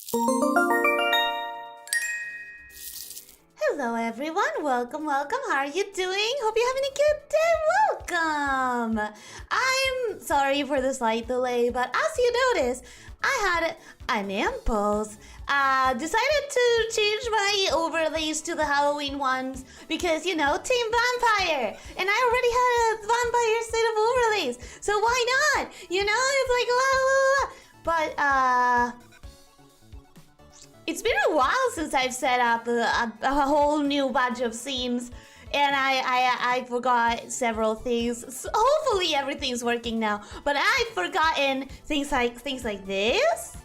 Hello everyone, welcome. How are you doing? Hope you're having a good day. Welcome. I'm sorry for the slight delay, but as you noticed, I had an impulse. Decided to change my overlays to the Halloween ones because, you know, Team Vampire, and I already had a vampire set of overlays, so why not? You know, it's like But it's been a while since I've set up a whole new bunch of scenes, and I forgot several things. So hopefully everything's working now, but I've forgotten things like this.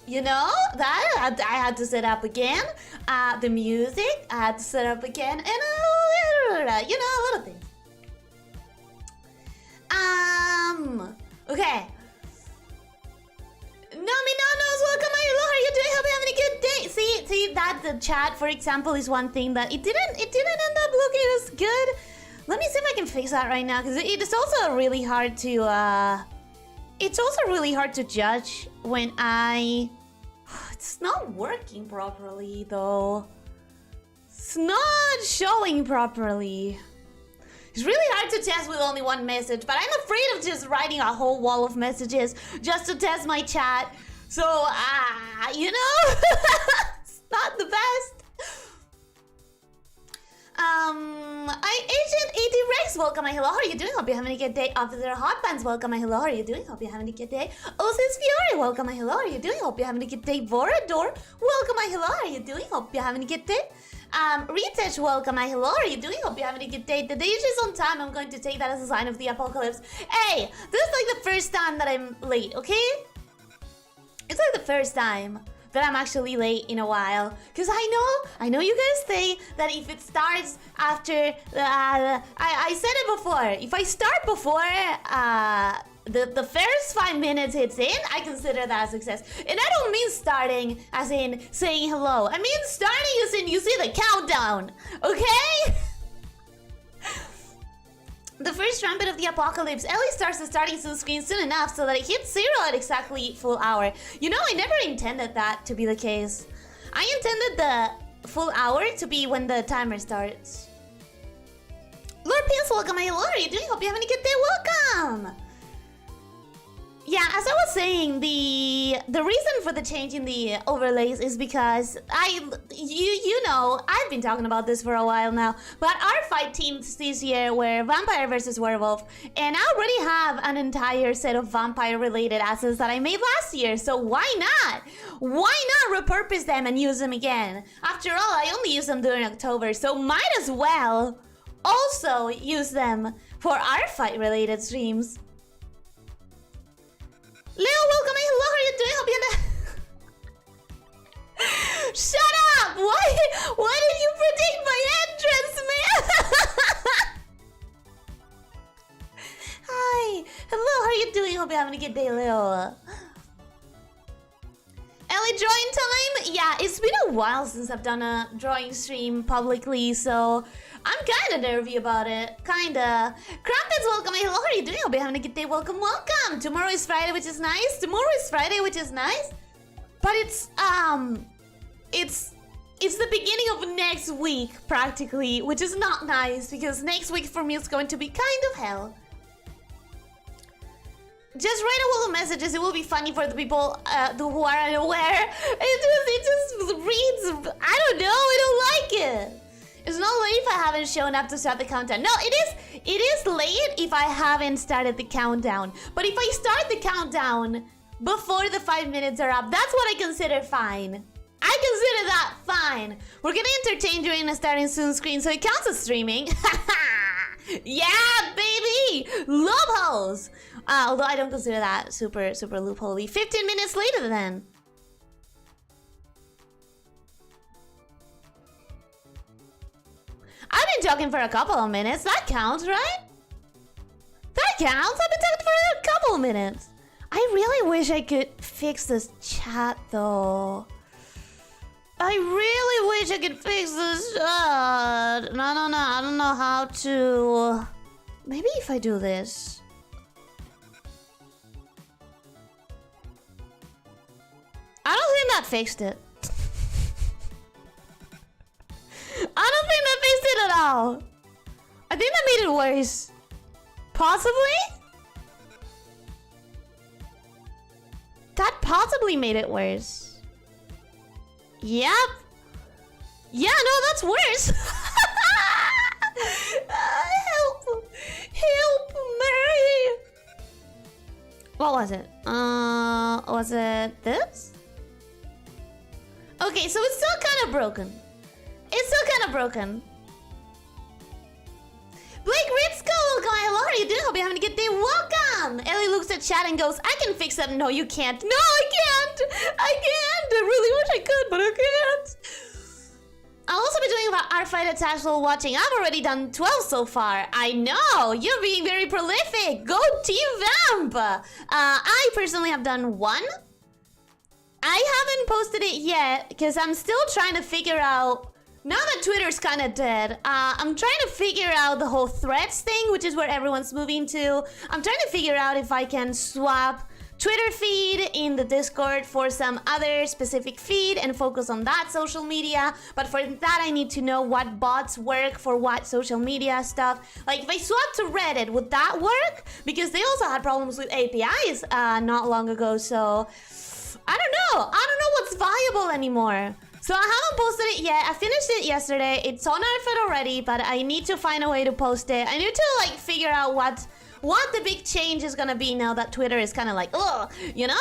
You know, that I had to set up again. The music I had to set up again, and you know, a little things. Okay. Nominanos, welcome. How are you doing? Hope you're having a good day. See that the chat, for example, is one thing that it didn't end up looking as good. Let me see if I can fix that right now, because it is also really hard to it's also really hard to judge when it's not working properly though. It's not showing properly. It's really hard to test with only one message, but I'm afraid of just writing a whole wall of messages just to test my chat. So, you know, it's not the best. Agent 80 Rex, welcome, hello, how are you doing? Hope you're having a good day. Officer Hot Pants, welcome, hello, how are you doing? Hope you're having a good day. Osis Fiore, welcome, hello, how are you doing? Hope you're having a good day. Vorador, welcome, hello, how are you doing? Hope you're having a good day. Retouch, welcome, hello, how are you doing? Hope you're having a good day. The day is on time. I'm going to take that as a sign of the apocalypse. Hey, this is like the first time that I'm late, okay? It's like the first time that I'm actually late in a while. Because I know you guys think that if it starts after, I said it before, if I start before, the first 5 minutes hits in, I consider that a success. And I don't mean starting as in saying hello. I mean starting as in you see the countdown, okay? The first trumpet of the apocalypse. Ellie starts the starting screen soon enough so that it hits 0 at exactly full hour. You know, I never intended that to be the case. I intended the full hour to be when the timer starts. Lord P.S. welcome, hello, how are you doing? Hope you're having a good day. Welcome! Yeah, as I was saying, the reason for the change in the overlays is because you know, I've been talking about this for a while now, but our fight teams this year were vampire versus werewolf, and I already have an entire set of vampire related assets that I made last year, so why not? Why not repurpose them and use them again? After all, I only used them during October, so might as well also use them for our fight related streams. Leo, welcome, hello, how are you doing? Hope you're Shut up! Why did you predict my entrance, man? Hi, hello, how are you doing? Hope you're having a good day, Leo. Ellie, drawing time? Yeah, it's been a while since I've done a drawing stream publicly, so I'm kinda nervy about it. Kinda. Crumpets, welcome. Hello, how are you doing? Hope you're having a good day. Welcome. Tomorrow is Friday, which is nice. But it's the beginning of next week, practically, which is not nice because next week for me is going to be kind of hell. Just write a wall of messages. It will be funny for the people who are unaware. It just reads. I don't know. I don't like it. It's not late if I haven't shown up to start the countdown. No, it is late if I haven't started the countdown. But if I start the countdown before the 5 minutes are up, that's what I consider fine. I consider that fine. We're gonna entertain during the starting soon screen, so it counts as streaming. Yeah, baby! Loopholes! Although I don't consider that super loophole-y. 15 minutes later then. I've been talking for a couple of minutes. That counts, right? That counts. I've been talking for a couple of minutes. I really wish I could fix this chat, though. I really wish I could fix this chat. No. I don't know how to... Maybe if I do this. I don't think that fixed it. I don't think that fixed it at all. I think that made it worse. Possibly? That possibly made it worse. Yep. Yeah, no, that's worse. Help! Help me! What was it? Was it this? Okay, so it's still kind of broken. It's still kind of broken. Blake Ritzko, welcome. Hello, how are you doing? Hope you're having a good day. Welcome! Ellie looks at chat and goes, I can fix that. No, you can't. No, I can't! I can't! I really wish I could, but I can't. I'll also be doing about ARTFIGHT attacks while watching. I've already done 12 so far. I know! You're being very prolific! Go Team Vamp! I personally have done 1. I haven't posted it yet, because I'm still trying to figure out... Now that Twitter's kind of dead, I'm trying to figure out the whole threads thing, which is where everyone's moving to. I'm trying to figure out if I can swap Twitter feed in the Discord for some other specific feed and focus on that social media. But for that, I need to know what bots work for what social media stuff. Like, if I swap to Reddit, would that work? Because they also had problems with APIs not long ago, so... I don't know. I don't know what's viable anymore. So I haven't posted it yet. I finished it yesterday. It's on ARTFIGHT already, but I need to find a way to post it. I need to like figure out what the big change is gonna be now that Twitter is kind of like, ugh, you know?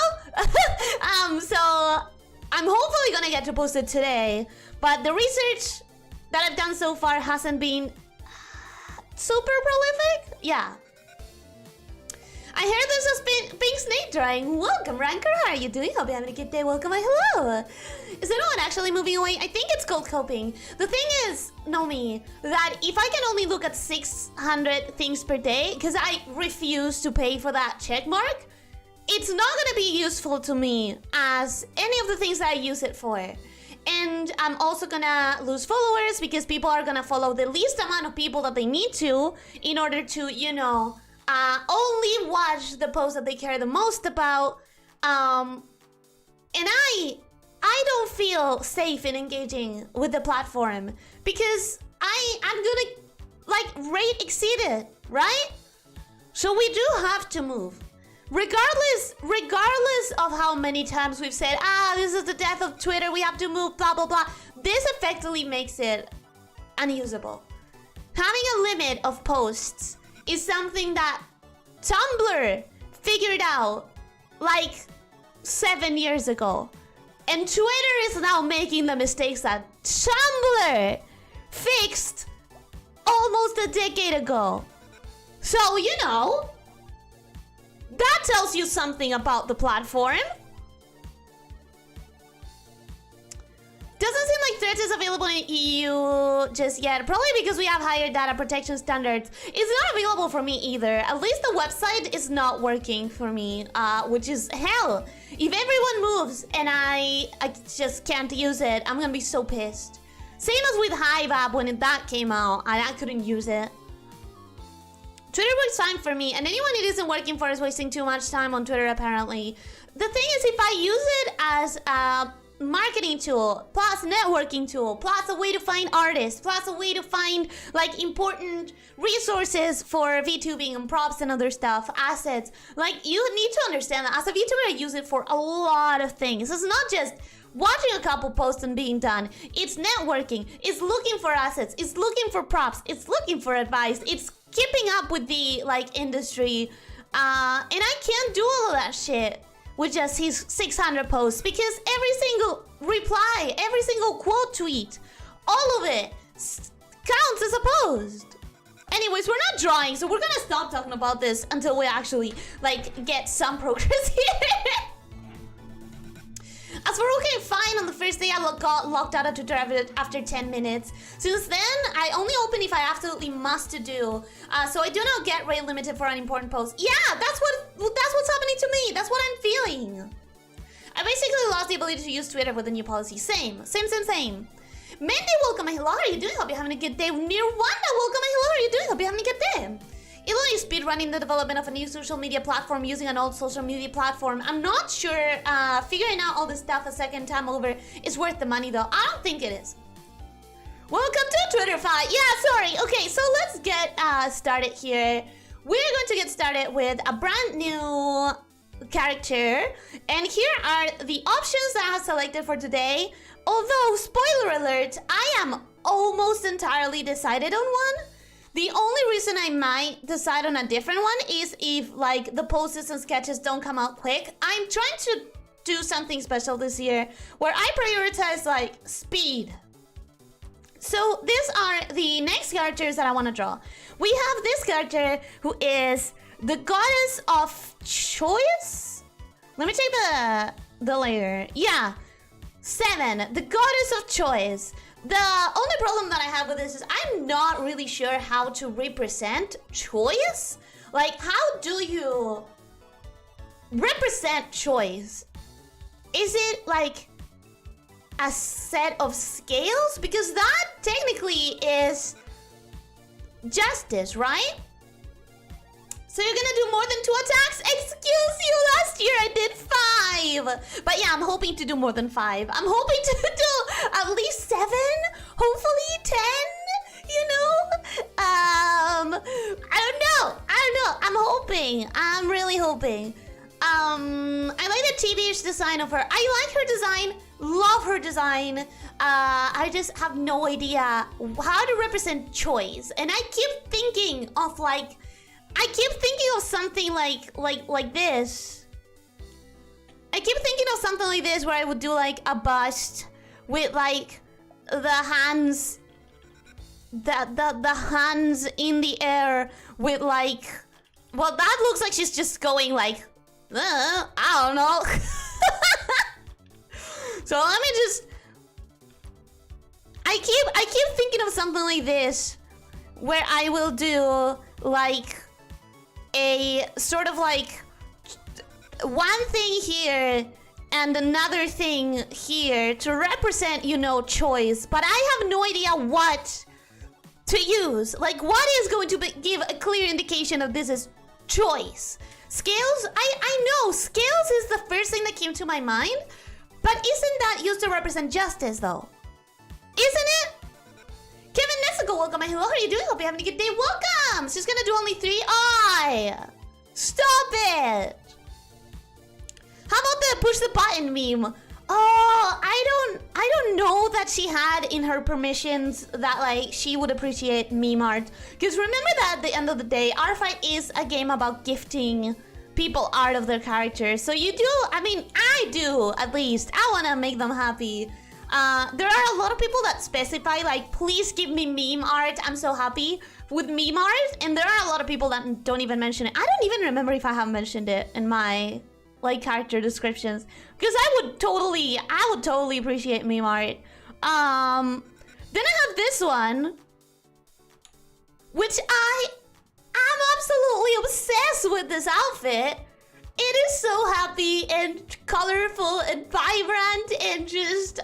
So I'm hopefully gonna get to post it today. But the research that I've done so far hasn't been super prolific. Yeah. I heard there's a pink snake drawing. Welcome, Ranker. How are you doing? Hope you're having a good day. Welcome. Hello. Is anyone actually moving away? I think it's called coping. The thing is, Nomi, that if I can only look at 600 things per day, because I refuse to pay for that check mark, it's not going to be useful to me as any of the things that I use it for. And I'm also gonna lose followers because people are gonna follow the least amount of people that they need to in order to, you know, only watch the posts that they care the most about. And I don't feel safe in engaging with the platform because I'm gonna like rate exceed it, right? So we do have to move. Regardless of how many times we've said, this is the death of Twitter, we have to move, blah, blah, blah. This effectively makes it unusable. Having a limit of posts is something that Tumblr figured out like 7 years ago. And Twitter is now making the mistakes that Tumblr fixed almost a decade ago. So, you know, that tells you something about the platform. Doesn't seem like Threads is available in EU just yet. Probably because we have higher data protection standards. It's not available for me either. At least the website is not working for me, which is hell. If everyone moves and I just can't use it, I'm gonna be so pissed. Same as with Hive app when that came out and I couldn't use it. Twitter works fine for me, and anyone it isn't working for is wasting too much time on Twitter apparently. The thing is, if I use it as a marketing tool, plus networking tool, plus a way to find artists, plus a way to find like important resources for VTubing and props and other stuff, assets, like you need to understand that as a VTuber I use it for a lot of things. It's not just watching a couple posts and being done. It's networking, it's looking for assets, it's looking for props, it's looking for advice, it's keeping up with the like industry, and I can't do all of that shit with just his 600 posts because every single reply, every single quote tweet, all of it counts as a post. Anyways, we're not drawing, so we're gonna stop talking about this until we actually like get some progress here. As for okay, fine, on the first day I got locked out of Twitter after 10 minutes. Since then, I only open if I absolutely must to do. So I do not get rate limited for unimportant posts. Yeah, that's what's happening to me. That's what I'm feeling. I basically lost the ability to use Twitter with the new policy. Same. Mandy, welcome. Hello, how are you doing? Hope you're having a good day. Nirwanda, welcome. Hello, how are you doing? Hope you're having a good day. Elon is speedrunning the development of a new social media platform using an old social media platform. I'm not sure figuring out all this stuff a second time over is worth the money though. I don't think it is. Welcome to Twitter Fight. Yeah, sorry. Okay, so let's get started here. We're going to get started with a brand new character. And here are the options that I have selected for today. Although, spoiler alert, I am almost entirely decided on one. The only reason I might decide on a different one is if like the poses and sketches don't come out quick. I'm trying to do something special this year where I prioritize like speed. So these are the next characters that I want to draw. We have this character who is the goddess of choice. Let me take the layer. Yeah, 7, the goddess of choice. The only problem that I have with this is I'm not really sure how to represent choice. Like, how do you represent choice? Is it like a set of scales? Because that technically is justice, right? So you're gonna do more than 2 attacks? Excuse you, last year I did 5. But yeah, I'm hoping to do more than 5. I'm hoping to do at least 7, hopefully 10, you know? I don't know. I'm hoping. I'm really hoping. I like the TV-ish design of her. I like her design, love her design. I just have no idea how to represent choice. And I keep thinking of like, something like this. I keep thinking of something like this where I would do like a bust with like the hands, the hands in the air with like, well, that looks like she's just going like, I don't know. So let me just, I keep thinking of something like this where I will do like a sort of like one thing here and another thing here to represent, you know, choice. But I have no idea what to use. Like, what is going to give a clear indication of this is choice? Scales? I know, scales is the first thing that came to my mind. But isn't that used to represent justice, though? Isn't it? Kevin Nessico, welcome. Hello, how are you doing? Hope you're having a good day. Welcome! She's gonna do only 3. Stop it! How about the push the button meme? Oh, I don't know that she had in her permissions that like she would appreciate meme art. Because remember that at the end of the day, ARTFIGHT is a game about gifting people art of their characters. So you do, I mean, I do at least. I wanna make them happy. There are a lot of people that specify like, please give me meme art. I'm so happy with meme art. And there are a lot of people that don't even mention it. I don't even remember if I have mentioned it in my like character descriptions. Because I would totally appreciate meme art. Then I have this one, which I am absolutely obsessed with this outfit. It is so happy and colorful and vibrant and just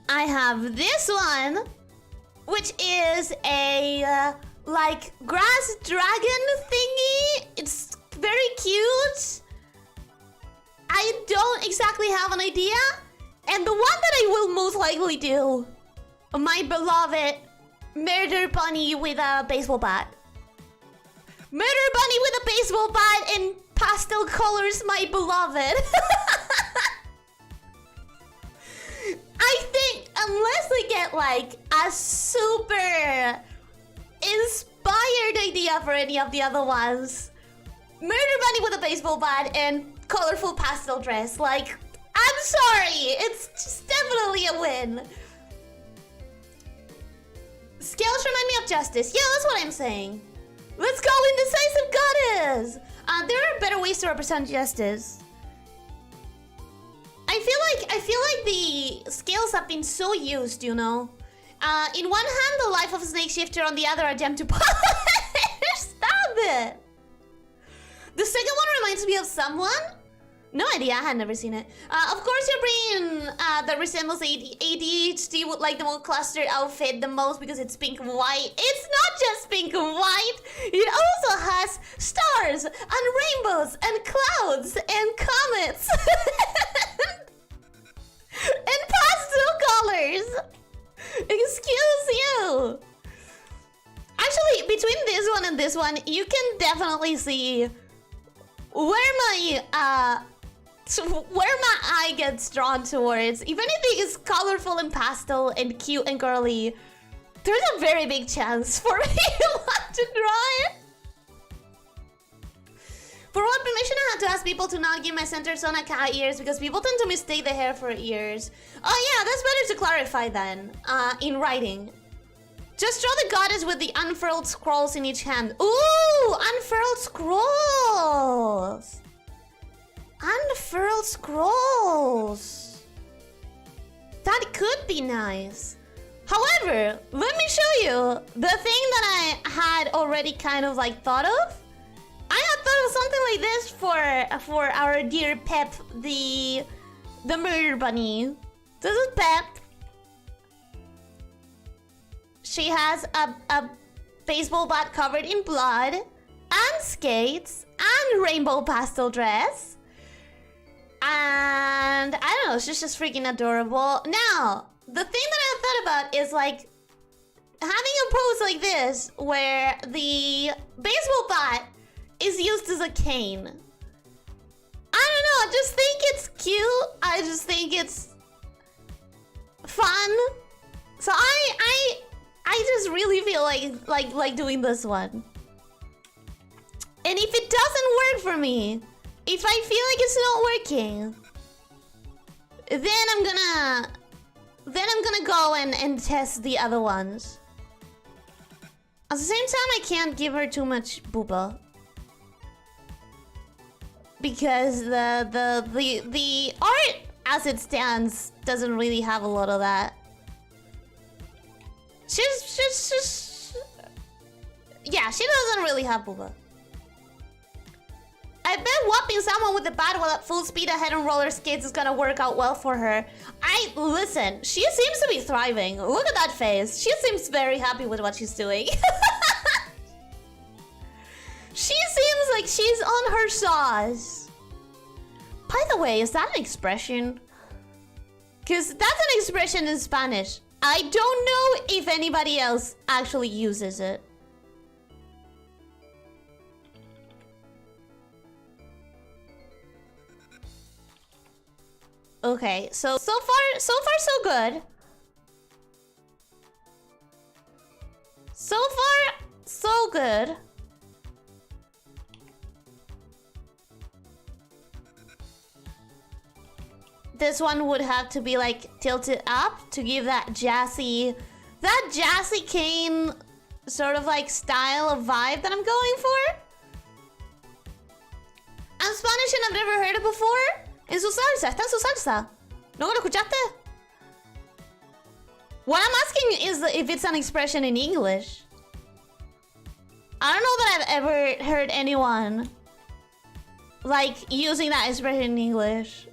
I have this one, which is a like grass dragon thingy. It's very cute. I don't exactly have an idea. And the one that I will most likely do, my beloved murder bunny with a baseball bat. Murder bunny with a baseball bat in pastel colors, my beloved. I think unless I get like a super inspired idea for any of the other ones, murder bunny with a baseball bat and colorful pastel dress, like, I'm sorry, it's just definitely a win. Scales remind me of justice. Yeah, that's what I'm saying. Let's go, indecisive goddess! There are better ways to represent justice. I feel like the scales have been so used, you know. In one hand, the life of a snake shifter, on the other, a gem to polish. Stop it! The second one reminds me of someone. No, I idea. I had never seen it. Of course, your brain that resembles ADHD would like the more clustered outfit the most because it's pink and white. It's not just pink and white. It also has stars and rainbows and clouds and comets and pastel colors. Excuse you. Actually, between this one and this one, you can definitely see where my eye gets drawn towards. If anything is colorful and pastel and cute and girly, there's a very big chance for me to want to draw it. For what permission, I had to ask people to not give my center zone a cat ears because people tend to mistake the hair for ears. Oh yeah, that's better to clarify then, in writing. Just draw the goddess with the unfurled scrolls in each hand. Ooh, unfurled scrolls. Unfurled scrolls. That could be nice. However, let me show you the thing that I had already kind of like thought of. I had thought of something like this for our dear Pep, the murder bunny. This is Pep. She has a baseball bat covered in blood, and skates, and rainbow pastel dress. And I don't know, she's just freaking adorable. Now, the thing that I thought about is like having a pose like this where the baseball bat is used as a cane. I don't know, I just think it's cute. I just think it's fun. So I just really feel like doing this one. And if it doesn't work for me, if I feel like it's not working, then I'm gonna go and test the other ones. At the same time, I can't give her too much booba. Because the art as it stands doesn't really have a lot of that. Yeah, she doesn't really have booba. I bet whopping someone with a bat while at full speed ahead on roller skates is gonna work out well for her. Listen, she seems to be thriving. Look at that face. She seems very happy with what she's doing. She seems like she's on her sauce. By the way, is that an expression? Because that's an expression in Spanish. I don't know if anybody else actually uses it. Okay, so far so good. So far so good. This one would have to be like tilted up to give that jazzy cane sort of like style of vibe that I'm going for. I'm Spanish and I've never heard it before. En su salsa, está en su salsa. ¿No lo escuchaste? What I'm asking is if it's an expression in English. I don't know that I've ever heard anyone like using that expression in English.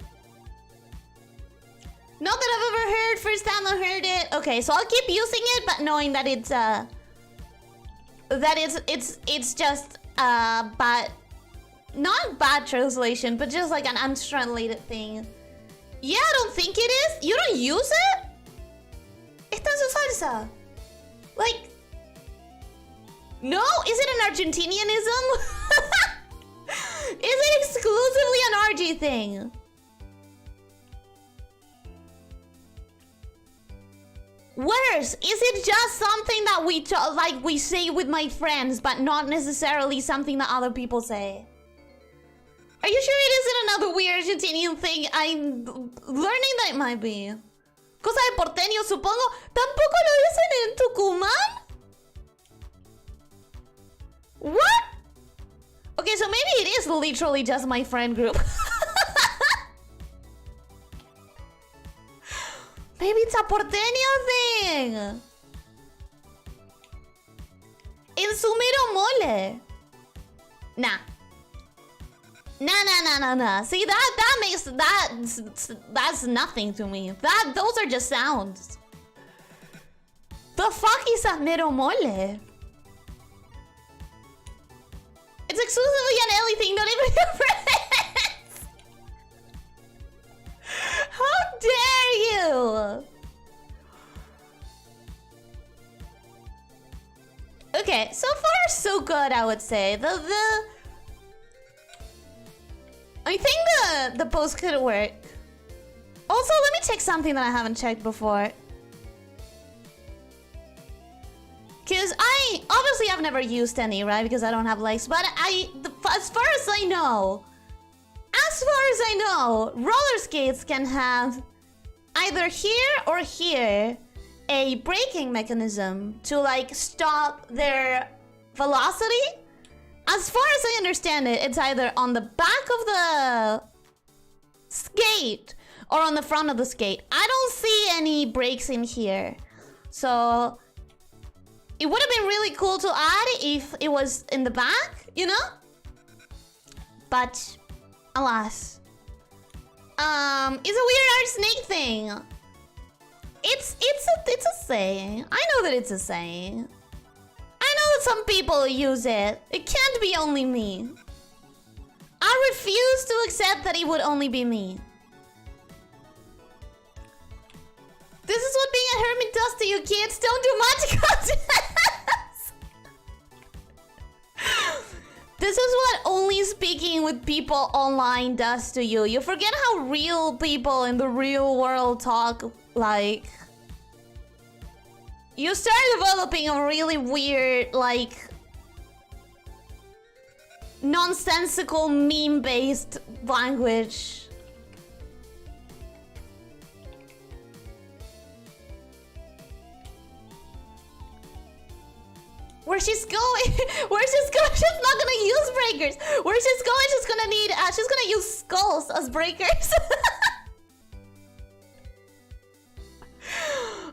Not that I've ever heard, first time I heard it. Okay, so I'll keep using it, but knowing that it's just bad, not bad translation, but just like an untranslated thing. Yeah, I don't think it is. You don't use it? Está en su salsa. Like, no, is it an Argentinianism? Is it exclusively an RG thing? Worse, is it just something that we say with my friends, but not necessarily something that other people say? Are you sure it isn't another weird Argentinian thing? I'm learning that it might be. Cosa de porteño, supongo. ¿Tampoco lo dicen en Tucumán? What? Okay, so maybe it is literally just my friend group. Maybe it's a porteño thing. En su mero mole. Nah. Nah. See, that makes that's nothing to me. Those are just sounds. The fuck is that mero mole? It's exclusively an Ellie thing, not even your friends. How dare you? Okay, so far so good, I would say. I think the post could work. Also, let me check something that I haven't checked before. Because I've never used any, right? Because I don't have legs. But as far as I know, roller skates can have either here or here a braking mechanism to like stop their velocity. As far as I understand it, it's either on the back of the skate or on the front of the skate. I don't see any brakes in here. So it would have been really cool to add if it was in the back, you know? But alas. It's a weird art snake thing. It's a saying. I know that it's a saying. I know that some people use it. It can't be only me. I refuse to accept that it would only be me. This is what being a hermit does to you kids. Don't do magic contests. This is what only speaking with people online does to you. You forget how real people in the real world talk like. You start developing a really weird, like, nonsensical meme-based language. Where she's going, she's not gonna use breakers. Where she's going, she's gonna use skulls as breakers.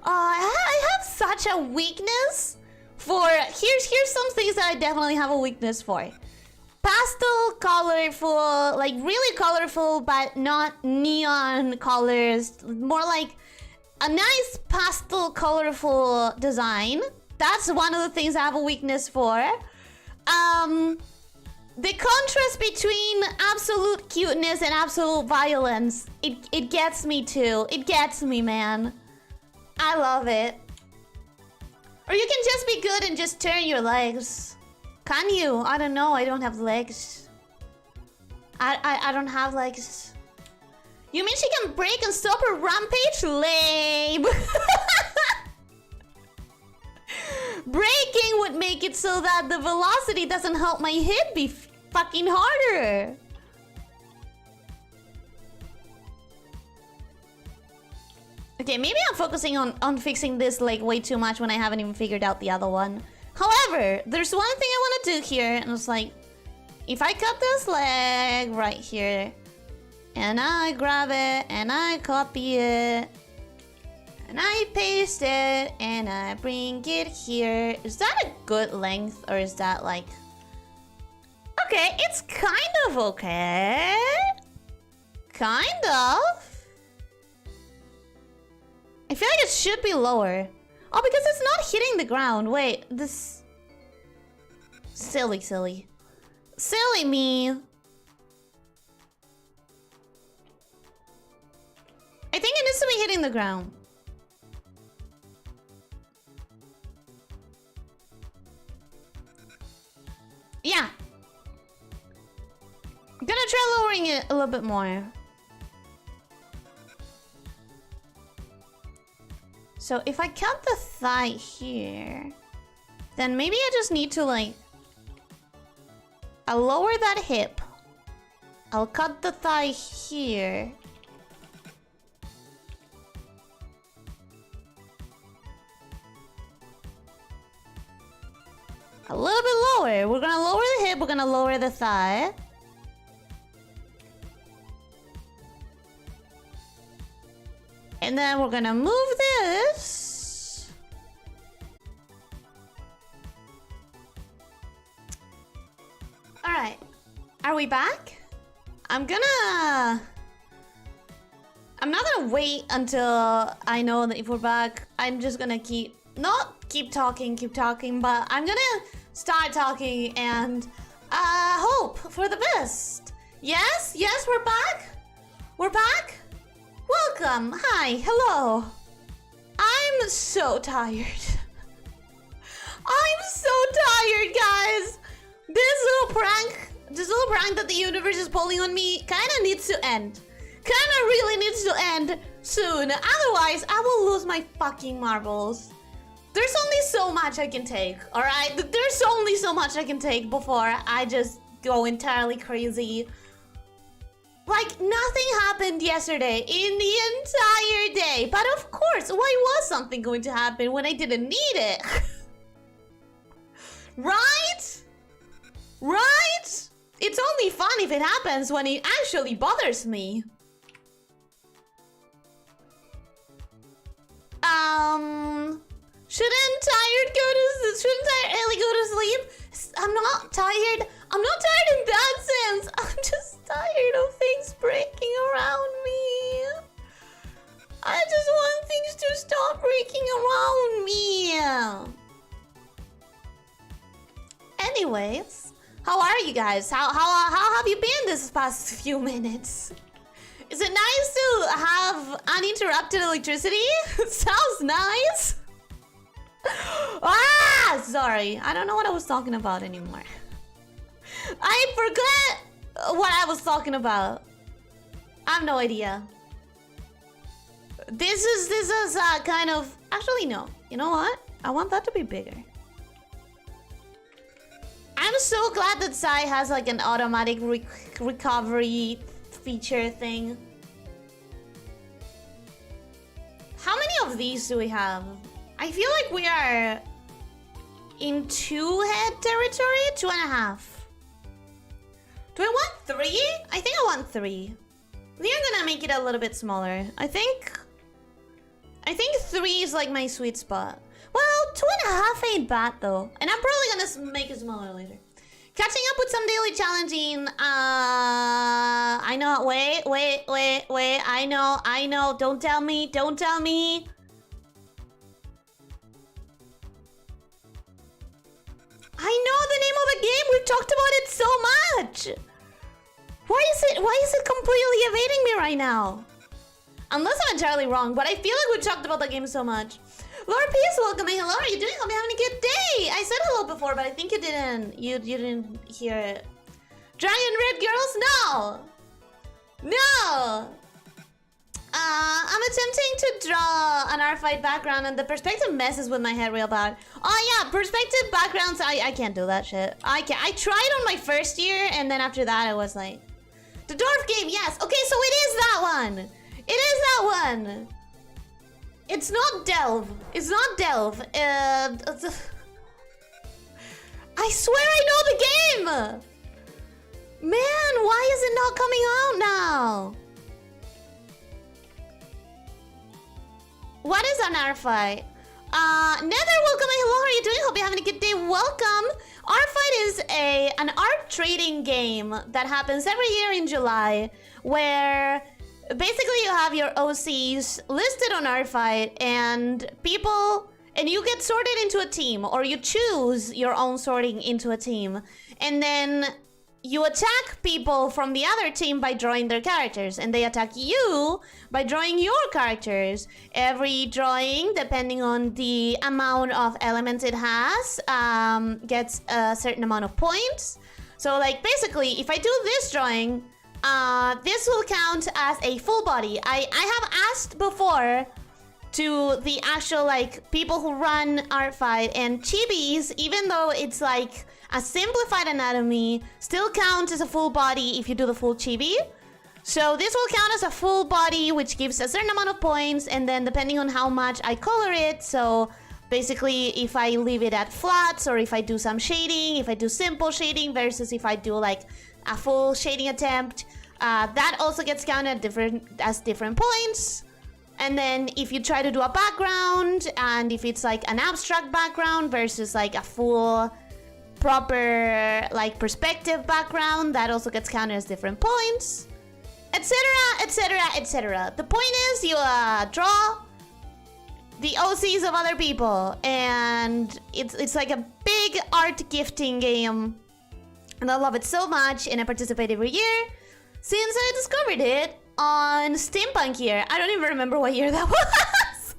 I have such a weakness for... Here's some things that I definitely have a weakness for. Pastel, colorful, like really colorful, but not neon colors. More like a nice pastel, colorful design. That's one of the things I have a weakness for. The contrast between absolute cuteness and absolute violence. It gets me too. It gets me, man. I love it. Or you can just be good and just turn your legs. Can you? I don't know. I don't have legs. I don't have legs. You mean she can break and stop her rampage? Lame. Breaking would make it so that the velocity doesn't help my hit be fucking harder. Okay, maybe I'm focusing on fixing this like way too much when I haven't even figured out the other one. However, there's one thing I want to do here, and it's like, if I cut this leg right here, and I grab it, and I copy it, and I paste it, and I bring it here. Is that a good length, or is that like... Okay, it's kind of okay. Kind of. I feel like it should be lower. Oh, because it's not hitting the ground. Wait, this... Silly. Silly me. I think it needs to be hitting the ground. Yeah. I'm gonna try lowering it a little bit more. So if I cut the thigh here, then maybe I just need to like... I'll lower that hip. I'll cut the thigh here. A little bit lower. We're gonna lower the hip, we're gonna lower the thigh. And then we're gonna move this. Alright. Are we back? I'm not gonna wait until I know that if we're back. I'm just gonna not keep talking, but I'm gonna start talking and hope for the best. Yes, we're back. We're back. Welcome. Hi. Hello. I'm so tired. I'm so tired, guys. This little prank that the universe is pulling on me kind of needs to end. Really needs to end soon. Otherwise, I will lose my fucking marbles. There's only so much I can take, alright? There's only so much I can take before I just go entirely crazy. Like, nothing happened yesterday in the entire day. But of course, why was something going to happen when I didn't need it? Right? Right? It's only fun if it happens when it actually bothers me. Shouldn't Ellie go to sleep? I'm not tired. I'm not tired in that sense. I'm just tired of things breaking around me. I just want things to stop breaking around me. Anyways, how are you guys? How have you been this past few minutes? Is it nice to have uninterrupted electricity? Sounds nice. Ah, sorry. I don't know what I was talking about anymore. I forgot what I was talking about. I have no idea. This is kind of... Actually, no. You know what? I want that to be bigger. I'm so glad that Sai has like an automatic recovery feature thing. How many of these do we have? I feel like we are in 2-head territory, 2.5. Do I want 3? I think I want 3. I think I'm gonna make it a little bit smaller. I think 3 is like my sweet spot. Well, 2.5 ain't bad though. And I'm probably gonna make it smaller later. Catching up with some daily challenging. I know. Wait. I know. Don't tell me. I know the name of the game. We've talked about it so much. Why is it completely evading me right now? Unless I'm entirely wrong, but I feel like we've talked about the game so much. Lord Peace, welcome. Hello, how are you doing? Hope you're having a good day. I said hello before, but I think you didn't. You didn't hear it. Dragon Red Girls? No. I'm attempting to draw an ARTFIGHT background, and the perspective messes with my head real bad. Oh yeah, perspective backgrounds. I can't do that shit. I tried on my first year, and then after that, I was like, the dwarf game. Yes. Okay, so it is that one. It is that one. It's not Delve. It's not Delve. I swear I know the game! Man, why is it not coming out now? What is an ARTFIGHT? Nether, welcome. Hello, how are you doing? Hope you're having a good day. Welcome. ARTFIGHT is an art trading game that happens every year in July, where basically you have your OCs listed on ARTFIGHT, and you get sorted into a team, or you choose your own sorting into a team, and then you attack people from the other team by drawing their characters, and they attack you by drawing your characters. Every drawing, depending on the amount of elements it has, gets a certain amount of points. So like basically, if I do this drawing, this will count as a full body. I have asked before to the actual like people who run ARTFIGHT, and chibis, even though it's like a simplified anatomy, still counts as a full body if you do the full chibi. So this will count as a full body, which gives a certain amount of points, and then depending on how much I color it, so basically if I leave it at flats, or if I do some shading, if I do simple shading versus if I do like a full shading attempt, that also gets counted as different points. And then if you try to do a background, and if it's like an abstract background versus like a full proper like perspective background that also gets counted as different points, etc, etc, etc. The point is you draw the OCs of other people, and it's like a big art gifting game, and I love it so much, and I participate every year since I discovered it on Steampunk year. I don't even remember what year that was.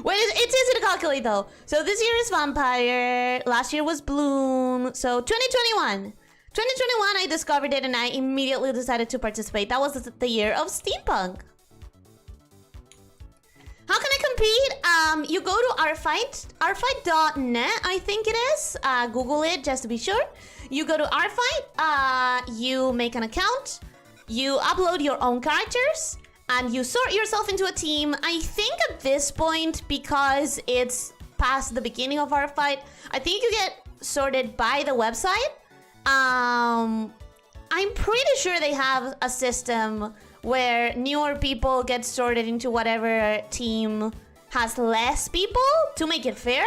Wait, it's easy to calculate though. So this year is Vampire, last year was Bloom, so 2021. 2021 I discovered it and I immediately decided to participate. That was the year of Steampunk. How can I compete? You go to ARTFIGHT, artfight.net, I think it is. Google it just to be sure. You go to ARTFIGHT, you make an account, you upload your own characters, and you sort yourself into a team. I think at this point, because it's past the beginning of ARTFIGHT, I think you get sorted by the website. I'm pretty sure they have a system where newer people get sorted into whatever team has less people to make it fair.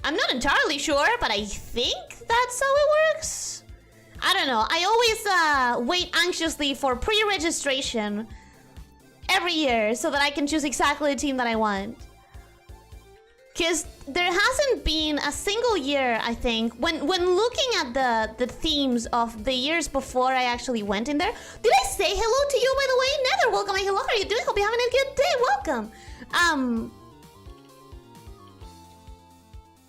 I'm not entirely sure, but I think that's how it works. I don't know. I always wait anxiously for pre-registration every year so that I can choose exactly the team that I want. Because there hasn't been a single year, I think, when looking at the themes of the years before I actually went in there. Did I say hello to you, by the way? Nether, welcome. Hello, how are you doing? Hope you're having a good day. Welcome.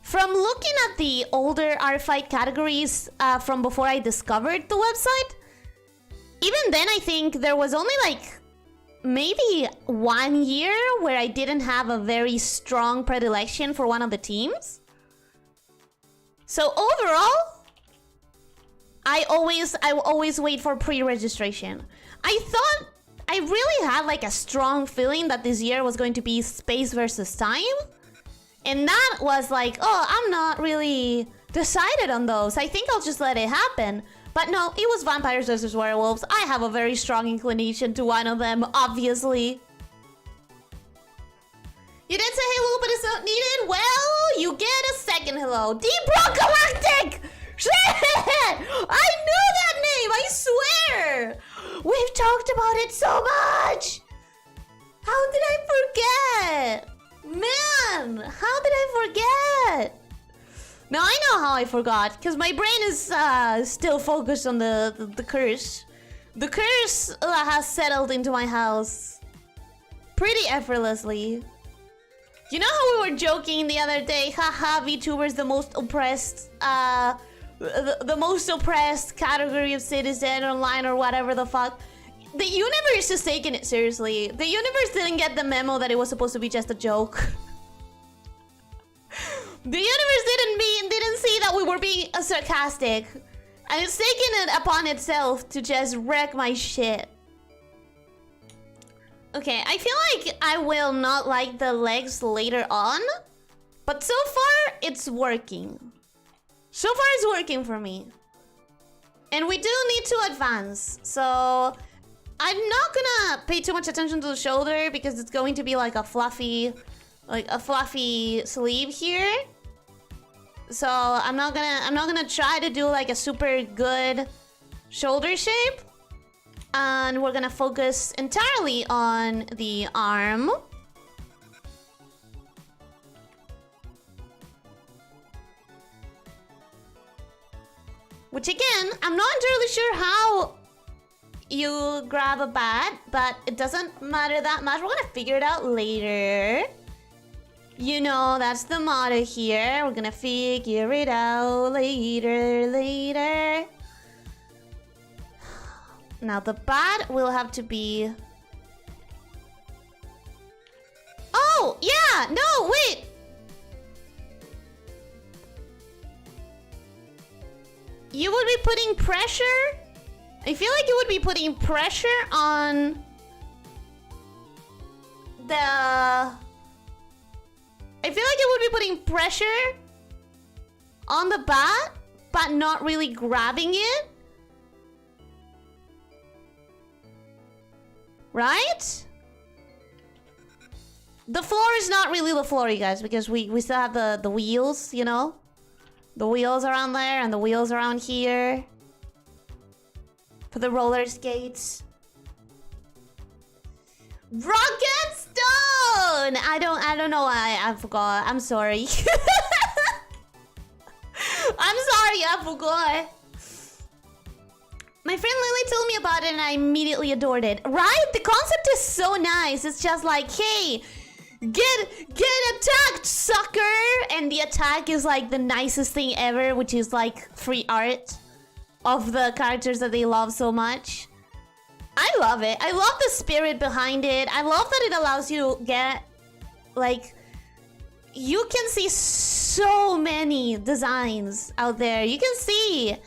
From looking at the older ARTFIGHT categories from before I discovered the website, even then I think there was only like maybe 1 year where I didn't have a very strong predilection for one of the teams. So overall, I always wait for pre-registration. I really had like a strong feeling that this year was going to be space versus time. And that was like, oh, I'm not really decided on those. I think I'll just let it happen. But no, it was vampires versus werewolves. I have a very strong inclination to one of them, obviously. You didn't say hello, but it's not needed? Well, you get a second hello. Deep Rock Galactic! Shit! I know that name, I swear! We've talked about it so much! How did I forget? Man, how did I forget? Now I know how I forgot, because my brain is still focused on the curse. The curse has settled into my house pretty effortlessly. You know how we were joking the other day? Haha, VTuber is the most oppressed, the most oppressed category of citizen online or whatever the fuck. The universe is taking it seriously. The universe didn't get the memo that it was supposed to be just a joke. The universe didn't see that we were being sarcastic. And it's taking it upon itself to just wreck my shit. Okay, I feel like I will not like the legs later on. But so far, it's working. So far, it's working for me. And we do need to advance. So I'm not gonna pay too much attention to the shoulder because it's going to be like a fluffy sleeve here. So I'm not gonna try to do like a super good shoulder shape. And we're gonna focus entirely on the arm. Which again, I'm not entirely sure how you grab a bat, but it doesn't matter that much. We're gonna figure it out later. You know, that's the motto here. We're gonna figure it out later. Now the bat will have to be... Oh, yeah, no, wait. You would be putting pressure? I feel like you would be putting pressure on the... I feel like it would be putting pressure on the bat, but not really grabbing it. Right? The floor is not really the floor, you guys, because we still have the wheels, you know? The wheels around there and the wheels around here. For the roller skates. Rocket Stone! I don't know why I forgot. I'm sorry. I'm sorry, I forgot. My friend Lily told me about it and I immediately adored it. Right? The concept is so nice. It's just like, hey, get attacked, sucker! And the attack is like the nicest thing ever, which is like free art of the characters that they love so much. I love it. I love the spirit behind it. I love that it allows you to get, like, you can see so many designs out there. You can see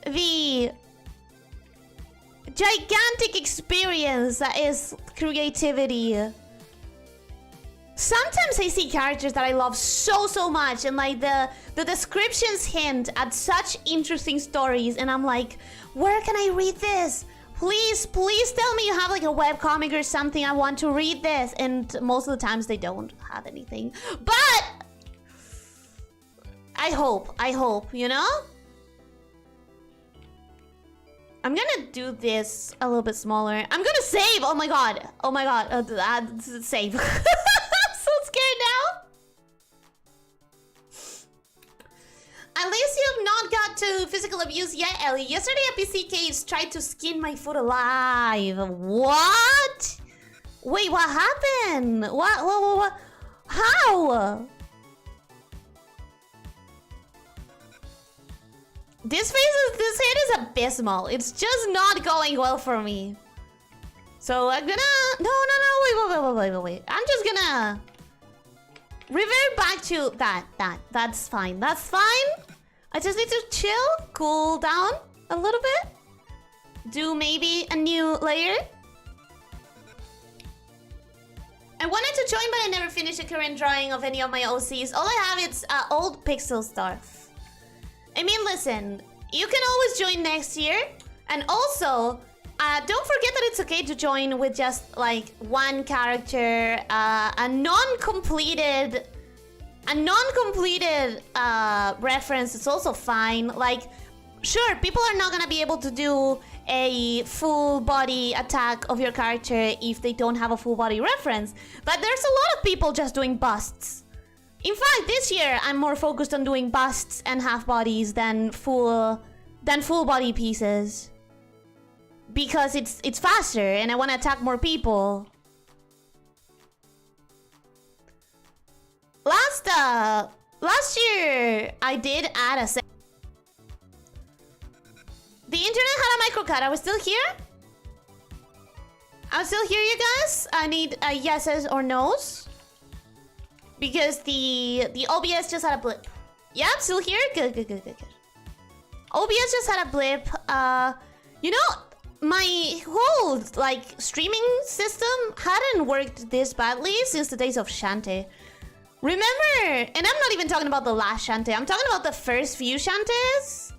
the gigantic experience that is creativity. Sometimes I see characters that I love so much, and like the descriptions hint at such interesting stories, and I'm like, where can I read this? Please tell me you have like a webcomic or something. I want to read this. And most of the times they don't have anything. But I hope, you know? I'm gonna do this a little bit smaller. I'm gonna save. Oh my god. Save. I'm so scared now. At least you've not got to physical abuse yet, Ellie. Yesterday a PC case tried to skin my foot alive. What? Wait, what happened? What? How? This hit is abysmal. It's just not going well for me. So I'm gonna... No, wait. I'm just gonna... revert back to that. That's fine. I just need to chill, cool down a little bit. Do maybe a new layer. I wanted to join, but I never finished a current drawing of any of my OCs. All I have is old pixel stuff. I mean, listen, you can always join next year. And also, don't forget that it's okay to join with just like one character, a non-completed reference is also fine. Like, sure, people are not gonna be able to do a full body attack of your character if they don't have a full body reference, but there's a lot of people just doing busts. In fact, this year I'm more focused on doing busts and half bodies than full body pieces, because it's faster and I want to attack more people. Last year, I did add a... The internet had a microcut. Are we still here? I'm still here, you guys. I need yeses or nos. Because the OBS just had a blip. Yeah, I'm still here? Good. OBS just had a blip. You know, my whole, like, streaming system hadn't worked this badly since the days of Shantae. Remember, and I'm not even talking about the last Shantae, I'm talking about the first few Shantaes.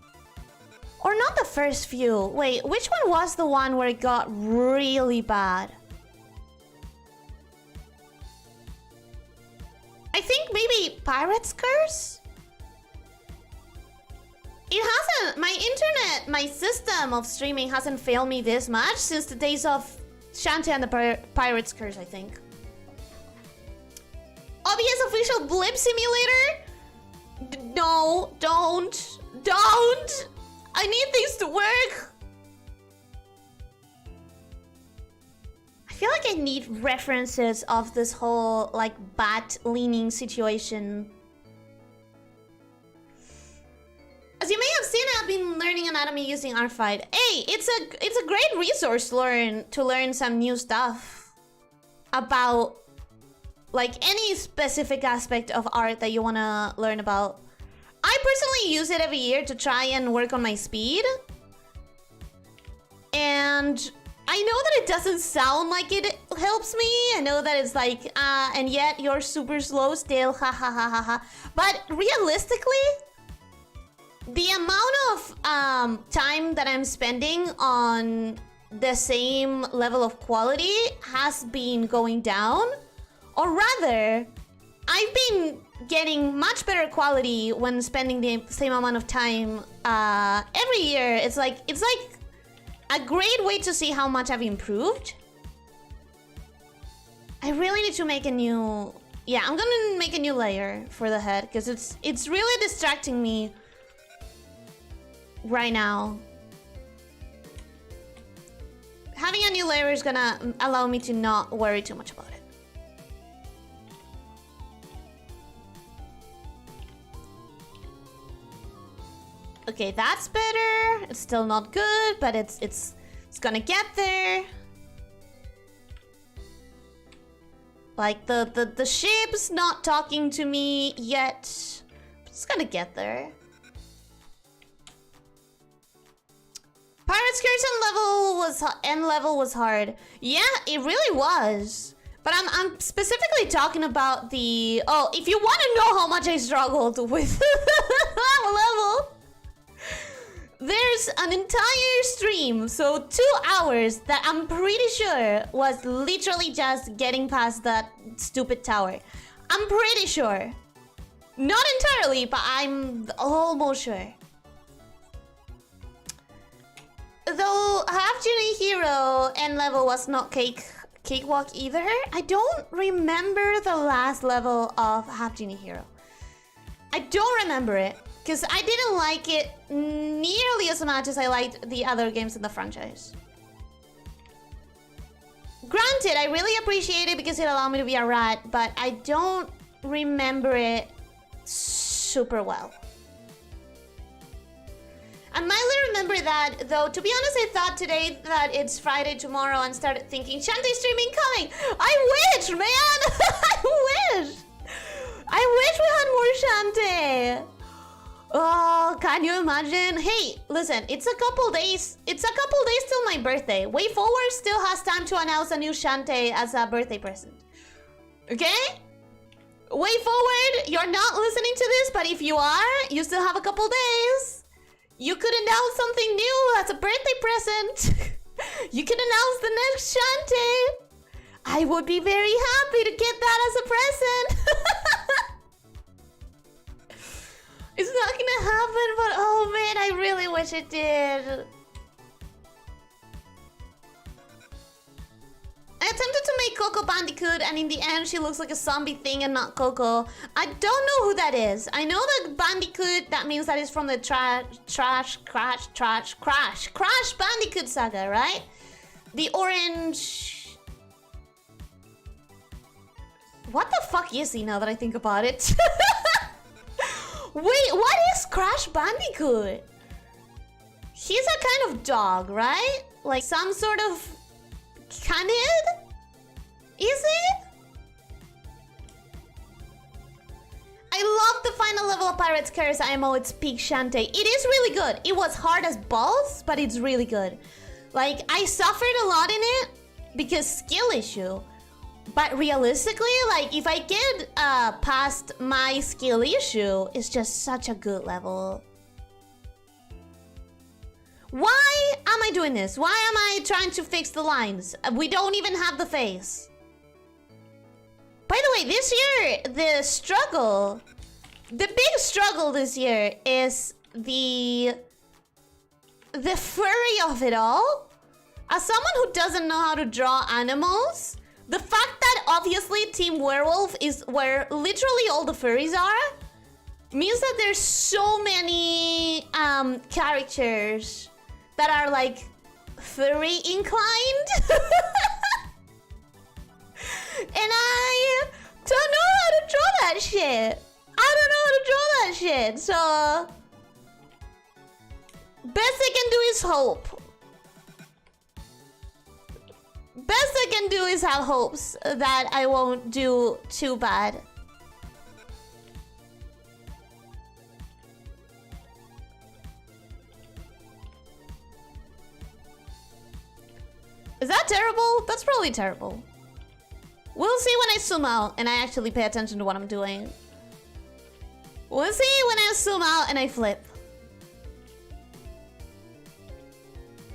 Or not the first few. Wait, which one was the one where it got really bad? I think maybe Pirate's Curse? It hasn't, my internet, my system of streaming hasn't failed me this much since the days of Shantae and the Pirate's Curse, I think. OBS official blip simulator? No, don't. I need things to work. I feel like I need references of this whole, like, bat-leaning situation. As you may have seen, I've been learning anatomy using ARTFIGHT. Hey, it's a great resource to learn some new stuff about, like, any specific aspect of art that you want to learn about. I personally use it every year to try and work on my speed. And I know that it doesn't sound like it helps me. I know that it's like, and yet you're super slow still, ha ha ha ha ha. But realistically, the amount of time that I'm spending on the same level of quality has been going down. Or rather, I've been getting much better quality when spending the same amount of time every year. It's like a great way to see how much I've improved. I really need to make a new... Yeah, I'm gonna make a new layer for the head because it's really distracting me right now. Having a new layer is gonna allow me to not worry too much about it. Okay, that's better. It's still not good, but it's gonna get there. Like the ship's not talking to me yet. It's gonna get there. Pirate's Curse end level was hard. Yeah, it really was. But I'm specifically talking about the... Oh, if you want to know how much I struggled with that level, there's an entire stream, so 2 hours that I'm pretty sure was literally just getting past that stupid tower. I'm pretty sure. Not entirely, but I'm almost sure. Though Half Genie Hero end level was not cakewalk either. I don't remember the last level of Half Genie Hero. I don't remember it because I didn't like it nearly as much as I liked the other games in the franchise. Granted, I really appreciate it because it allowed me to be a rat, but I don't remember it super well. I mildly remember that, though, to be honest, I thought today that it's Friday tomorrow and started thinking, Shantae streaming coming! I wish, man! I wish! I wish we had more Shantae! Oh, can you imagine? Hey, listen, it's a couple days till my birthday. Way Forward still has time to announce a new Shantae as a birthday present. Okay? Way Forward, you're not listening to this, but if you are, you still have a couple days. You could announce something new as a birthday present. You can announce the next Shantae. I would be very happy to get that as a present. It's not gonna happen, but oh man, I really wish it did. I attempted to make Coco Bandicoot, and in the end, she looks like a zombie thing and not Coco. I don't know who that is. I know that Bandicoot, that means that is from the Crash Bandicoot saga, right? The orange... What the fuck is he now that I think about it? Wait, what is Crash Bandicoot? He's a kind of dog, right? Like some sort of... Canid? Is it? I love the final level of Pirate's Curse IMO, it's peak Shantae. It is really good. It was hard as balls, but it's really good. Like, I suffered a lot in it because skill issue. But realistically, like, if I get past my skill issue, it's just such a good level. Why am I doing this? Why am I trying to fix the lines? We don't even have the face. By the way, this year, the big struggle this year is the furry of it all. As someone who doesn't know how to draw animals, the fact that obviously Team Werewolf is where literally all the furries are means that there's so many characters that are like furry inclined. And I don't know how to draw that shit. I don't know how to draw that shit. So best I can do is hope. Best I can do is have hopes that I won't do too bad. Is that terrible? That's probably terrible. We'll see when I zoom out and I actually pay attention to what I'm doing. We'll see when I zoom out and I flip.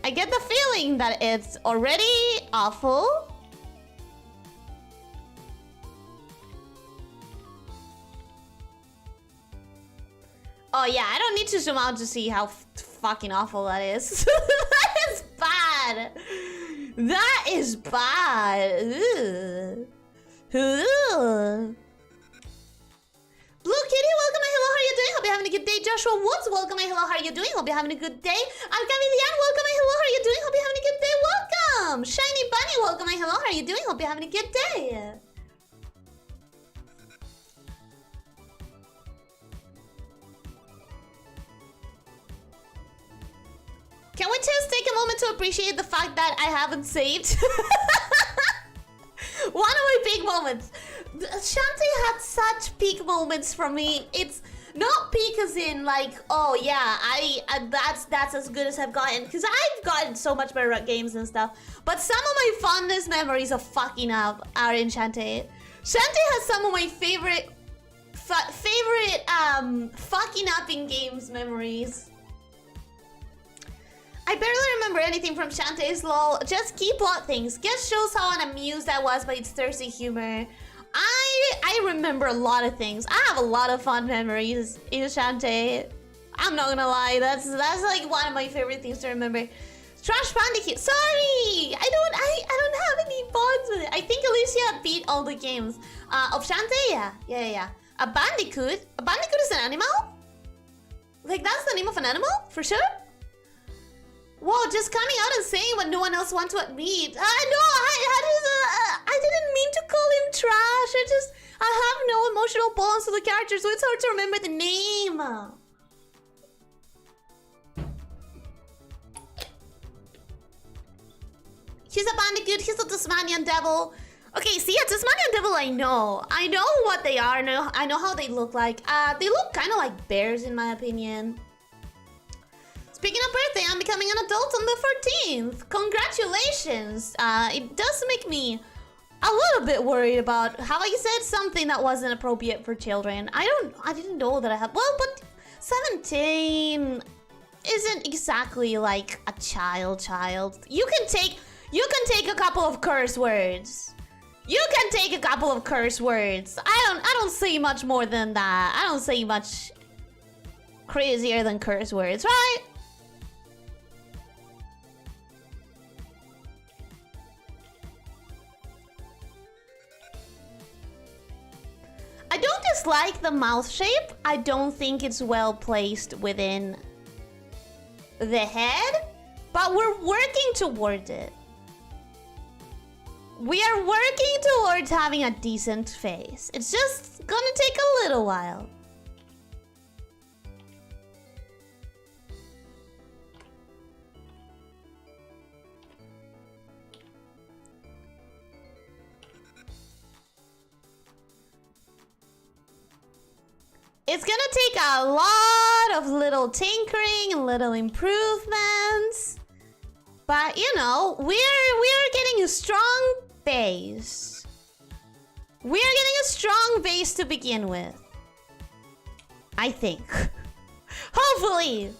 I get the feeling that it's already awful. Oh yeah, I don't need to zoom out to see how fucking awful that is. That is bad. That is bad. Ugh. Ugh. Blue Kitty, welcome and hello, how are you doing? Hope you're having a good day. Joshua Woods, welcome and hello, how are you doing? Hope you're having a good day. Alcamidian, welcome and hello, how are you doing? Hope you're having a good day. Welcome. Shiny Bunny, welcome and hello, how are you doing? Hope you're having a good day. Can we just take a moment to appreciate the fact that I haven't saved? One of my peak moments. Shantae had such peak moments for me. It's not peak as in like, oh yeah, that's as good as I've gotten, because I've gotten so much better at games and stuff. But some of my fondest memories of fucking up are in Shantae. Shantae has some of my favorite fucking up in games memories. I barely remember anything from Shantae's lol. Just key plot things. Guess shows how unamused I was by its thirsty humor. I remember a lot of things. I have a lot of fond memories in Shantae. I'm not gonna lie. That's like one of my favorite things to remember. Trash Bandicoot. Sorry, I don't have any bonds with it. I think Elyssia beat all the games of Shantae. Yeah. A bandicoot. A bandicoot is an animal. Like that's the name of an animal for sure. Whoa, just coming out and saying what no one else wants to admit. No, I didn't mean to call him trash. I have no emotional bonds to the character, so it's hard to remember the name. He's a bandicoot, he's a Tasmanian devil. Okay, see, a Tasmanian devil I know. I know what they are, I know how they look like. They look kind of like bears in my opinion. Speaking of birthday, I'm becoming an adult on the 14th. Congratulations. It does make me a little bit worried about how I said something that wasn't appropriate for children. I didn't know that I had. Well, but 17 isn't exactly like a child. You can take a couple of curse words. You can take a couple of curse words. I don't say much more than that. I don't say much crazier than curse words, right? I don't dislike the mouth shape. I don't think it's well placed within the head, but we're working toward it. We are working towards having a decent face. It's just gonna take a little while. It's gonna take a lot of little tinkering and little improvements. But you know, we're getting a strong base. We're getting a strong base to begin with. I think. Hopefully.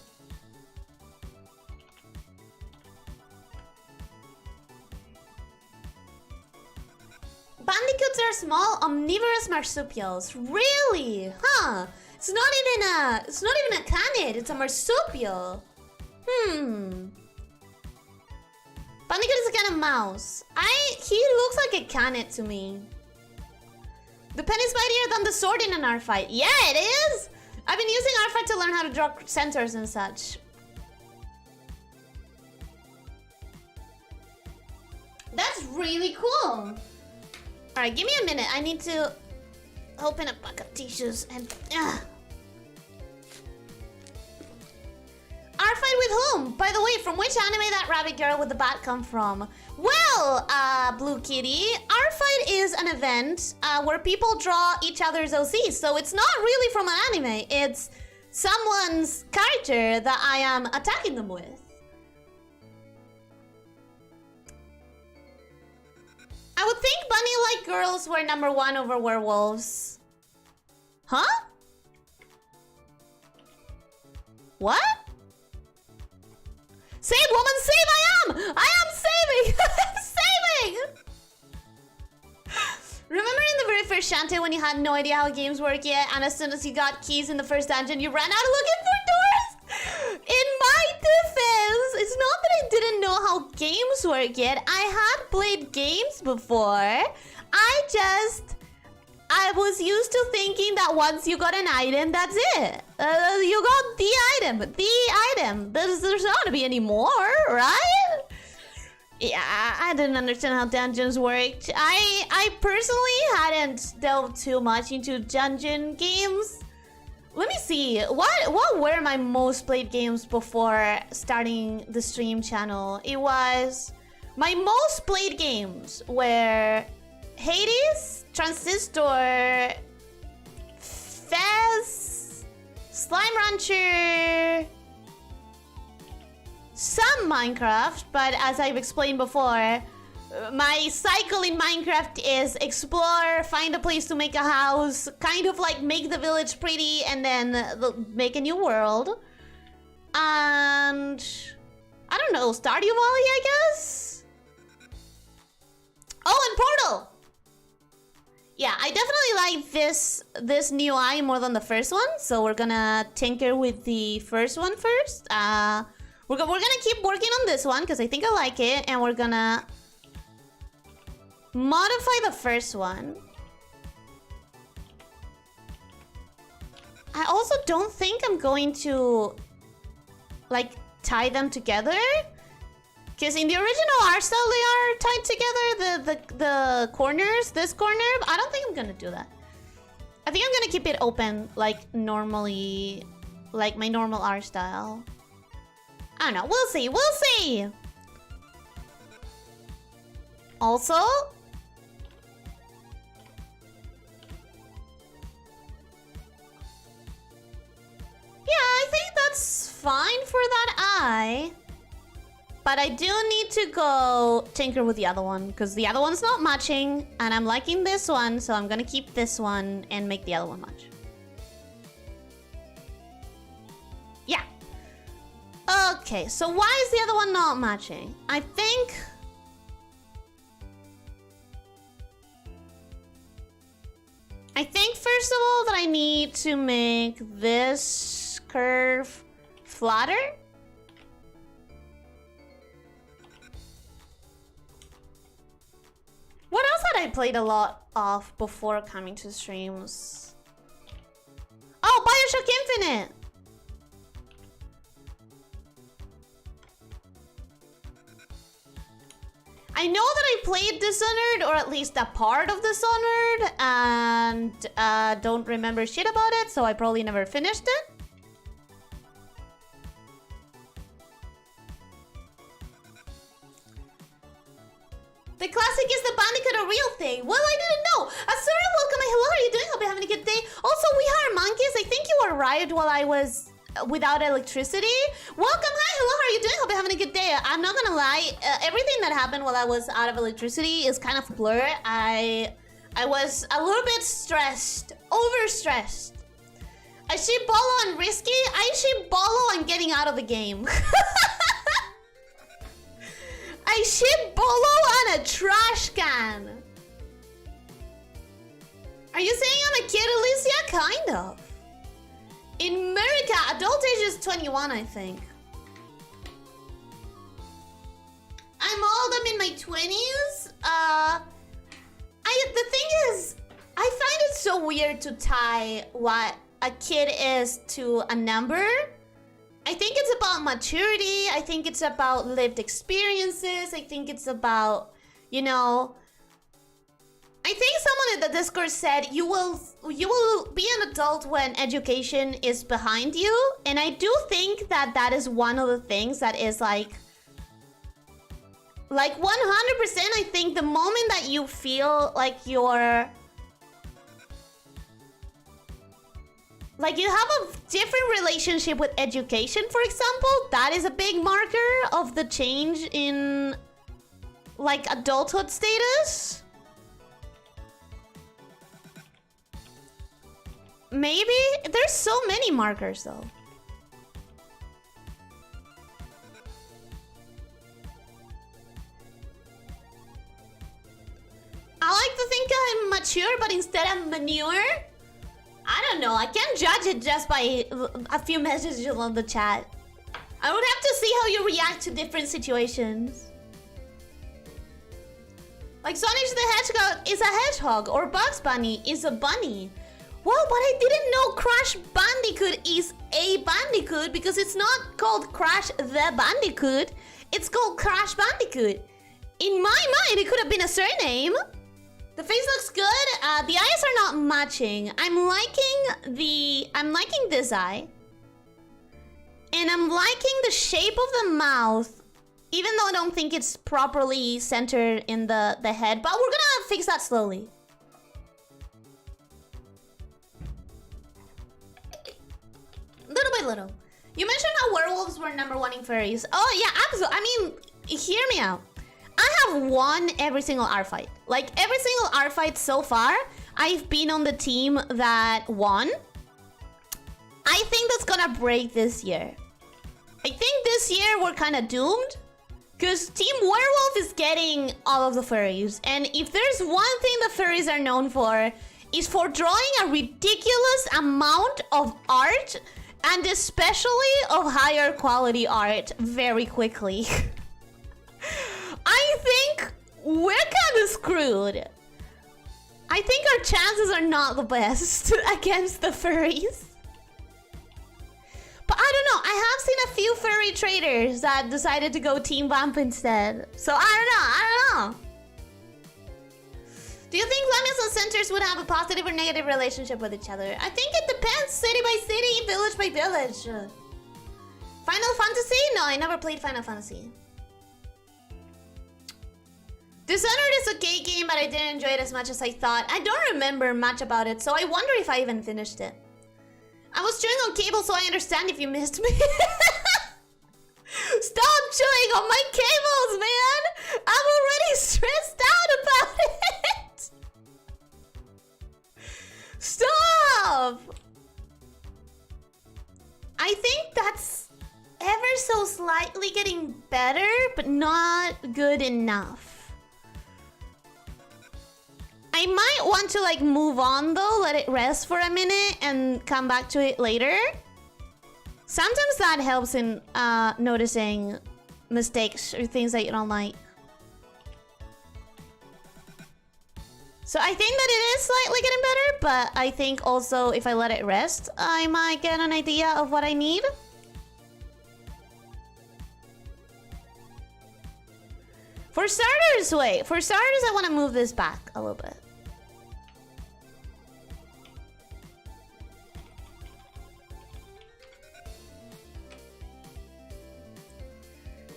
Bandicoots are small, omnivorous marsupials. Really? Huh? It's not even a canid. It's a marsupial. Bandicoot is a kind of mouse. He looks like a canid to me. The pen is mightier than the sword in an ARTFIGHT. Yeah, it is. I've been using ARTFIGHT to learn how to draw centers and such. That's really cool. Alright, give me a minute. I need to open a pack of tissues and... ARTFIGHT with whom? By the way, from which anime that rabbit girl with the bat come from? Well, Blue Kitty, ARTFIGHT is an event where people draw each other's OCs. So it's not really from an anime. It's someone's character that I am attacking them with. I would think bunny-like girls were #1 over werewolves. Huh? What? Save, woman, save! I am saving! I'm saving! Remember in the very for Shantae when you had no idea how games work yet, and as soon as you got keys in the first dungeon, you ran out looking for doors? In my defense, it's not that I didn't know how games work yet. I had played games before. I was used to thinking that once you got an item, that's it. You got the item. The item. There's not to be any more, right? Yeah, I didn't understand how dungeons worked. I personally hadn't delved too much into dungeon games. Let me see. What were my most played games before starting the stream channel? It was... My most played games were Hades, Transistor, Fez, Slime Rancher, some Minecraft, but as I've explained before, my cycle in Minecraft is explore, find a place to make a house, kind of like make the village pretty, and then make a new world. And I don't know, Stardew Valley, I guess? Oh, and Portal! Yeah, I definitely like this new eye more than the first one, so we're gonna tinker with the first one first. We're gonna keep working on this one because I think I like it, and we're gonna modify the first one. I also don't think I'm going to like tie them together, because in the original art style they are tied together, the corners, this corner. I don't think I'm gonna do that. I think I'm gonna keep it open like normally, like my normal art style. I don't know, we'll see, we'll see! Also... Yeah, I think that's fine for that eye. But I do need to go tinker with the other one, because the other one's not matching, and I'm liking this one, so I'm gonna keep this one and make the other one match. Yeah. Okay, so why is the other one not matching? I think... first of all that I need to make this curve flatter. What else had I played a lot of before coming to streams? Oh, Bioshock Infinite! I know that I played Dishonored, or at least a part of Dishonored, and don't remember shit about it, so I probably never finished it. The classic is the Bandicoot a real thing? Well, I didn't know. Asura, welcome. Hello, how are you doing? Hope you're having a good day. Also, we hire monkeys. I think you arrived while I was without electricity. Welcome. Hi, hello, how are you doing? Hope you're having a good day. I'm not gonna lie. Everything that happened while I was out of electricity is kind of blur. I was a little bit stressed. Overstressed. I ship Bolo on Risky. I ship Bolo on getting out of the game. I ship Bolo on a trash can. Are you saying I'm a kid, Elyssia? Kind of. In America, adult age is 21, I think. I'm old, I'm in my 20s. The thing is, I find it so weird to tie what a kid is to a number. I think it's about maturity. I think it's about lived experiences. I think it's about, you know... I think someone in the Discord said you will be an adult when education is behind you. And I do think that that is one of the things that is like 100%. I think the moment that you feel like you're... like you have a different relationship with education, for example, that is a big marker of the change in like adulthood status. Maybe? There's so many markers though. I like to think I'm mature, but instead I'm manure? I don't know. I can't judge it just by a few messages on the chat. I would have to see how you react to different situations. Like Sonic the Hedgehog is a hedgehog, or Bugs Bunny is a bunny. Well, but I didn't know Crash Bandicoot is a Bandicoot because it's not called Crash the Bandicoot. It's called Crash Bandicoot. In my mind, it could have been a surname. The face looks good. The eyes are not matching. I'm liking this eye. And I'm liking the shape of the mouth. Even though I don't think it's properly centered in the head. But we're gonna fix that slowly. Little by little. You mentioned how werewolves were #1 in furries. Oh yeah, absolutely. I mean, hear me out. I have won every single ARTFIGHT. Like, every single ARTFIGHT so far, I've been on the team that won. I think that's gonna break this year. I think this year we're kind of doomed. Because Team Werewolf is getting all of the furries. And if there's one thing the furries are known for, is for drawing a ridiculous amount of art, and especially of higher quality art very quickly. I think we're kind of screwed. I think our chances are not the best against the furries. But I don't know. I have seen a few furry traders that decided to go Team Vamp instead. So I don't know. Do you think lamias and centers would have a positive or negative relationship with each other? I think it depends, city by city, village by village. Final Fantasy? No, I never played Final Fantasy. Dishonored is a gay game, but I didn't enjoy it as much as I thought. I don't remember much about it, so I wonder if I even finished it. I was chewing on cable, so I understand if you missed me. Stop chewing on my cables, man! I'm already stressed out about it! Stop! I think that's ever so slightly getting better, but not good enough. I might want to like move on though, let it rest for a minute and come back to it later. Sometimes that helps in noticing mistakes or things that you don't like. So I think that it is slightly getting better, but I think also if I let it rest, I might get an idea of what I need. For starters, wait. For starters, I want to move this back a little bit.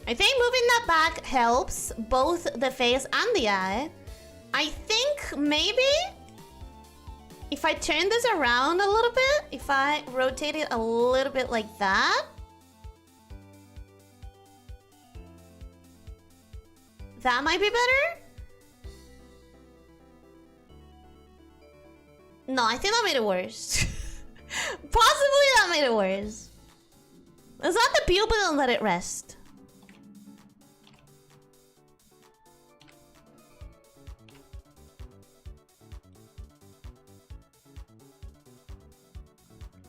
I think moving that back helps both the face and the eye. I think maybe if I turn this around a little bit, if I rotate it a little bit like that, that might be better. No, I think that made it worse. Possibly that made it worse. Let's let the pupil and let it rest.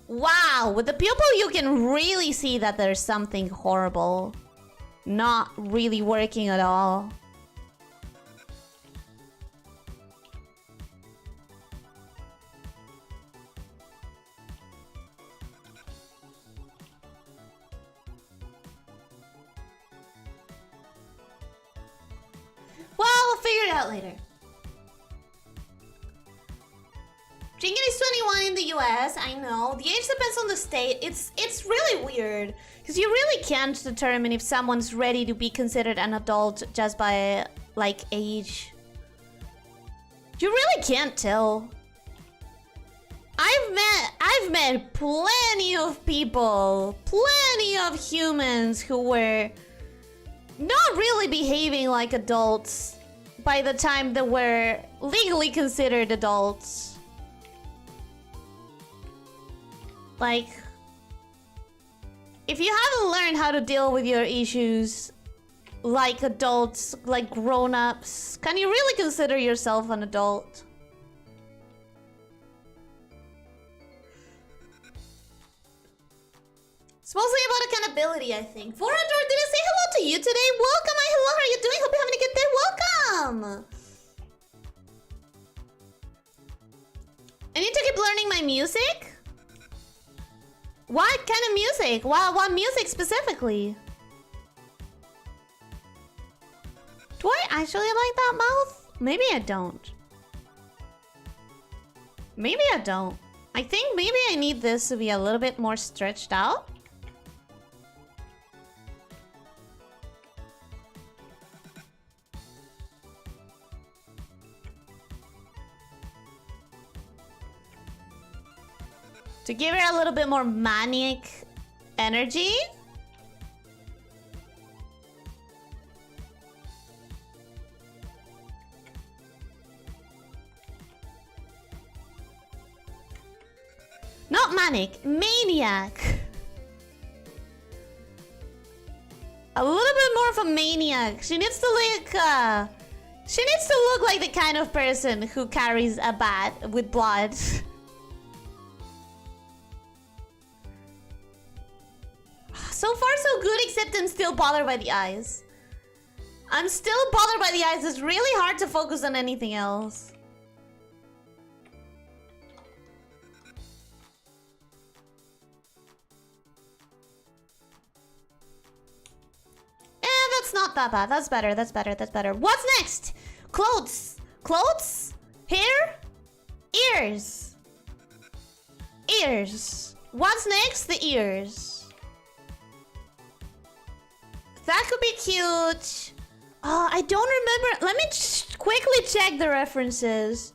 Wow, with the pupil you can really see that there's something horrible not really working at all. Well, we'll figure it out later. Drinking is 21 in the US, I know. The age depends on the state. It's really weird. Because you really can't determine if someone's ready to be considered an adult just by, like, age. You really can't tell. I've met plenty of people, plenty of humans who were not really behaving like adults by the time they were legally considered adults. Like, if you haven't learned how to deal with your issues like adults, like grown-ups, can you really consider yourself an adult? It's mostly about accountability, I think. 400, did I say hello to you today? Welcome, my hello, how are you doing? Hope you're having a good day. Welcome! I need to keep learning my music? What kind of music? What music specifically? Do I actually like that mouth? Maybe I don't. Maybe I don't. I think maybe I need this to be a little bit more stretched out. To give her a little bit more manic energy. Not manic, maniac. A little bit more of a maniac. She needs to look like the kind of person who carries a bat with blood. So far so good, except I'm still bothered by the eyes. I'm still bothered by the eyes. It's really hard to focus on anything else. That's not that bad. That's better. That's better. That's better. What's next? Clothes. Clothes? Hair? Ears. Ears. What's next? The ears. That could be cute. Oh, I don't remember. Let me quickly check the references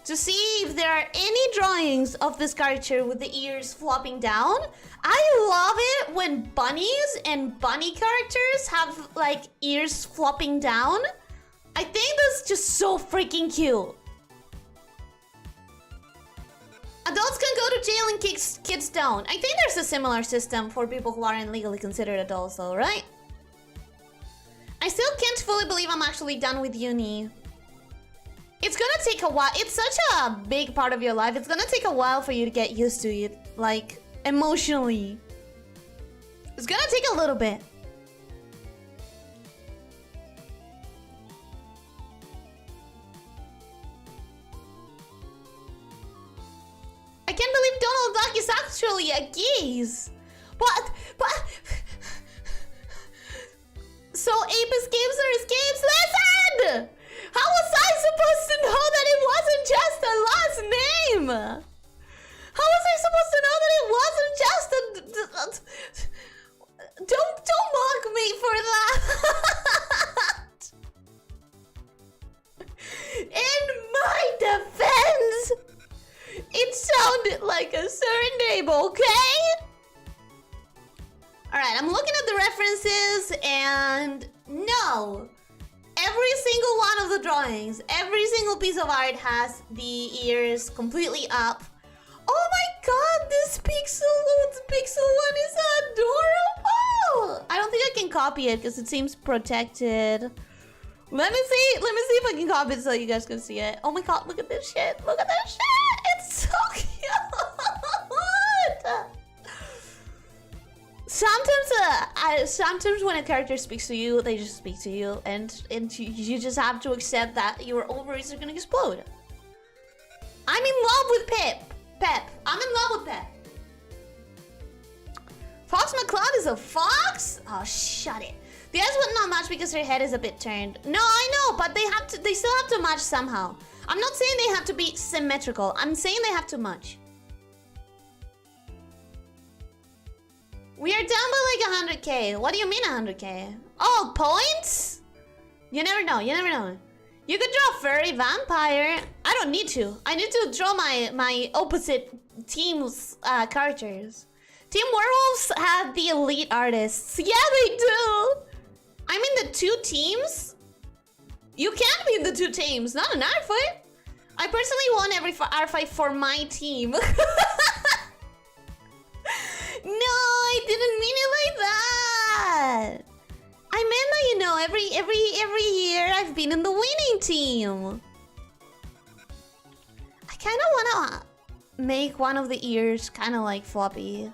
to see if there are any drawings of this character with the ears flopping down. I love it when bunnies and bunny characters have like ears flopping down. I think that's just so freaking cute. Adults can go to jail and kids don't. I think there's a similar system for people who aren't legally considered adults though, right? I still can't fully believe I'm actually done with uni. It's gonna take a while. It's such a big part of your life. It's gonna take a while for you to get used to it. Like, emotionally. It's gonna take a little bit. I can't believe Donald Duck is actually a geese. What? So ape escapes are escapes? Listen! How was I supposed to know that it wasn't just a last name? How was I supposed to know that it wasn't just a... Don't mock me for that! In my defense, it sounded like a surname, okay? Alright, I'm looking at the references and no. Every single one of the drawings, every single piece of art has the ears completely up. Oh my god, this pixel one is adorable! I don't think I can copy it because it seems protected. Let me see if I can copy it so you guys can see it. Oh my god, look at this shit. Look at this shit! It's so cute! Sometimes when a character speaks to you, they just speak to you, and you just have to accept that your ovaries are gonna explode. I'm in love with Pep. I'm in love with Pep. Fox McCloud is a fox? Oh, shut it. The eyes would not match because her head is a bit turned. No, I know, but they still have to match somehow. I'm not saying they have to be symmetrical. I'm saying they have to match. We are down by like 100k. What do you mean 100k? Oh, points? You never know. You never know. You could draw furry vampire. I don't need to. I need to draw my opposite team's characters. Team Werewolves have the elite artists. Yeah, they do. I'm in the two teams. You can't be in the two teams. Not an art fight. I personally won every art fight for my team. No, I didn't mean it like that. I meant that, you know, every year I've been in the winning team. I kind of want to make one of the ears kind of like floppy.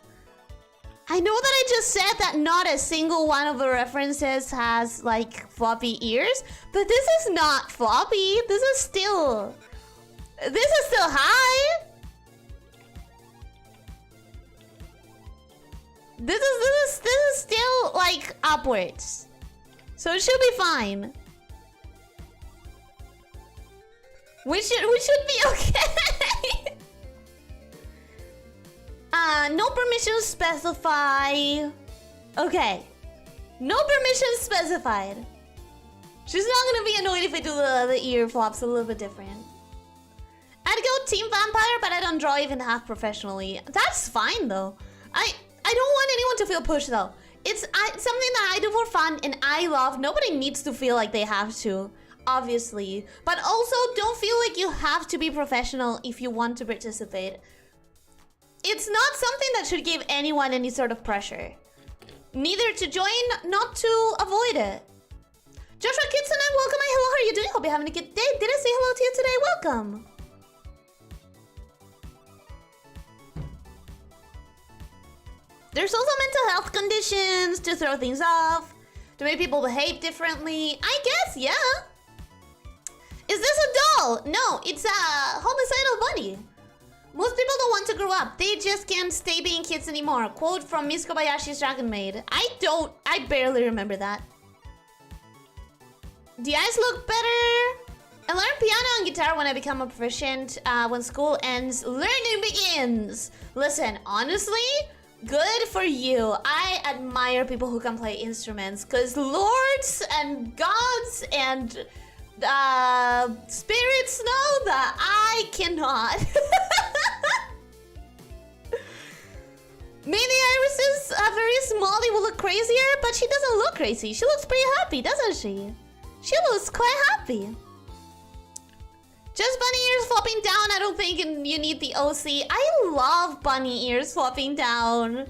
I know that I just said that not a single one of the references has like floppy ears, but this is not floppy. This is still high. This is still like upwards. So it should be fine. We should be okay. No permissions specify. Okay. No permissions specified. She's not gonna be annoyed if I do the ear flops a little bit different. I'd go Team Vampire, but I don't draw even half professionally. That's fine though. I don't want anyone to feel pushed though. It's something that I do for fun and I love. Nobody needs to feel like they have to, obviously. But also don't feel like you have to be professional if you want to participate. It's not something that should give anyone any sort of pressure. Neither to join, not to avoid it. Joshua Kitsune, welcome. Hello, how are you doing? Hope you're having a good day. Did I say hello to you today? Welcome. There's also mental health conditions to throw things off, to make people behave differently. I guess, yeah. Is this a doll? No, it's a homicidal bunny. Most people don't want to grow up. They just can't stay being kids anymore. Quote from Miss Kobayashi's Dragon Maid. I barely remember that. The eyes look better. I learn piano and guitar when I become a proficient. When school ends, learning begins. Listen, honestly, good for you. I admire people who can play instruments, because lords and gods and spirits know that I cannot. Maybe Iris's very small, they will look crazier, but she doesn't look crazy. She looks pretty happy, doesn't she? She looks quite happy. Just bunny ears flopping down. I don't think you need the OC. I love bunny ears flopping down.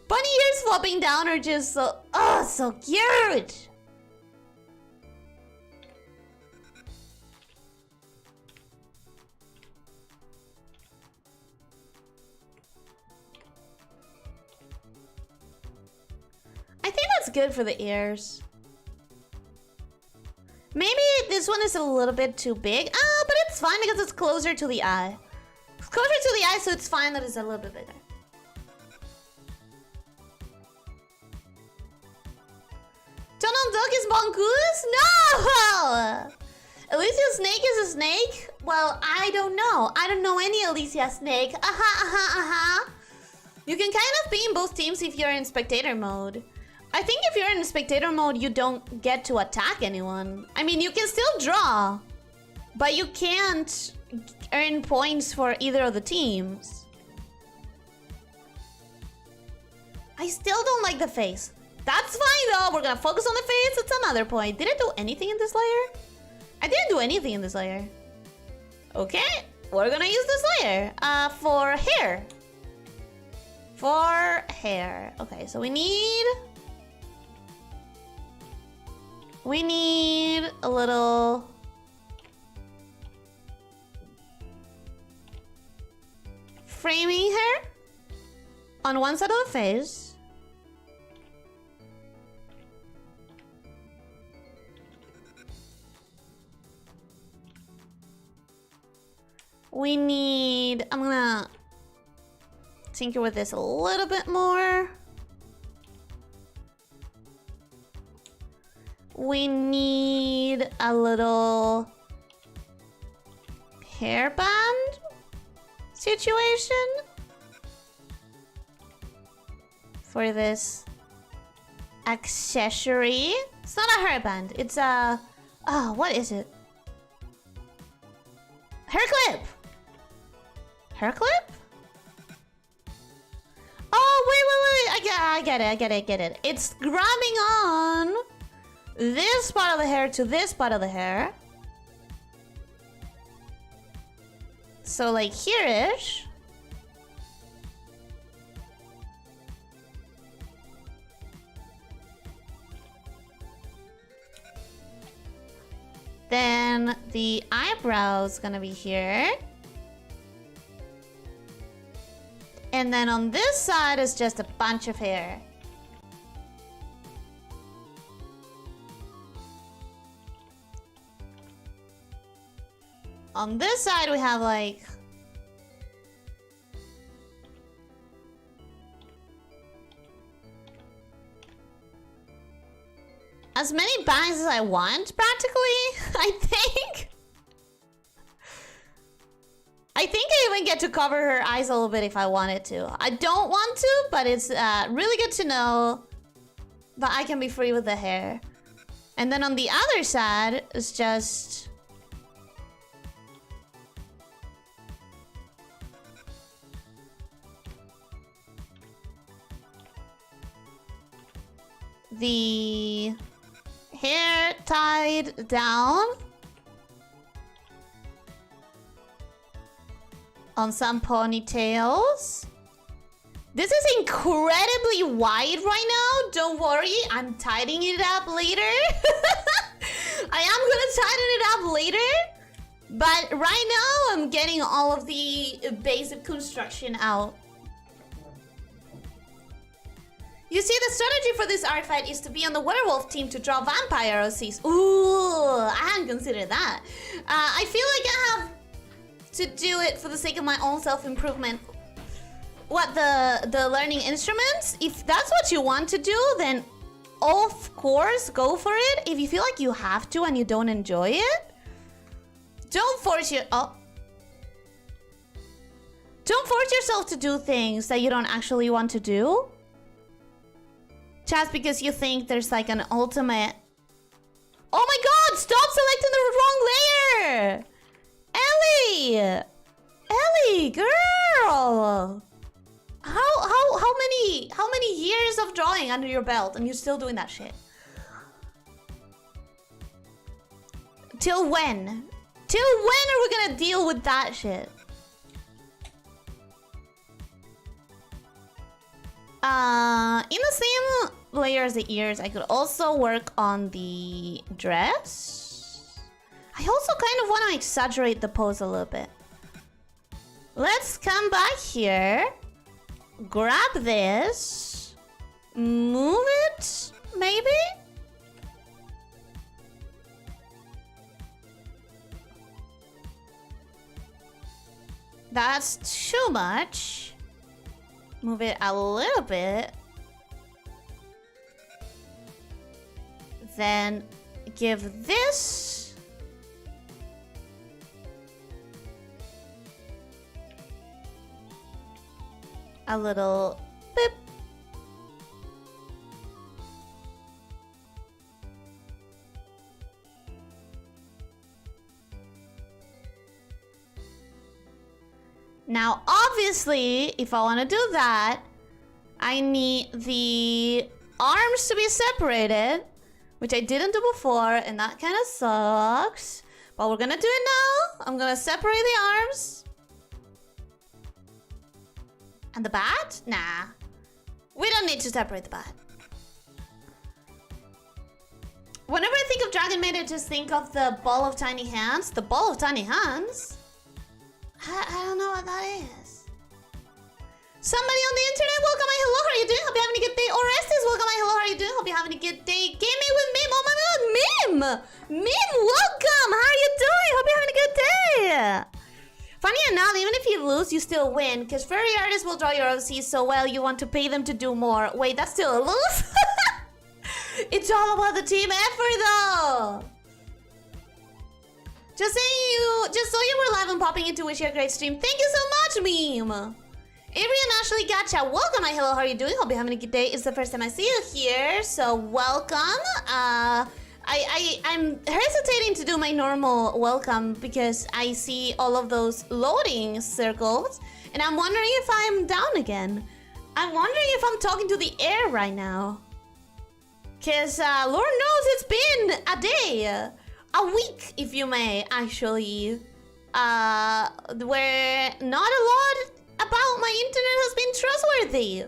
Bunny ears flopping down are just so, oh, so cute. I think that's good for the ears. Maybe this one is a little bit too big. But it's fine because it's closer to the eye. It's closer to the eye, so it's fine that it's a little bit bigger. Donald Duck is mongoose? No! Elyssia snake is a snake? Well, I don't know. I don't know any Elyssia snake. You can kind of be in both teams if you're in spectator mode. I think if you're in spectator mode, you don't get to attack anyone. I mean, you can still draw, but you can't earn points for either of the teams. I still don't like the face. That's fine though, we're gonna focus on the face at some other point. Did I do anything in this layer? I didn't do anything in this layer. Okay, we're gonna use this layer for hair. For hair. Okay, so we need a little framing hair on one side of the face. We need, I'm gonna tinker with this a little bit more. We need a little hairband situation for this accessory. It's not a hairband, it's a, oh, what is it? Hair clip! Hair clip? Oh, wait. I get it. It's grabbing on this part of the hair to this part of the hair. So like here-ish. Then the eyebrow's gonna be here. And then on this side is just a bunch of hair. On this side we have like... as many bangs as I want, practically, I think. I think I even get to cover her eyes a little bit if I wanted to. I don't want to, but it's really good to know that I can be free with the hair. And then on the other side, it's just... the hair tied down on some ponytails. This is incredibly wide right now. Don't worry, I'm tidying it up later. I am gonna tighten it up later. But right now, I'm getting all of the basic construction out. You see, the strategy for this art fight is to be on the werewolf team to draw vampire OCs. Ooh, I hadn't considered that. I feel like I have to do it for the sake of my own self-improvement. What, the learning instruments? If that's what you want to do, then of course, go for it. If you feel like you have to and you don't enjoy it, don't force Don't force yourself to do things that you don't actually want to do. Just because you think there's like an ultimate... Oh my god! Stop selecting the wrong layer! Ellie! Ellie, girl! How many years of drawing under your belt and you're still doing that shit? Till when? Till when are we gonna deal with that shit? In the same layer as the ears, I could also work on the dress. I also kind of want to exaggerate the pose a little bit. Let's come back here. Grab this. Move it, maybe? That's too much. Move it a little bit. Then give this a little bip. Now, obviously, if I want to do that, I need the arms to be separated, which I didn't do before, and that kind of sucks. But we're gonna do it now. I'm gonna separate the arms. And the bat? Nah. We don't need to separate the bat. Whenever I think of Dragon Maid, I just think of the ball of tiny hands. The ball of tiny hands? I don't know what that is. Somebody on the internet, welcome, hi, hello, how are you doing? Hope you're having a good day. Orestes, welcome, hi, hello, how are you doing? Hope you're having a good day. Gaming with Mim, oh my god, Mim! Mim, welcome, how are you doing? Hope you're having a good day. Funny enough, even if you lose, you still win, because furry artists will draw your OCs so well, you want to pay them to do more. Wait, that's still a lose? It's all about the team effort, though. Just so you were live and popping in to wish you a great stream. Thank you so much, Meme. Avery and Ashley Gotcha, welcome. Hi, hello, how are you doing? Hope you're having a good day. It's the first time I see you here, so welcome. I'm hesitating to do my normal welcome because I see all of those loading circles, and I'm wondering if I'm down again. I'm wondering if I'm talking to the air right now. Because Lord knows it's been a day. A week, if you may, actually, where not a lot about my internet has been trustworthy.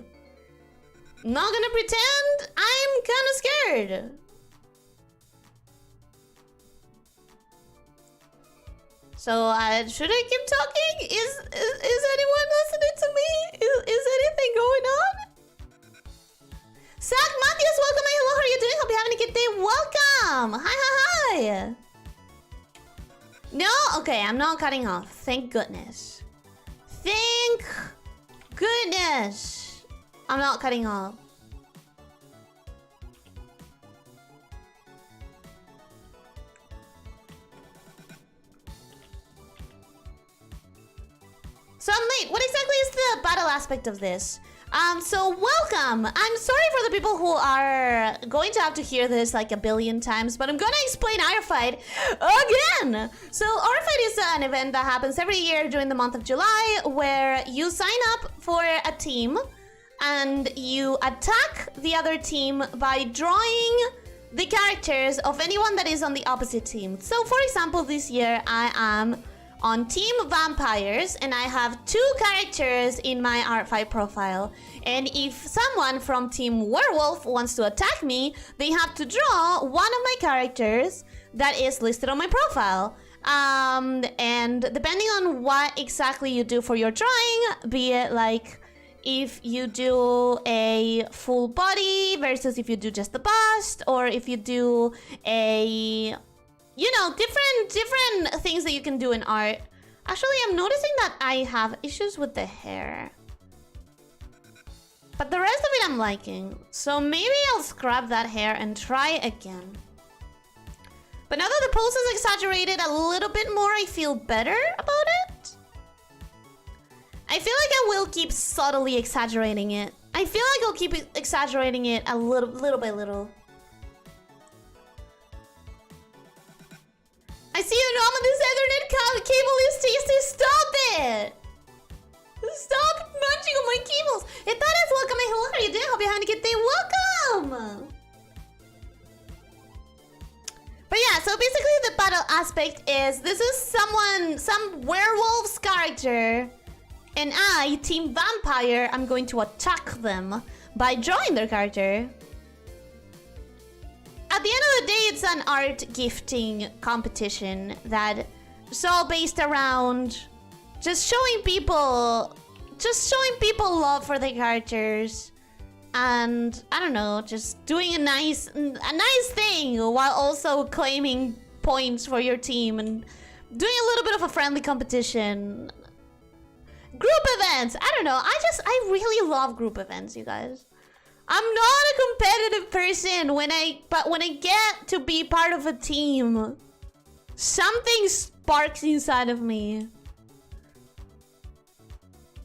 Not gonna pretend, I'm kinda scared. So, should I keep talking? Is anyone listening to me? Is Zach Matthews, welcome. Hello, how are you doing? Hope you're having a good day. Welcome. Hi, hi, hi. No? Okay, I'm not cutting off. Thank goodness. Thank goodness. I'm not cutting off. So I'm late. What exactly is the battle aspect of this? So welcome. I'm sorry for the people who are going to have to hear this like a billion times, but I'm gonna explain ARTFIGHT again. So ARTFIGHT is an event that happens every year during the month of July where you sign up for a team and you attack the other team by drawing the characters of anyone that is on the opposite team. So for example, this year I am on Team Vampires, and I have 2 characters in my ARTFIGHT profile. And if someone from Team Werewolf wants to attack me, they have to draw one of my characters that is listed on my profile. And depending on what exactly you do for your drawing, be it like if you do a full body versus if you do just the bust, or if you do a... you know, different things that you can do in art. Actually, I'm noticing that I have issues with the hair. But the rest of it I'm liking. So maybe I'll scrub that hair and try again. But now that the pulse is exaggerated a little bit more, I feel better about it. I feel like I will keep subtly exaggerating it. I feel like I'll keep exaggerating it a little by little. I see you, Norma. This Ethernet cable is tasty. Stop it! Stop munching on my cables. If that is welcome, hello, how are you doing? Hope you're having a good day. Welcome! But yeah, so basically the battle aspect is this is some werewolf's character, and I, Team Vampire, I'm going to attack them by drawing their character. At the end of the day, it's an art gifting competition that is all based around just showing people love for their characters, and I don't know, just doing a nice thing while also claiming points for your team and doing a little bit of a friendly competition. Group events. I don't know. I really love group events, you guys. I'm not a competitive person but when I get to be part of a team, something sparks inside of me.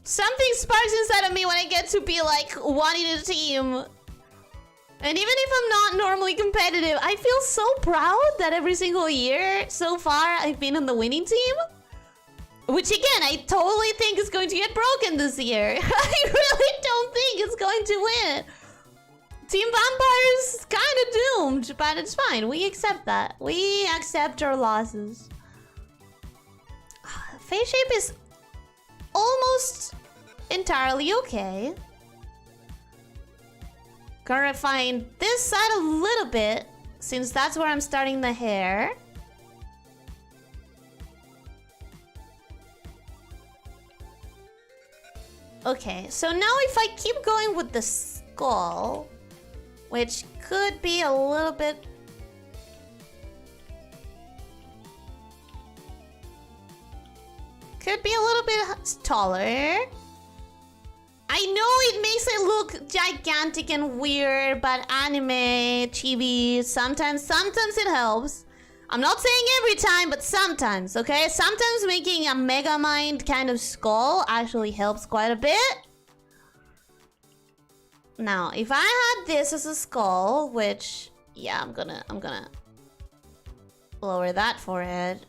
Something sparks inside of me when I get to be like wanting a team. And even if I'm not normally competitive, I feel so proud that every single year so far I've been on the winning team. Which again, I totally think is going to get broken this year. I really don't think it's going to win. Team Vampires kind of doomed, but it's fine. We accept that. We accept our losses. Face shape is almost entirely okay. Gonna refine this side a little bit, since that's where I'm starting the hair. Okay, so now if I keep going with the skull, which could be a little bit... could be a little bit taller. I know it makes it look gigantic and weird, but anime, chibi, sometimes it helps. I'm not saying every time, but sometimes, okay? Sometimes making a Mega Mind kind of skull actually helps quite a bit. Now, if I had this as a skull, which, yeah, I'm gonna lower that forehead.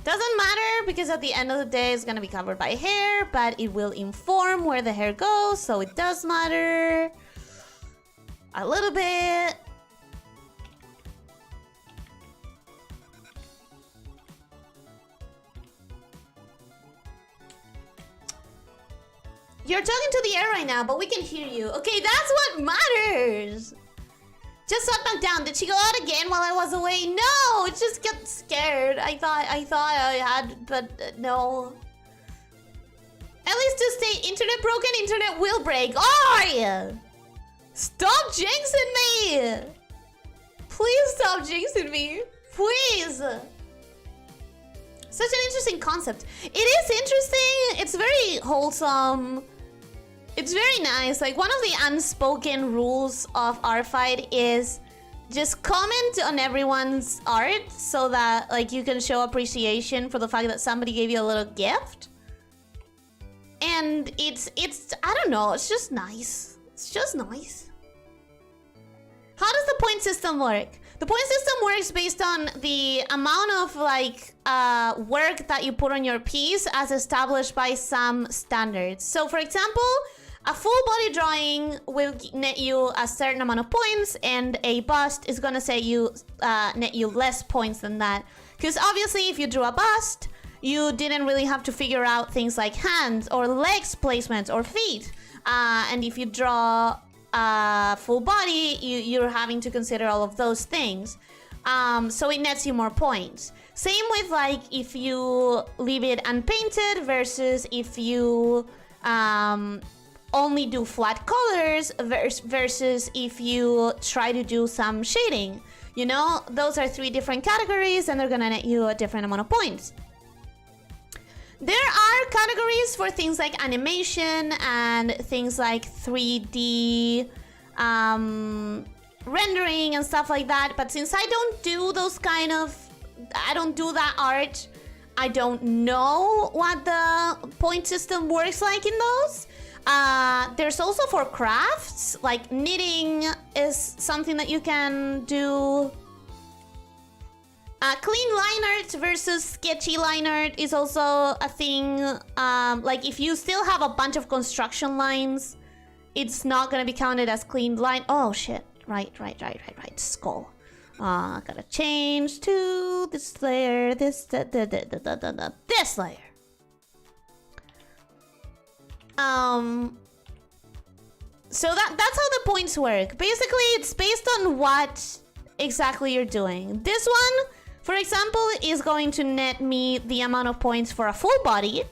Doesn't matter, because at the end of the day, it's gonna be covered by hair, but it will inform where the hair goes, so it does matter. A little bit. You're talking to the air right now, but we can hear you. Okay, that's what matters. Just up and down. Did she go out again while I was away? No, it just got scared. I thought I had, but no. At least to stay internet broken, internet will break. Oh! Stop jinxing me! Please stop jinxing me. Please. Such an interesting concept. It is interesting. It's very wholesome. It's very nice. Like, one of the unspoken rules of ARTFIGHT is just comment on everyone's art so that, like, you can show appreciation for the fact that somebody gave you a little gift. And it's I don't know, it's just nice. It's just nice. How does the point system work? The point system works based on the amount of, like, work that you put on your piece as established by some standards. So, for example, a full body drawing will net you a certain amount of points, and a bust is gonna say you net you less points than that. Because obviously, if you drew a bust, you didn't really have to figure out things like hands or legs placements or feet. And if you draw full body, you're having to consider all of those things. So it nets you more points. Same with, like, if you leave it unpainted versus if you only do flat colors versus if you try to do some shading. You know, those are 3 different categories and they're gonna net you a different amount of points. There are categories for things like animation and things like 3D rendering and stuff like that. But since I don't do those kind of... I don't do that art, I don't know what the point system works like in those. There's also for crafts, like knitting is something that you can do. Clean line art versus sketchy line art is also a thing. Like, if you still have a bunch of construction lines, it's not gonna be counted as clean line. Oh shit! Right. Skull. Gotta change to this layer. This layer. So that's how the points work. Basically, it's based on what exactly you're doing. This one, for example, is going to net me the amount of points for a full body,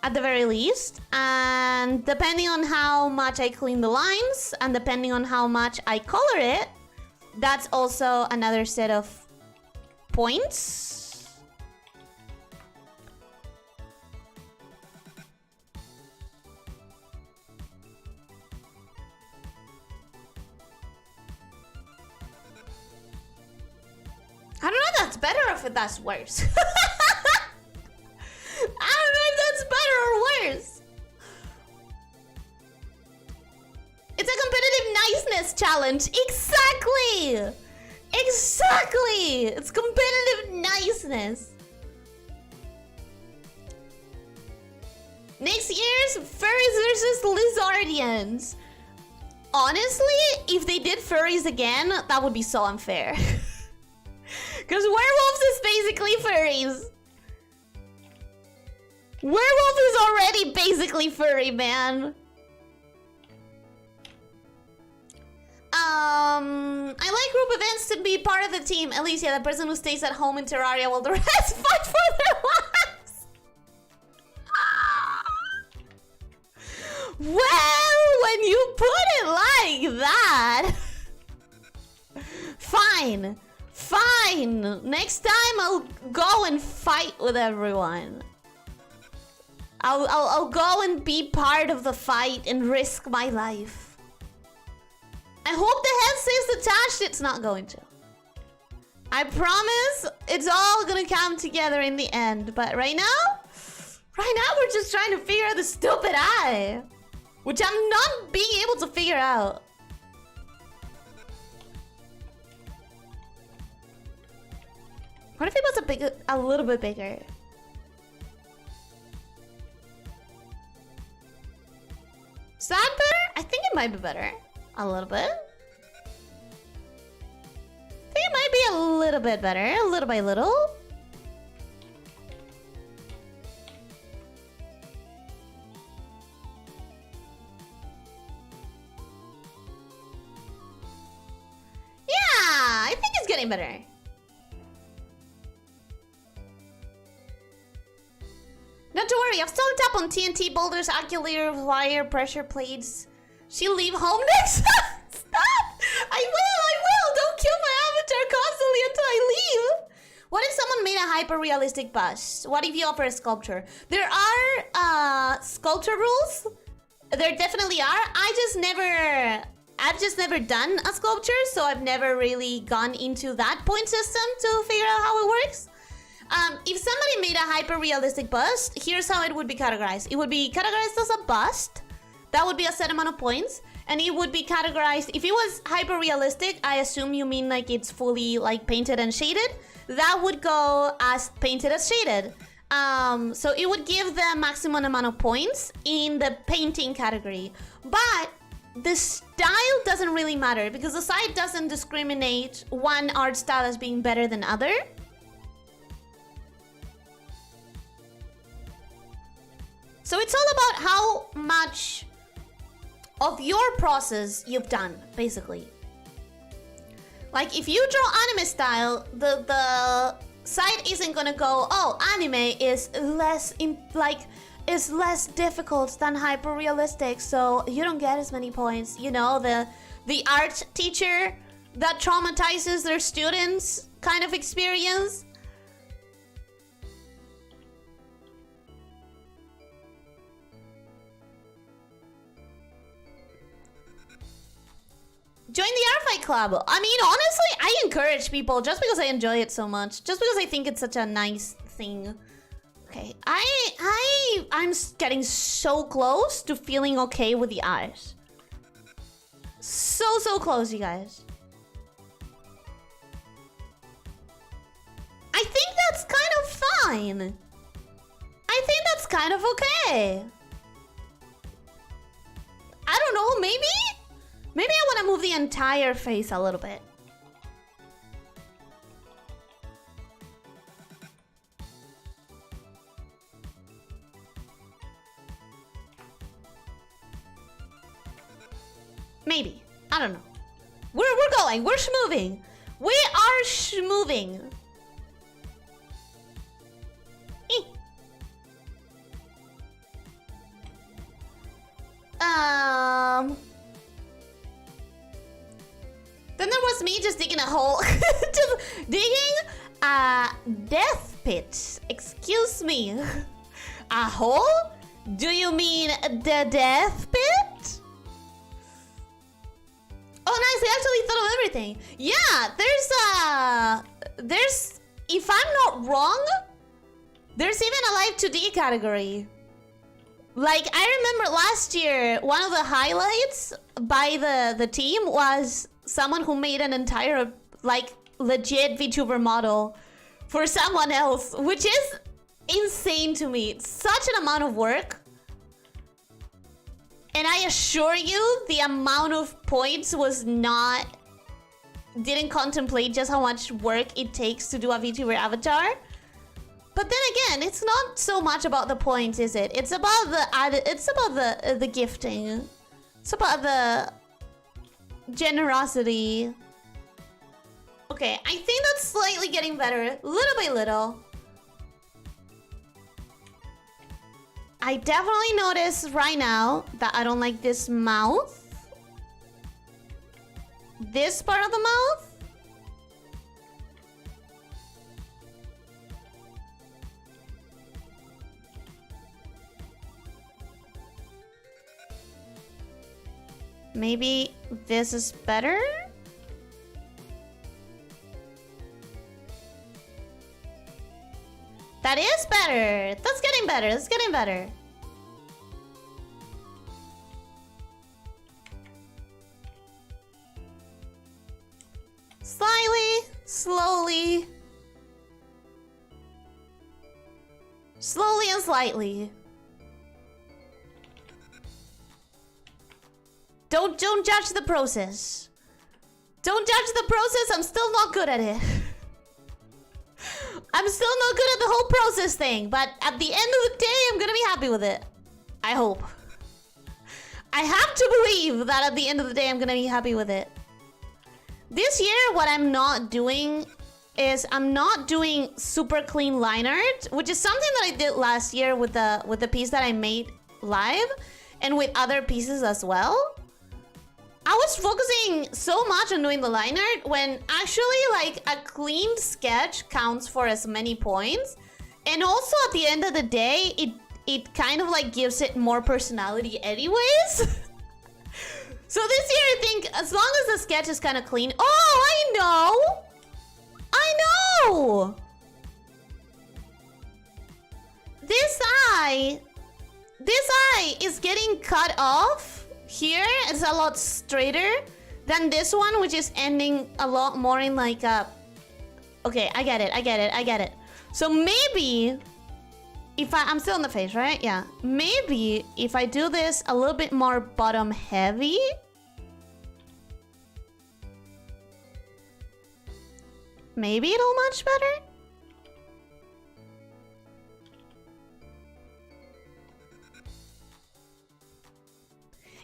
at the very least. And depending on how much I clean the lines, and depending on how much I color it, that's also another set of points. I don't know if that's better or if that's worse. I don't know if that's better or worse. It's a competitive niceness challenge. Exactly! Exactly! It's competitive niceness. Next year's furries versus lizardians. Honestly, if they did furries again, that would be so unfair. Because werewolves is basically furries. Werewolf is already basically furry, man. I like group events to be part of the team. Elyssia, the person who stays at home in Terraria while the rest fight for their lives. Well, when you put it like that... Fine. Fine. Next time I'll go and fight with everyone. I'll go and be part of the fight and risk my life. I hope the head stays attached. It's not going to. I promise it's all gonna come together in the end. But right now we're just trying to figure out the stupid eye, which I'm not being able to figure out. What if it was a little bit bigger? Is that better? I think it might be better. A little bit. I think it might be a little bit better. Little by little. Yeah, I think it's getting better. Not to worry, I've stocked up on TNT boulders, ocular wire, pressure plates. She'll leave home next time. Stop! I will! Don't kill my avatar constantly until I leave! What if someone made a hyper-realistic bust? What if you offer a sculpture? There are sculpture rules. There definitely are. I've just never done a sculpture, so I've never really gone into that point system to figure out how it works. If somebody made a hyper-realistic bust, here's how it would be categorized. It would be categorized as a bust. That would be a set amount of points. And it would be categorized... If it was hyper-realistic, I assume you mean like it's fully like painted and shaded. That would go as painted as shaded. So it would give the maximum amount of points in the painting category. But the style doesn't really matter because the site doesn't discriminate one art style as being better than other. So it's all about how much of your process you've done, basically. Like if you draw anime style, the site isn't gonna go, oh, anime is less difficult than hyper realistic, so you don't get as many points. You know, the art teacher that traumatizes their students kind of experience. Join the ARTFIGHT club. I mean, honestly, I encourage people just because I enjoy it so much. Just because I think it's such a nice thing. Okay, I'm getting so close to feeling okay with the eyes. So close, you guys. I think that's kind of fine. I think that's kind of okay. I don't know, maybe? Maybe I want to move the entire face a little bit. Maybe. I don't know. We're going. We're schmoving. We are schmoving. Then there was me just digging a hole. Just digging a death pit. Excuse me. A hole? Do you mean the death pit? Oh, nice. I actually thought of everything. Yeah, there's, if I'm not wrong, there's even a live 2D category. Like, I remember last year, one of the highlights by the team was someone who made an entire, like, legit VTuber model for someone else, which is insane to me. It's such an amount of work. And I assure you, the amount of points was not... didn't contemplate just how much work it takes to do a VTuber avatar. But then again, it's not so much about the points, is it? It's about the gifting. It's about the generosity. Okay, I think that's slightly getting better, little by little. I definitely notice right now that I don't like this mouth. This part of the mouth. Maybe this is better? That is better! That's getting better, that's getting better. Slightly, slowly. Slowly and slightly. Don't judge the process. Don't judge the process, I'm still not good at it. I'm still not good at the whole process thing, but at the end of the day, I'm gonna be happy with it. I hope. I have to believe that at the end of the day, I'm gonna be happy with it. This year, what I'm not doing is I'm not doing super clean line art, which is something that I did last year with the piece that I made live and with other pieces as well. I was focusing so much on doing the line art when actually like a clean sketch counts for as many points. And also at the end of the day, it kind of like gives it more personality anyways. So this year I think as long as the sketch is kind of clean. Oh, I know! I know! This eye is getting cut off here. It's a lot straighter than this one, which is ending a lot more in like a... Okay, I get it. So maybe if I'm still in the face, right? Yeah. Maybe if I do this a little bit more bottom heavy, maybe it'll match better.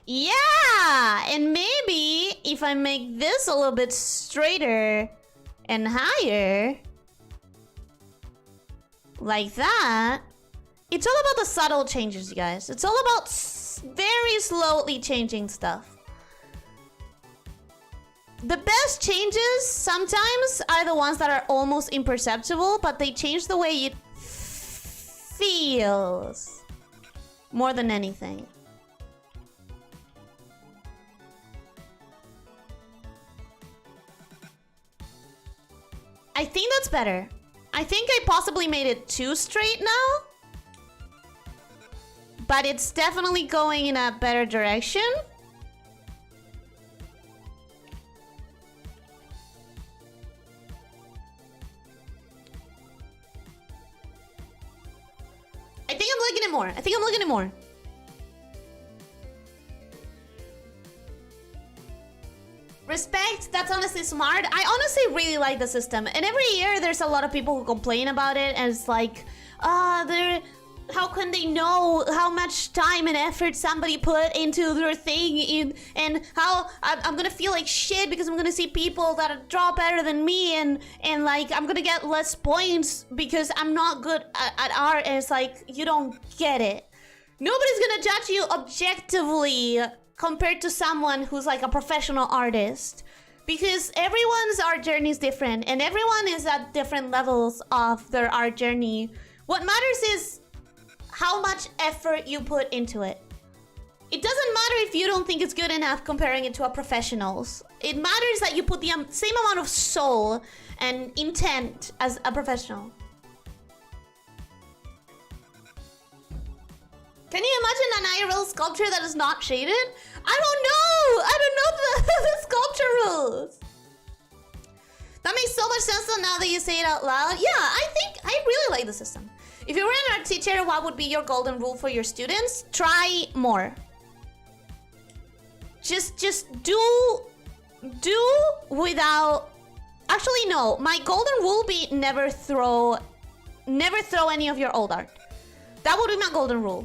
Yeah, and maybe if I make this a little bit straighter and higher, like that. It's all about the subtle changes, you guys. It's all about very slowly changing stuff. The best changes sometimes are the ones that are almost imperceptible, but they change the way it feels more than anything. I think that's better. I think I possibly made it too straight now. But it's definitely going in a better direction. I think I'm looking at more. Respect, that's honestly smart. I honestly really like the system. And every year there's a lot of people who complain about it. And it's like, how can they know how much time and effort somebody put into their thing and how I'm gonna feel like shit because I'm gonna see people that draw better than me and like I'm gonna get less points because I'm not good at art. And it's like, you don't get it. Nobody's gonna judge you objectively compared to someone who's like a professional artist, because everyone's art journey is different and everyone is at different levels of their art journey. What matters is how much effort you put into it. It doesn't matter if you don't think it's good enough comparing it to a professional's. It matters that you put the same amount of soul and intent as a professional. Can you imagine an IRL sculpture that is not shaded? I don't know the sculpture rules. That makes so much sense though now that you say it out loud. Yeah, I think I really like the system. If you were an art teacher, what would be your golden rule for your students? Try more. Just do without... Actually, no. My golden rule would be never throw any of your old art. That would be my golden rule.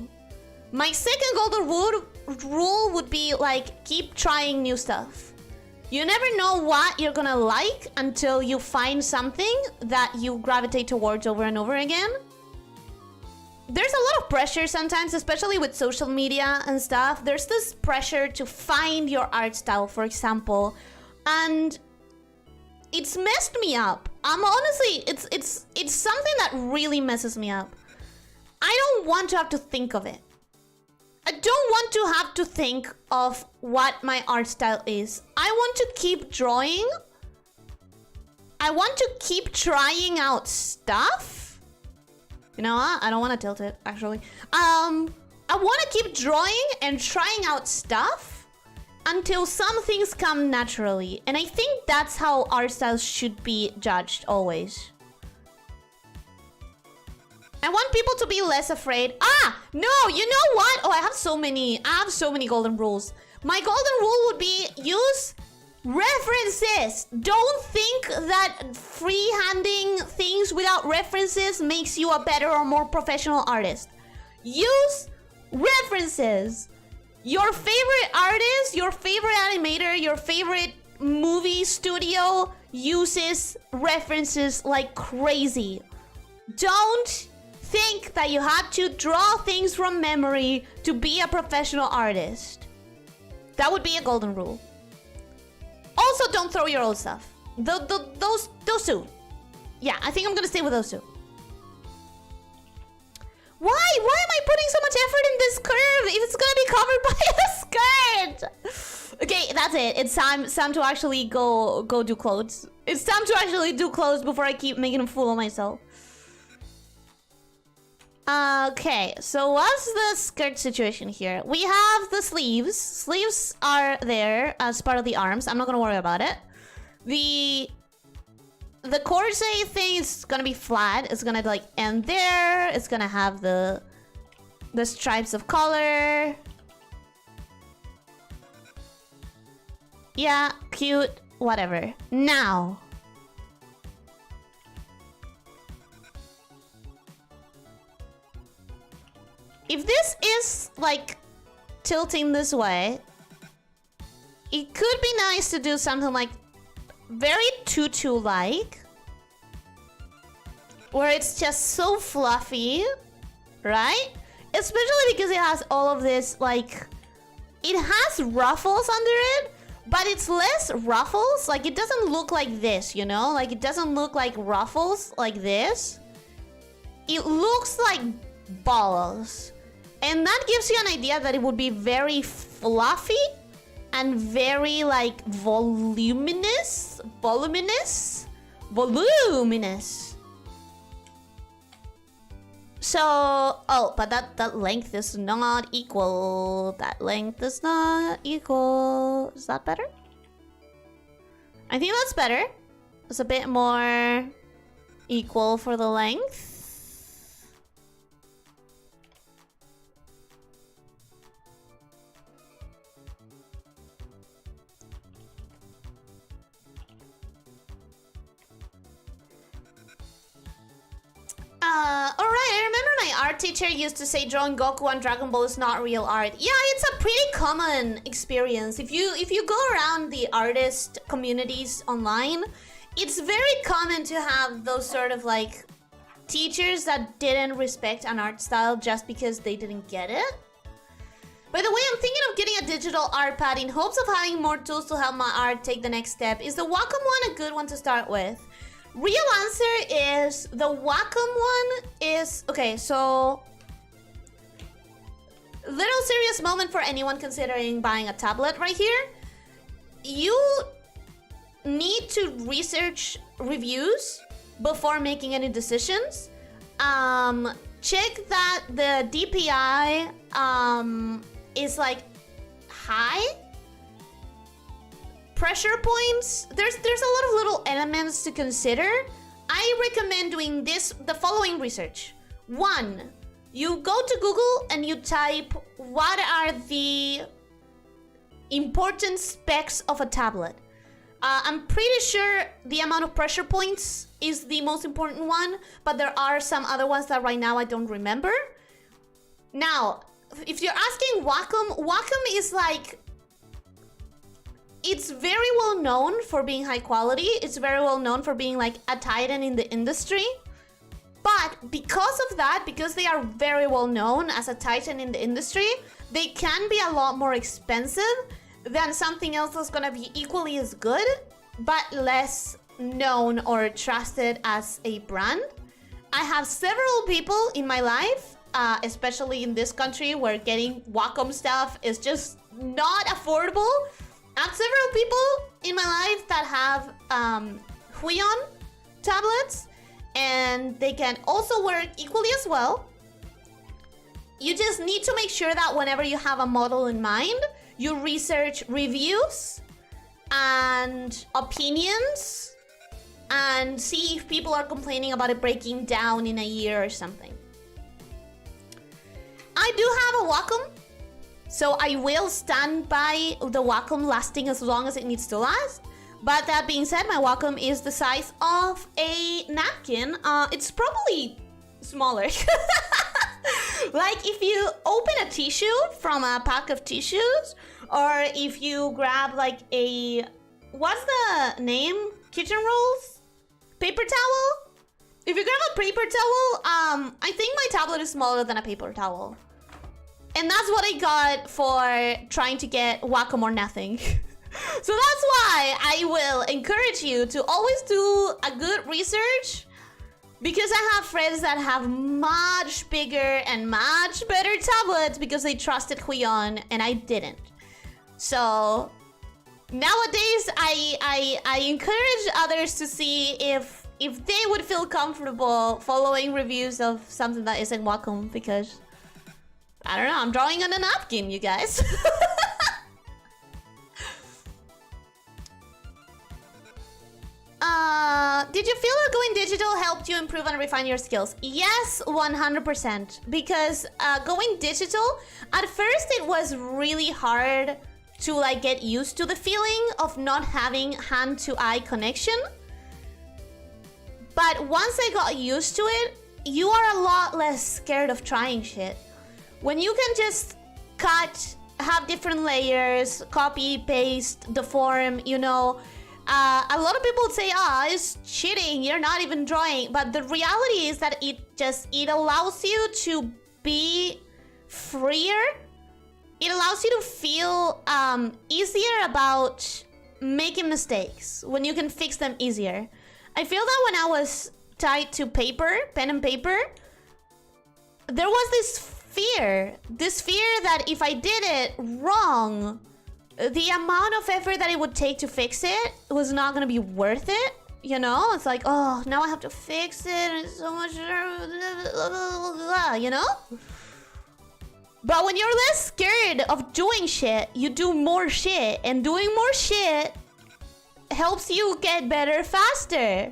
My second golden rule would be like, keep trying new stuff. You never know what you're gonna like until you find something that you gravitate towards over and over again. There's a lot of pressure sometimes, especially with social media and stuff. There's this pressure to find your art style, for example, and it's messed me up. I'm honestly, it's something that really messes me up. I don't want to have to think of it. I don't want to have to think of what my art style is. I want to keep drawing. I want to keep trying out stuff. You know what? I don't want to tilt it, actually. I want to keep drawing and trying out stuff until some things come naturally. And I think that's how art styles should be judged always. I want people to be less afraid. No, you know what? Oh, I have so many golden rules. My golden rule would be use references. Don't think that freehanding things without references makes you a better or more professional artist. Use references. Your favorite artist, your favorite animator, your favorite movie studio, uses references like crazy. Don't think that you have to draw things from memory to be a professional artist. That would be a golden rule. Also, don't throw your old stuff. Those two. Yeah, I think I'm gonna stay with those two. Why? Why am I putting so much effort in this curve if it's gonna be covered by a skirt? Okay, that's it. It's time to actually go do clothes. It's time to actually do clothes before I keep making a fool of myself. Okay, so what's the skirt situation here? We have the sleeves. Sleeves are there as part of the arms. I'm not gonna worry about it. The corset thing is gonna be flat. It's gonna like end there. It's gonna have the stripes of color. Yeah, cute, whatever. Now, if this is like tilting this way, it could be nice to do something like very tutu-like, where it's just so fluffy, right? Especially because it has all of this, like, it has ruffles under it, but it's less ruffles. Like, it doesn't look like this, you know? Like, it doesn't look like ruffles like this. It looks like balls. And that gives you an idea that it would be very fluffy and very, like, voluminous. So, oh, but that length is not equal. That length is not equal. Is that better? I think that's better. It's a bit more equal for the length. Alright, I remember my art teacher used to say drawing Goku and Dragon Ball is not real art. Yeah, it's a pretty common experience. If you go around the artist communities online, it's very common to have those sort of like teachers that didn't respect an art style just because they didn't get it. By the way, I'm thinking of getting a digital art pad in hopes of having more tools to help my art take the next step. Is the Wacom one a good one to start with? Real answer is the Wacom one is... Okay, so... Little serious moment for anyone considering buying a tablet right here. You need to research reviews before making any decisions. Check that the DPI is like high. Pressure points, there's a lot of little elements to consider. I recommend doing the following research. 1, you go to Google and you type what are the important specs of a tablet. I'm pretty sure the amount of pressure points is the most important one, but there are some other ones that right now I don't remember. Now, if you're asking Wacom is like... It's very well known for being high quality. It's very well known for being like a titan in the industry. But because of that, because they are very well known as a titan in the industry, they can be a lot more expensive than something else that's gonna be equally as good, but less known or trusted as a brand. I have several people in my life, especially in this country where getting Wacom stuff is just not affordable. I have several people in my life that have Huion tablets, and they can also work equally as well. You just need to make sure that whenever you have a model in mind, you research reviews and opinions and see if people are complaining about it breaking down in a year or something. I do have a Wacom. So I will stand by the Wacom lasting as long as it needs to last. But that being said, my Wacom is the size of a napkin. It's probably smaller. Like if you open a tissue from a pack of tissues, or if you grab like a... What's the name? kitchen rolls, paper towel. If you grab a paper towel, I think my tablet is smaller than a paper towel. And that's what I got for trying to get Wacom or nothing. So that's why I will encourage you to always do a good research, because I have friends that have much bigger and much better tablets because they trusted Huion and I didn't. So nowadays I encourage others to see if they would feel comfortable following reviews of something that isn't Wacom, because I don't know, I'm drawing on a napkin, you guys. Did you feel that going digital helped you improve and refine your skills? Yes, 100%. Because going digital, at first it was really hard to like get used to the feeling of not having hand-to-eye connection. But once I got used to it, you are a lot less scared of trying shit. When you can just cut, have different layers, copy, paste, deform, you know. A lot of people say, it's cheating, you're not even drawing. But the reality is that it allows you to be freer. It allows you to feel easier about making mistakes when you can fix them easier. I feel that when I was tied to paper, pen and paper, there was this fear that if I did it wrong, the amount of effort that it would take to fix it was not gonna be worth it, you know? It's like, oh, now I have to fix it, and it's so much, you know? But when you're less scared of doing shit, you do more shit, and doing more shit helps you get better faster.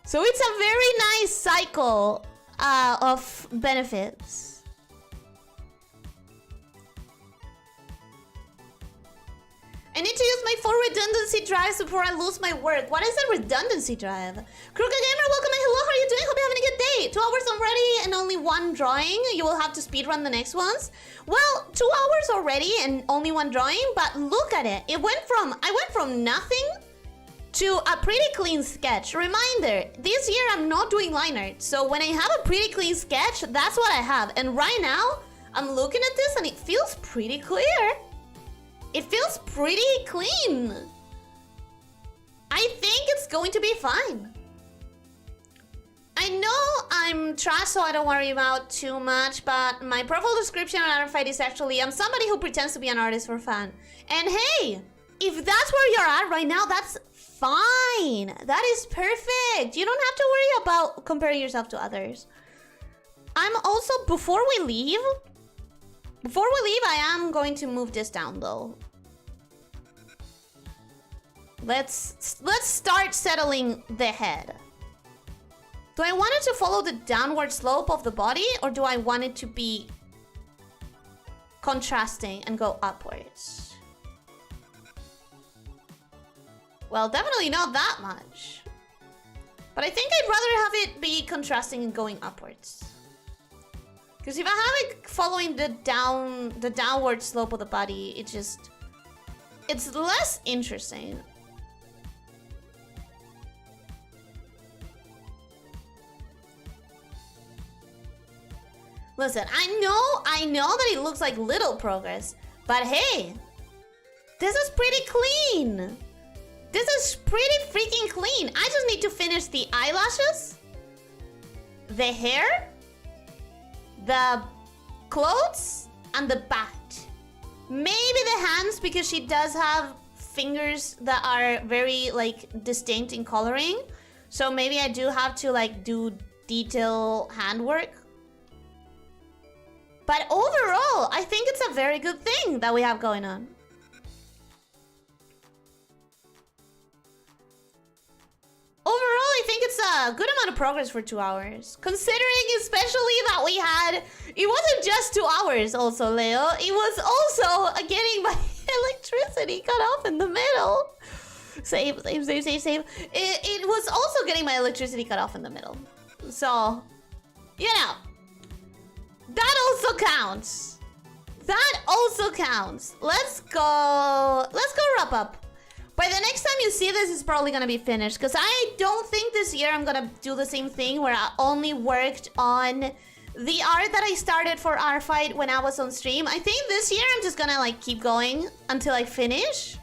So it's a very nice cycle of benefits. I need to use my 4 redundancy drives before I lose my work. What is a redundancy drive? Kruka Gamer, welcome and hello, how are you doing? Hope you're having a good day. 2 hours already and only 1 drawing. You will have to speedrun the next ones. Well, 2 hours already and only 1 drawing, but look at it. I went from nothing to a pretty clean sketch. Reminder, this year I'm not doing line art. So when I have a pretty clean sketch, that's what I have. And right now, I'm looking at this and it feels pretty clear. It feels pretty clean. I think it's going to be fine. I know I'm trash, so I don't worry about too much, but my profile description on ARTFIGHT is actually, I'm somebody who pretends to be an artist for fun. And hey, if that's where you're at right now, that's fine. That is perfect. You don't have to worry about comparing yourself to others. I'm also, before we leave, I am going to move this down though. Let's start settling the head. Do I want it to follow the downward slope of the body, or do I want it to be contrasting and go upwards? Well, definitely not that much. But I think I'd rather have it be contrasting and going upwards. Because if I have it following the downward slope of the body, it's less interesting. Listen, I know that it looks like little progress, but hey, this is pretty clean. This is pretty freaking clean. I just need to finish the eyelashes, the hair, the clothes, and the bat. Maybe the hands, because she does have fingers that are very like distinct in coloring. So maybe I do have to like do detail handwork. But overall, I think it's a very good thing that we have going on. Overall, I think it's a good amount of progress for 2 hours. Considering especially that we had... It wasn't just 2 hours also, Leo. It was also getting my electricity cut off in the middle. Save. It was also getting my electricity cut off in the middle. So, you know. That also counts. That also counts. Let's go wrap up. By the next time you see this, it's probably gonna be finished. Because I don't think this year I'm gonna do the same thing where I only worked on the art that I started for ARTFIGHT when I was on stream. I think this year I'm just gonna like keep going until I finish.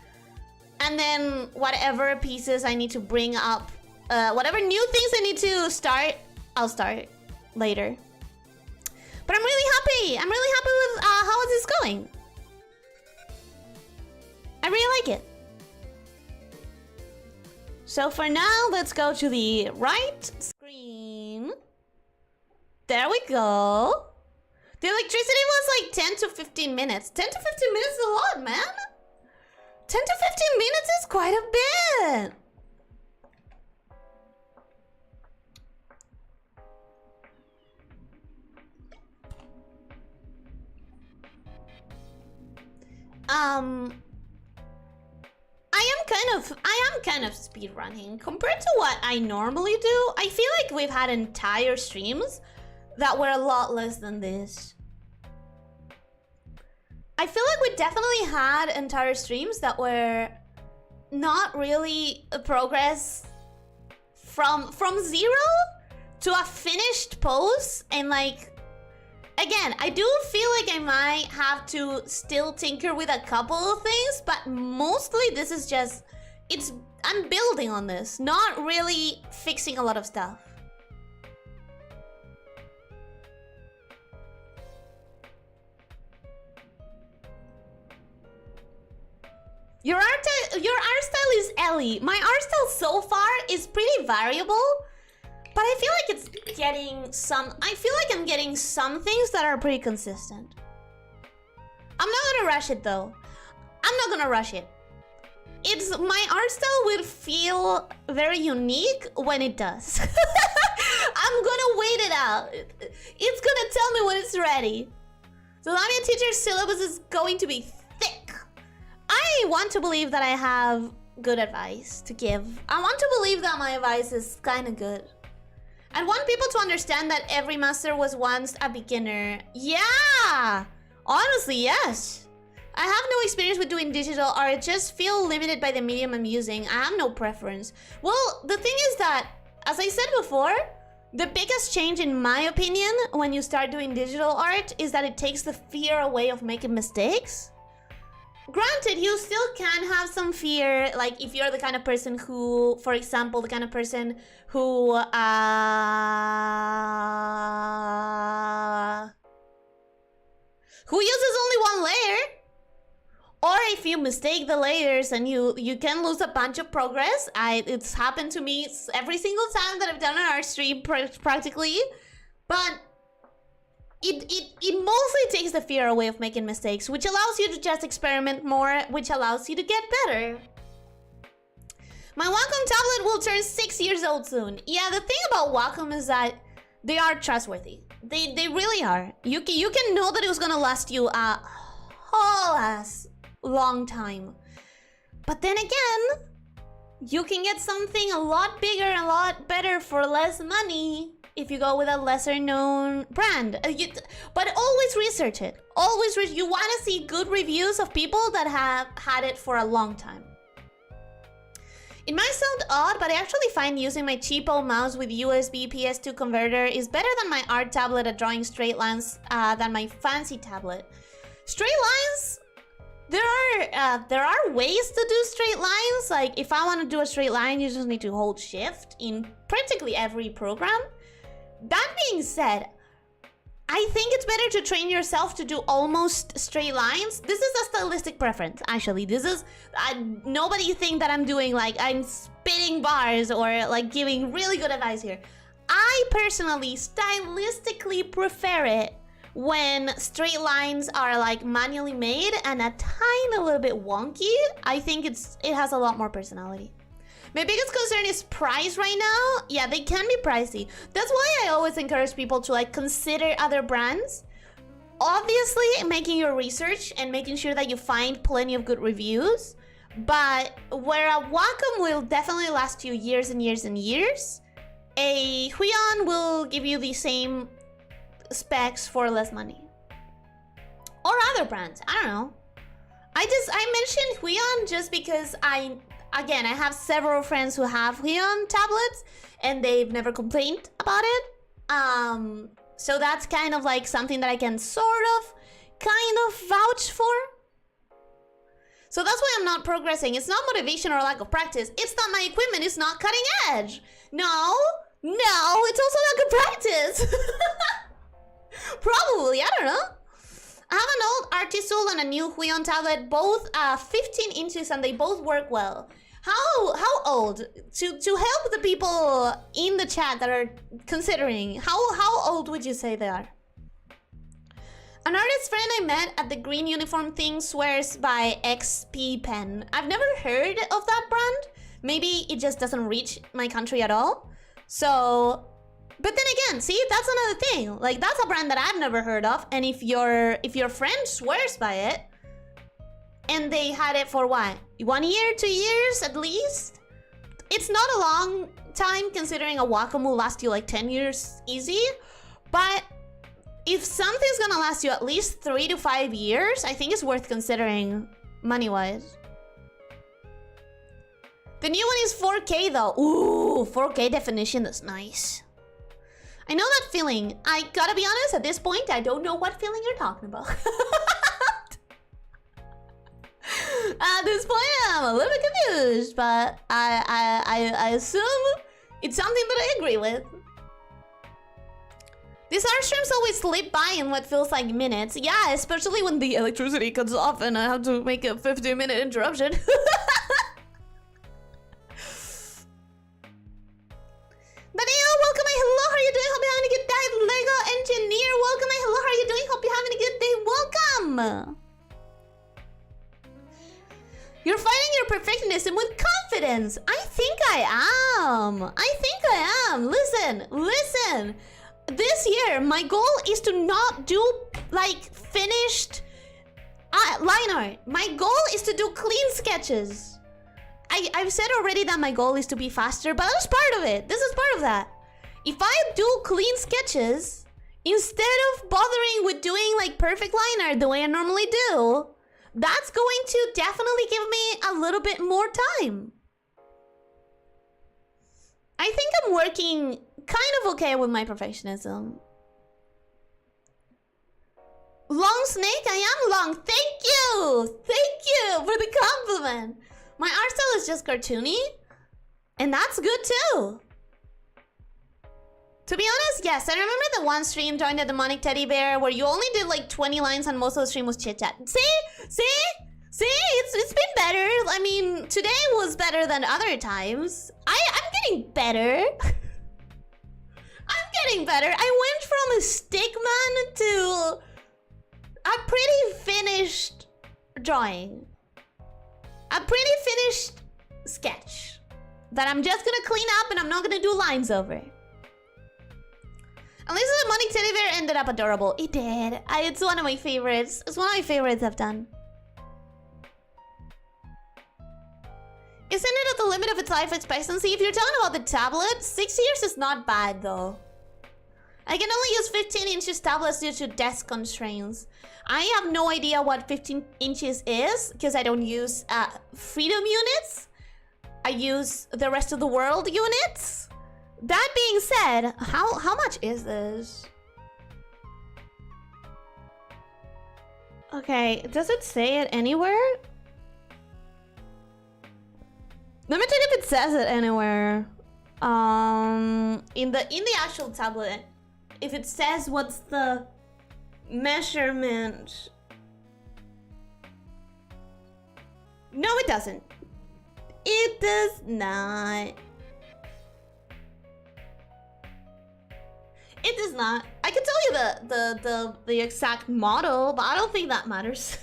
And then whatever pieces I need to bring up, whatever new things I need to start, I'll start later. But I'm really happy. I'm really happy with how is this going. I really like it. So for now, let's go to the right screen. There we go. The electricity was like 10 to 15 minutes. 10 to 15 minutes is a lot, man. 10 to 15 minutes is quite a bit. I am kind of speed running compared to what I normally do. I feel like we've had entire streams that were a lot less than this. I feel like we definitely had entire streams that were not really a progress from 0 to a finished pose. And like, again, I do feel like I might have to still tinker with a couple of things, but mostly this is just, I'm building on this, not really fixing a lot of stuff. Your art style is Ellie. My art style so far is pretty variable, but I feel like it's getting some... I feel like I'm getting some things that are pretty consistent. I'm not gonna rush it though. I'm not gonna rush it. My art style will feel very unique when it does. I'm gonna wait it out. It's gonna tell me when it's ready. The lamia teacher's syllabus is going to be thick. I want to believe that I have good advice to give. I want to believe that my advice is kind of good. I want people to understand that every master was once a beginner. Yeah! Honestly, yes. I have no experience with doing digital art, just feel limited by the medium I'm using. I have no preference. Well, the thing is that, as I said before, the biggest change in my opinion when you start doing digital art is that it takes the fear away of making mistakes. Granted, you still can have some fear, like if you're the kind of person who, for example, the kind of person who uses only one layer. Or if you mistake the layers and you can lose a bunch of progress. It's happened to me every single time that I've done an art stream practically. But it mostly takes the fear away of making mistakes, which allows you to just experiment more, which allows you to get better. My Wacom tablet will turn 6 years old soon. Yeah, the thing about Wacom is that they are trustworthy. They really are. You can know that it was gonna last you a whole ass long time. But then again, you can get something a lot bigger and a lot better for less money if you go with a lesser known brand. But always research it. Always you want to see good reviews of people that have had it for a long time. It might sound odd, but I actually find using my cheapo mouse with USB PS2 converter is better than my art tablet at drawing straight lines than my fancy tablet. Straight lines, there are ways to do straight lines. Like if I want to do a straight line, you just need to hold shift in practically every program. That being said, I think it's better to train yourself to do almost straight lines. This is a stylistic preference, actually. This is... nobody think that I'm doing like... I'm spitting bars or like giving really good advice here. I personally stylistically prefer it when straight lines are like manually made and a tiny little bit wonky. I think it has a lot more personality. My biggest concern is price right now. Yeah, they can be pricey. That's why I always encourage people to like consider other brands. Obviously, making your research and making sure that you find plenty of good reviews. But where a Wacom will definitely last you years and years and years, a Huion will give you the same specs for less money. Or other brands, I don't know. I mentioned Huion just because again, I have several friends who have Huion tablets and they've never complained about it. So that's kind of like something that I can kind of vouch for. So that's why I'm not progressing. It's not motivation or lack of practice. It's that my equipment is not cutting edge. No, it's also lack of practice. Probably, I don't know. I have an old Artisul and a new Huion tablet, both 15 inches, and they both work well. How old? To help the people in the chat that are considering, how old would you say they are? An artist friend I met at the green uniform thing swears by XP Pen. I've never heard of that brand. Maybe it just doesn't reach my country at all. So, but then again, see, that's another thing. Like, that's a brand that I've never heard of. And if your friend swears by it, and they had it for what? 1 year, 2 years at least? It's not a long time considering a Wacom lasts you like 10 years easy. But if something's gonna last you at least 3 to 5 years, I think it's worth considering money-wise. The new one is 4K though. Ooh, 4K definition is nice. I know that feeling. I gotta be honest, at this point, I don't know what feeling you're talking about. At this point, I'm a little bit confused, but I assume it's something that I agree with. These art streams always slip by in what feels like minutes. Yeah, especially when the electricity cuts off and I have to make a 15-minute interruption. Daniel, welcome, hello, how are you doing? Hope you're having a good day. Lego Engineer, welcome, hello, how are you doing? Hope you're having a good day. Welcome. You're fighting your perfectionism with confidence. I think I am. Listen. This year, my goal is to not do like finished line art. My goal is to do clean sketches. I've said already that my goal is to be faster, but that's part of it. This is part of that. If I do clean sketches, instead of bothering with doing like perfect line art the way I normally do, that's going to definitely give me a little bit more time. I think I'm working kind of okay with my perfectionism. Long Snake, I am long. Thank you for the compliment. My art style is just cartoony, and that's good too. To be honest, yes, I remember the one stream during the demonic teddy bear where you only did like 20 lines and most of the stream was chit chat. See, it's been better. I mean, today was better than other times. I'm getting better. I'm getting better. I went from a stickman to a pretty finished drawing. A pretty finished sketch that I'm just gonna clean up and I'm not gonna do lines over. At least the demonic teddy bear ended up adorable. It did. It's one of my favorites. It's one of my favorites I've done. Isn't it at the limit of its life expectancy? If you're talking about the tablet, 6 years is not bad though. I can only use 15 inches tablets due to desk constraints. I have no idea what 15 inches is because I don't use freedom units. I use the rest of the world units. That being said, how much is this? Okay, does it say it anywhere? Let me check if it says it anywhere. In the actual tablet, if it says what's the measurement. No, it doesn't. It does not. It does not. I can tell you the exact model, but I don't think that matters.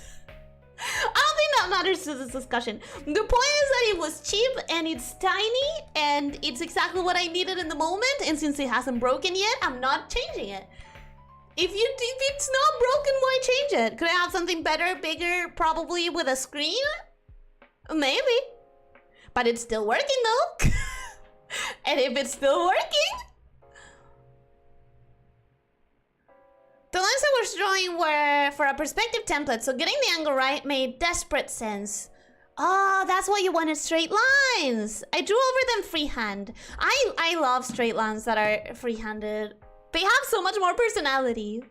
I don't think that matters to this discussion. The point is that it was cheap and it's tiny and it's exactly what I needed in the moment. And since it hasn't broken yet, I'm not changing it. If it's not broken, why change it? Could I have something better, bigger, probably with a screen? Maybe. But it's still working though. And if it's still working, the lines I was drawing were for a perspective template, so getting the angle right made desperate sense. Oh, that's why you wanted straight lines. I drew over them freehand. I love straight lines that are free-handed. They have so much more personality.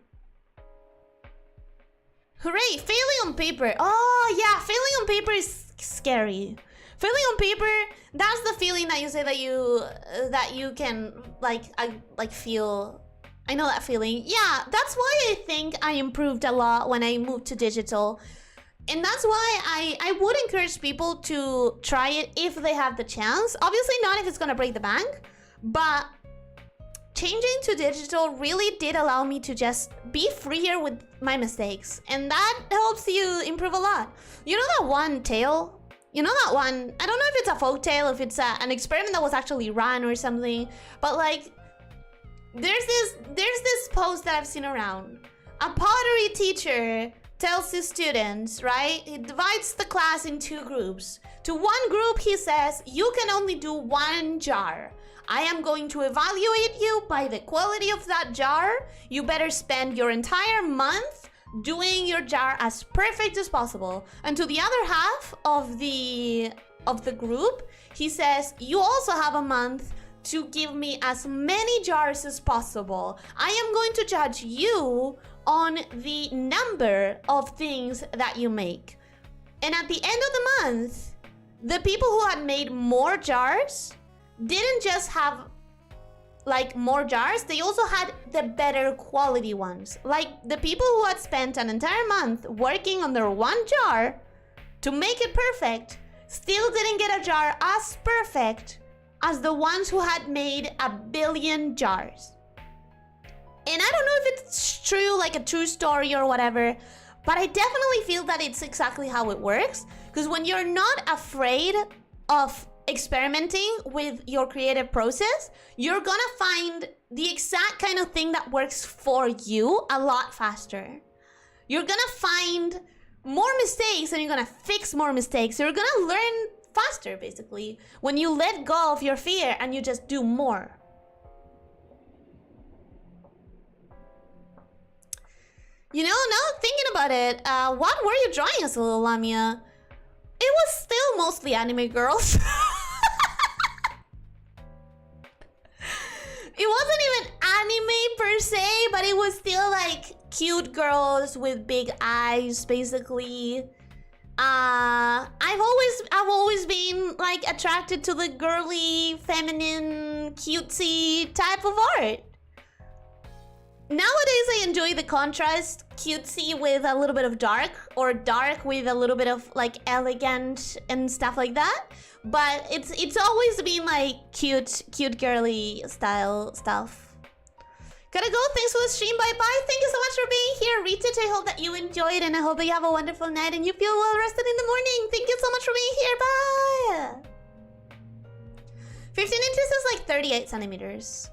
Hooray, failing on paper. Oh, yeah, failing on paper is scary. Failing on paper, that's the feeling that you say that you can like feel. I know that feeling. Yeah, that's why I think I improved a lot when I moved to digital. And that's why I would encourage people to try it if they have the chance. Obviously not if it's gonna break the bank, but changing to digital really did allow me to just be freer with my mistakes. And that helps you improve a lot. You know that one tale? You know that one? I don't know if it's a folk tale, if it's an experiment that was actually run or something, but like, there's this post that I've seen around. A pottery teacher tells his students, right? He divides the class in two groups. To one group, he says, you can only do one jar. I am going to evaluate you by the quality of that jar. You better spend your entire month doing your jar as perfect as possible. And to the other half of the group, he says, you also have a month to give me as many jars as possible. I am going to judge you on the number of things that you make. And at the end of the month, the people who had made more jars didn't just have like more jars, they also had the better quality ones. Like the people who had spent an entire month working on their one jar to make it perfect still didn't get a jar as perfect as the ones who had made 1 billion jars. And I don't know if it's true, like a true story or whatever, but I definitely feel that it's exactly how it works. Because when you're not afraid of experimenting with your creative process, you're gonna find the exact kind of thing that works for you a lot faster. You're gonna find more mistakes and you're gonna fix more mistakes. You're gonna learn faster, basically, when you let go of your fear and you just do more. You know, now thinking about it, what were you drawing as a little lamia? It was still mostly anime girls. It wasn't even anime per se, but it was still like cute girls with big eyes, basically. I've always been like attracted to the girly, feminine, cutesy type of art. Nowadays I enjoy the contrast, cutesy with a little bit of dark, or dark with a little bit of like elegant and stuff like that. But it's always been like cute girly style stuff. Gotta go, thanks for the stream, bye bye. Thank you so much for being here, Rita. I hope that you enjoyed and I hope that you have a wonderful night and you feel well rested in the morning. Thank you so much for being here, bye. 15 inches is like 38 centimeters.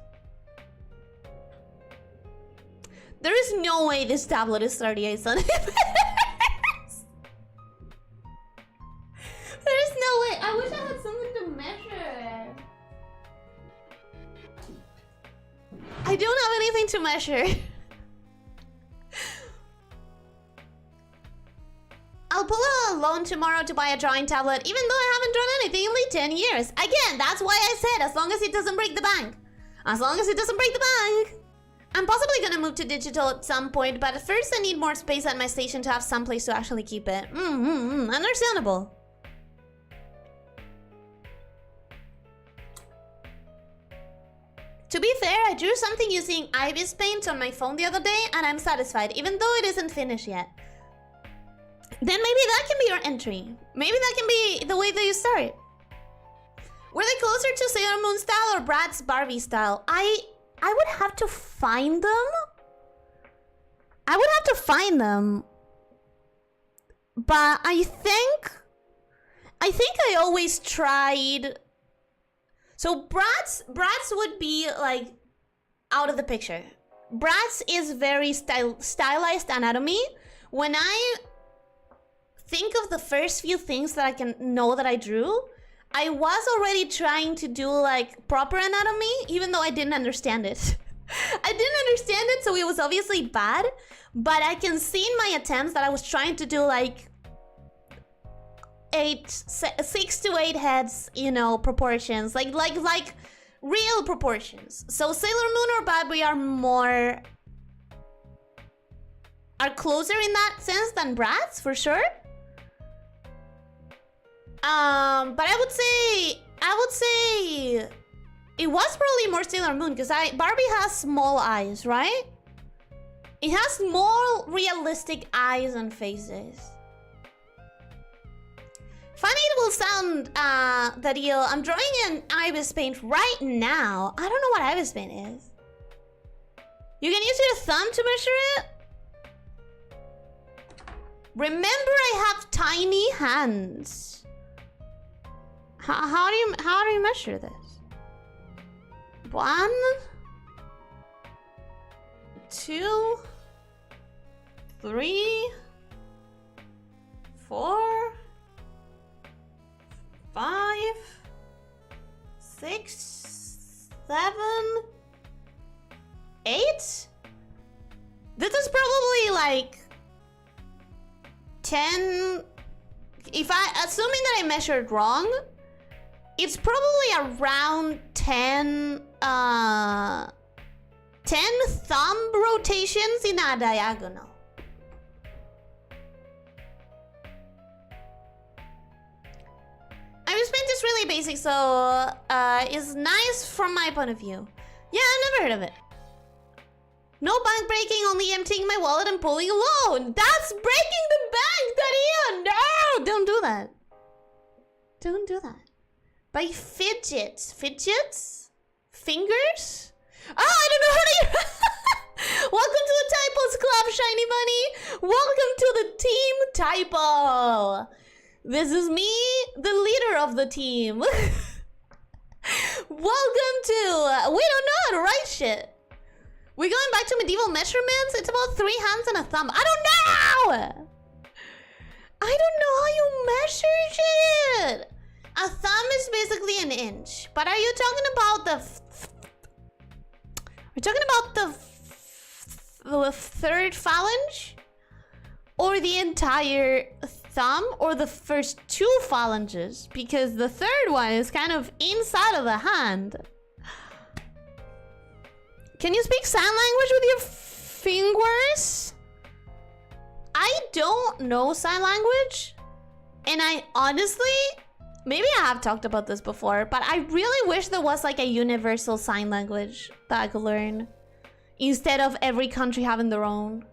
There is no way this tablet is 38 centimeters. There's no way. I wish I had something to measure. I don't have anything to measure. I'll pull a loan tomorrow to buy a drawing tablet, even though I haven't drawn anything in like 10 years. Again, that's why I said as long as it doesn't break the bank. As long as it doesn't break the bank. I'm possibly gonna move to digital at some point, but first I need more space at my station to have some place to actually keep it. Understandable. To be fair, I drew something using Ibis paint on my phone the other day and I'm satisfied, even though it isn't finished yet. Then maybe that can be your entry. Maybe that can be the way that you start. Were they closer to Sailor Moon style or Brad's Barbie style? I would have to find them. But I think I always tried. So Bratz would be like out of the picture. Bratz is very stylized anatomy. When I think of the first few things that I can know that I drew, I was already trying to do like proper anatomy, even though I didn't understand it. I didn't understand it, so it was obviously bad. But I can see in my attempts that I was trying to do like 6 to 8 heads, you know, proportions, like real proportions. So Sailor Moon or Barbie are closer in that sense than Bratz, for sure. But I would say it was probably more Sailor Moon, because Barbie has small eyes, right? It has more realistic eyes and faces. Funny it will sound, Dario, I'm drawing an ibis paint right now. I don't know what ibis paint is. You can use your thumb to measure it? Remember, I have tiny hands. How do you measure this? 1, 2, 3, 4, 5, 6, 7, 8. This is probably like 10. Assuming that I measured wrong, it's probably around 10 thumb rotations in a diagonal. I just meant it's really basic, so it's nice from my point of view. Yeah, I never heard of it. No bank breaking, only emptying my wallet and pulling a loan. That's breaking the bank, Dario! No! Don't do that. Don't do that. By fidgets. Fidgets? Fingers? Oh, I don't know how to... Welcome to the Typos Club, Shiny Bunny. Welcome to the Team Typo. This is me, the leader of the team. Welcome to... we don't know how to write shit. We're going back to medieval measurements? It's about 3 hands and a thumb. I don't know! I don't know how you measure shit. A thumb is basically an inch. But are you talking about the third phalange? Or the entire thumb? Or the first 2 phalanges? Because the third one is kind of inside of the hand. Can you speak sign language with your fingers? I don't know sign language. And I honestly, maybe I have talked about this before, but I really wish there was like a universal sign language that I could learn, instead of every country having their own.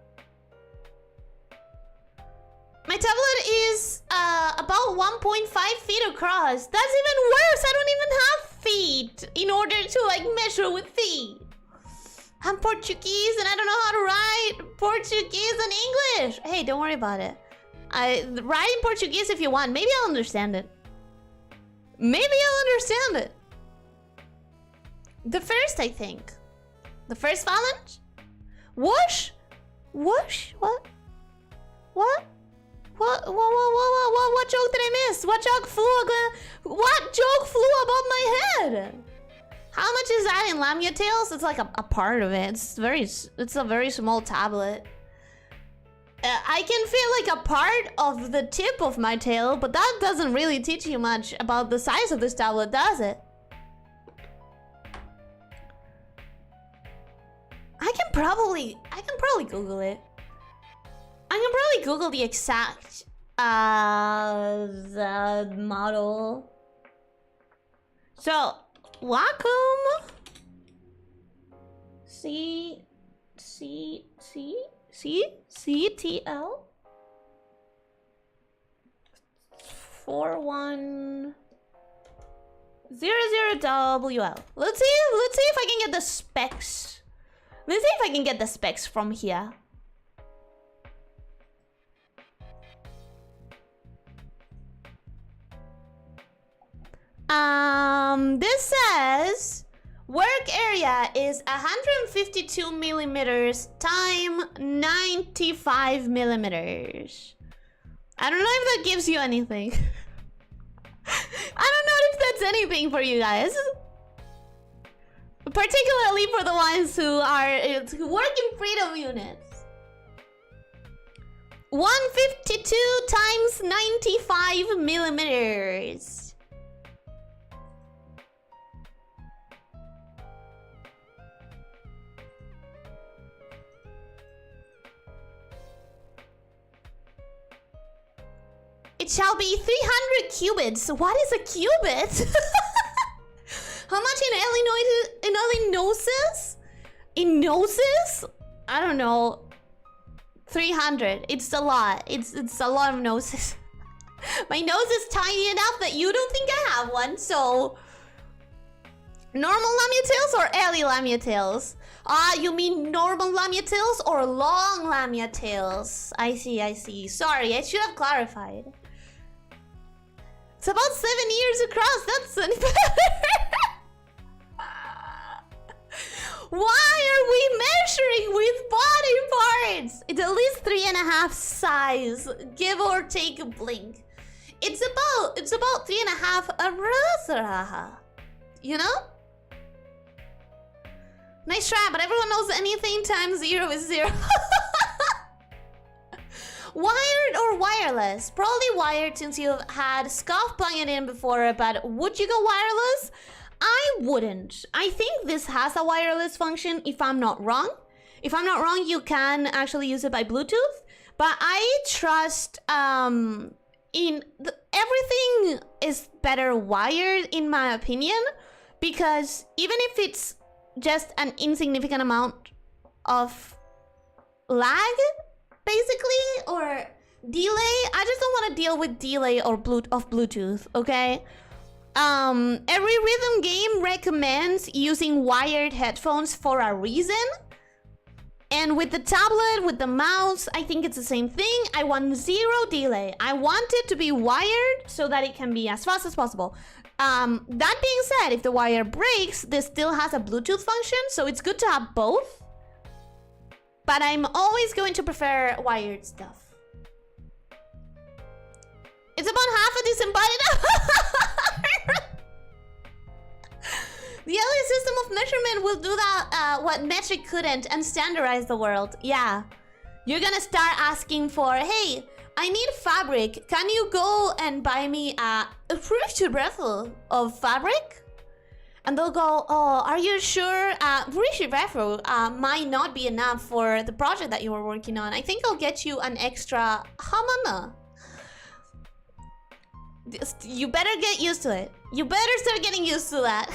My tablet is about 1.5 feet across. That's even worse. I don't even have feet in order to like measure with feet. I'm Portuguese and I don't know how to write Portuguese and English. Hey, don't worry about it. Write in Portuguese if you want. Maybe I'll understand it. Maybe I'll understand it. The first, I think. The first phalange? Whoosh? Whoosh? What? What? What joke did I miss? What joke flew above my head? How much is that in lamia tails? It's like a part of it. It's a very small tablet. I can feel like a part of the tip of my tail, but that doesn't really teach you much about the size of this tablet, does it? I can probably Google it. I can probably Google the exact the model. So, welcome. CTL 4100WL. Let's see if I can get the specs. Let's see if I can get the specs from here. This says work area is 152 millimeters times 95 millimeters. I don't know if that gives you anything. I don't know if that's anything for you guys. Particularly for the ones who work in freedom units. 152 times 95 millimeters. It shall be 300 cubits. What is a cubit? How much in Illinois? In noses? I don't know. 300. It's a lot. It's a lot of noses. My nose is tiny enough that you don't think I have one, so... Normal lamia tails or Ellie lamia tails? You mean normal lamia tails or long lamia tails? I see, I see. Sorry, I should have clarified. It's about 7 years across. That's better. Why are we measuring with body parts? It's at least 3.5 size, give or take a blink. It's about 3.5 you know? Nice try, but everyone knows anything times 0 is 0. Wired or wireless? Probably wired since you've had Scoff plug it in before, but would you go wireless? I wouldn't. I think this has a wireless function if I'm not wrong. If I'm not wrong, you can actually use it by Bluetooth. But I trust everything is better wired in my opinion, because even if it's just an insignificant amount of lag, basically, or delay, I just don't want to deal with delay or Bluetooth, okay? Every rhythm game recommends using wired headphones for a reason. And with the tablet, with the mouse, I think it's the same thing. I want 0 delay. I want it to be wired so that it can be as fast as possible. That being said, if the wire breaks, this still has a Bluetooth function, so it's good to have both. But I'm always going to prefer wired stuff. It's about half a disembodied. The early system of measurement will do that what metric couldn't, and standardize the world. Yeah. You're gonna start asking for, hey, I need fabric. Can you go and buy me a vtuber of fabric? And they'll go, oh, are you sure? Vtuber might not be enough for the project that you were working on. I think I'll get you an extra hamana. You better get used to it. You better start getting used to that.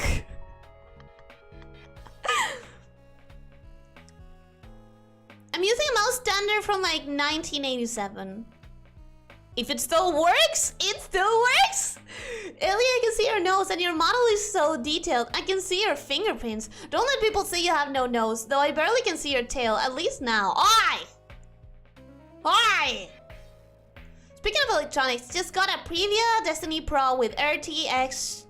I'm using a mouse standard from like 1987. If it still works, it still works! Ellie, I can see your nose and your model is so detailed. I can see your fingerprints. Don't let people say you have no nose, though I barely can see your tail, at least now. Oi! Oi! Speaking of electronics, just got a Previa Destiny Pro with RTX.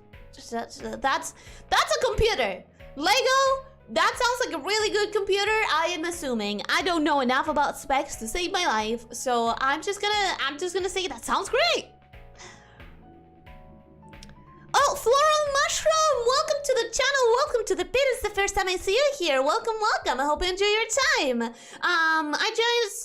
That's a computer. Lego, that sounds like a really good computer, I am assuming. I don't know enough about specs to save my life, so I'm just gonna say that sounds great. Oh, Floral Mushroom, welcome to the channel, welcome to the pit. It's the first time I see you here. Welcome, welcome. I hope you enjoy your time. I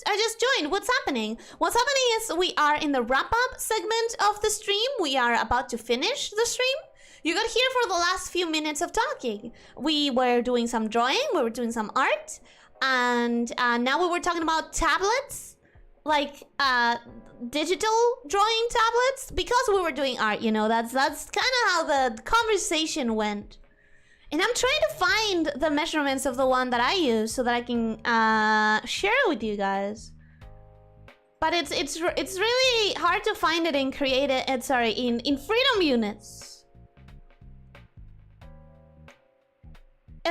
just joined. What's happening? What's happening is we are in the wrap-up segment of the stream. We are about to finish the stream. You got here for the last few minutes of talking. We were doing some drawing, we were doing some art, and now we were talking about tablets, like digital drawing tablets, because we were doing art, you know. That's kind of how the conversation went. And I'm trying to find the measurements of the one that I use so that I can share it with you guys. But it's really hard to find it in in freedom units.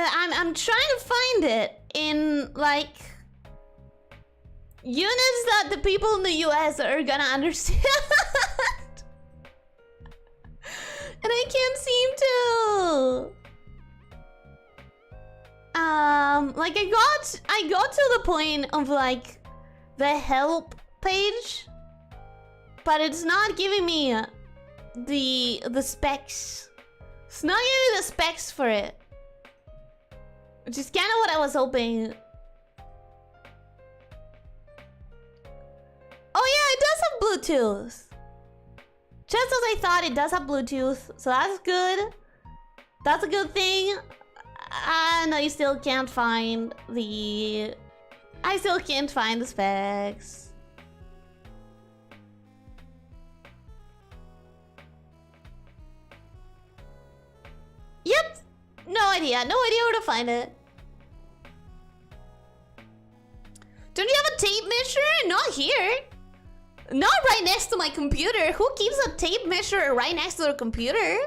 I'm trying to find it in like units that the people in the US are gonna understand. And I can't seem to. Like I got to the point of like the help page, but it's not giving me the specs. It's not giving me the specs for it. Which is kind of what I was hoping. have Bluetooth. Just as I thought, it does have Bluetooth, so that's good. That's a good thing. And I still can't find the... I still can't find the specs. Yep. No idea. No idea where to find it. Don't you have a tape measure? Not here. Not right next to my computer. Who keeps a tape measure right next to their computer?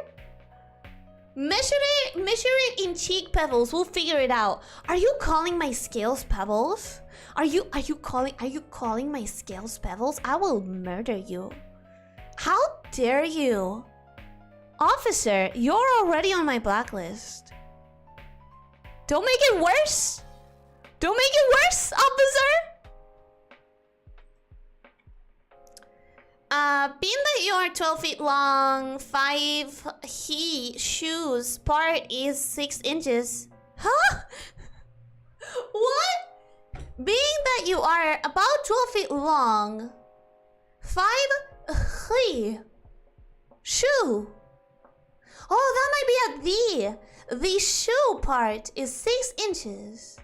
Measure it in cheek pebbles. We'll figure it out. Are you calling my scales pebbles? Are you calling my scales pebbles? I will murder you. How dare you? Officer, you're already on my blacklist. Don't make it worse. Don't make it worse, officer. Being that you are 12 feet long, 5 he shoes part is 6 inches. Huh? What? Being that you are about 12 feet long, 5 he shoe. Oh, that might be a the. The shoe part is 6 inches.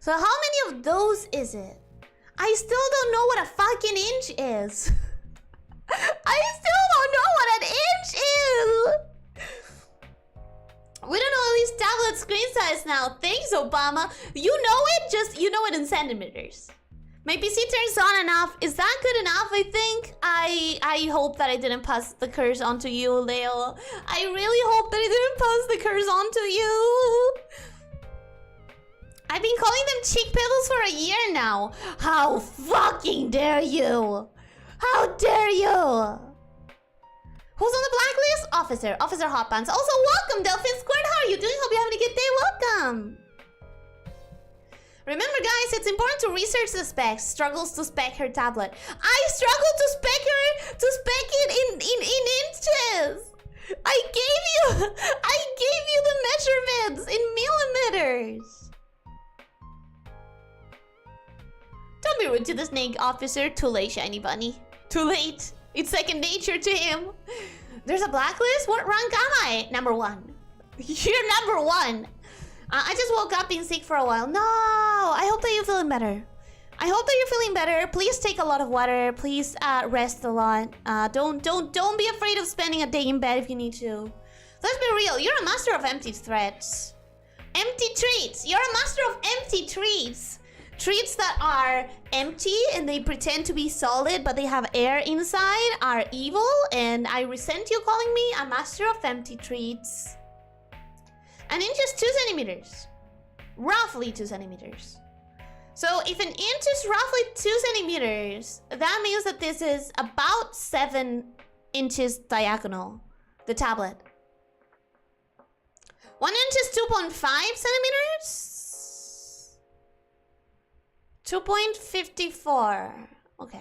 So how many of those is it? I still don't know what a fucking inch is. I still don't know what an inch is. We don't know Ellie's tablet screen size now. Thanks, Obama. You know it, just you know it in centimeters. My PC turns on and off. Is that good enough? I think. I hope that I didn't pass the curse on to you, Leo. I really hope that I didn't pass the curse on to you. I've been calling them cheek pebbles for a year now. How fucking dare you? How dare you? Who's on the blacklist? Officer Hot Pants. Also, welcome, Delphin Squirt. How are you doing? Hope you're having a good day. Welcome. Remember, guys, it's important to research the specs. Struggles to spec her tablet. I struggled to spec it in inches. I gave you the measurements in millimeters. Don't be rude to the snake, officer. Too late, shiny bunny. Too late. It's second nature to him. There's a blacklist? What rank am I? Number 1. You're number 1. I just woke up being sick for a while. No, I hope that you're feeling better. I hope that you're feeling better. Please take a lot of water. Please rest a lot. Don't be afraid of spending a day in bed if you need to. Let's be real. You're a master of empty threats. Empty treats. You're a master of empty treats. Treats that are empty and they pretend to be solid, but they have air inside are evil. And I resent you calling me a master of empty treats. An inch is 2 centimeters. Roughly 2 centimeters. So if an inch is roughly 2 centimeters, that means that this is about 7 inches diagonal. The tablet. 1 inch is 2.5 centimeters. 2.54. Okay.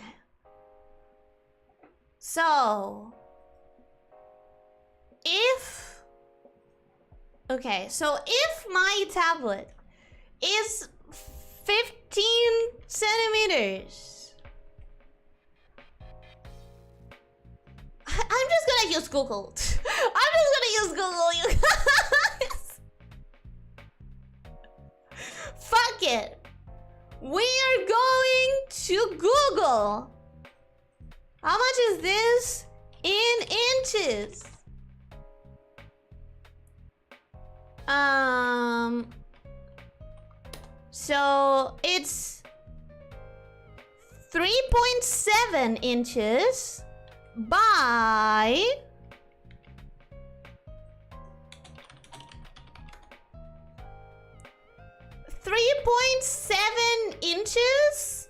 So if my tablet is 15 centimeters, I'm just gonna use Google. I'm just gonna use Google, you guys. Fuck it. We are going to Google. How much is this in inches? So it's 3.7 inches by 3.7 inches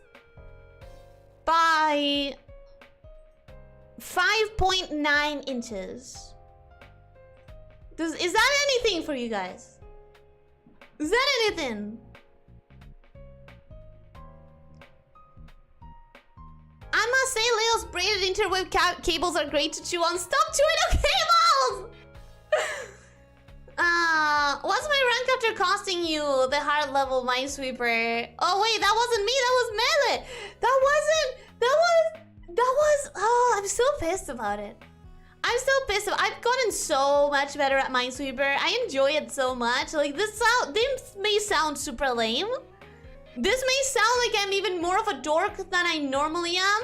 by 5.9 inches. Is that anything for you guys? Is that anything? I must say, Leo's braided interweb cables are great to chew on. Stop chewing on cables! What's my rank after costing you the hard level Minesweeper? Oh wait, that wasn't me, that was Melee. That That was... Oh, I'm so pissed about it. I'm so pissed. I've gotten so much better at Minesweeper. I enjoy it so much. Like, this may sound super lame. This may sound like I'm even more of a dork than I normally am.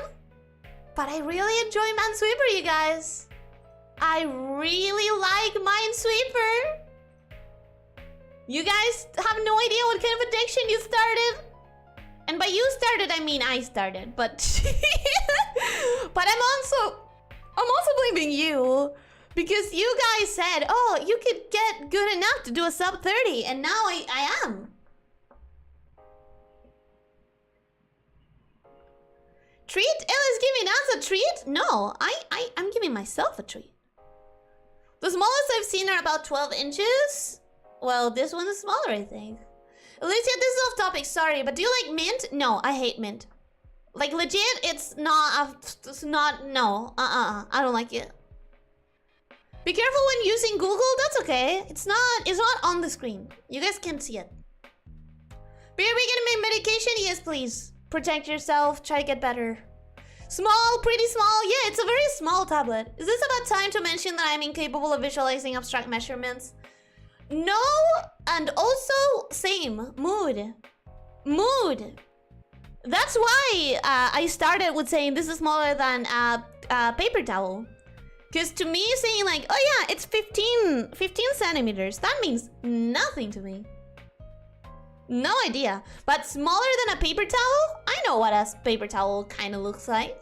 But I really enjoy Minesweeper, you guys. I really like Minesweeper. You guys have no idea what kind of addiction you started. And by you started, I mean I started. But... but I'm also blaming you. Because you guys said, oh, you could get good enough to do a sub 30. And now I am. Treat? Ella's giving us a treat? No, I'm giving myself a treat. The smallest I've seen are about 12 inches. Well, this one is smaller, I think. Elyssia, this is off topic, sorry, but do you like mint? No, I hate mint. Like, legit, it's not, no. I don't like it. Be careful when using Google, that's okay. It's not on the screen. You guys can't see it. Beer, we gonna make medication? Yes, please. Protect yourself, try to get better. Small, pretty small. Yeah, it's a very small tablet. Is this about time to mention that I'm incapable of visualizing abstract measurements? No, and also, same, mood. Mood. That's why I started with saying this is smaller than a paper towel. Because to me, saying like, oh yeah, it's 15 centimeters, that means nothing to me. No idea. But smaller than a paper towel? I know what a paper towel kind of looks like.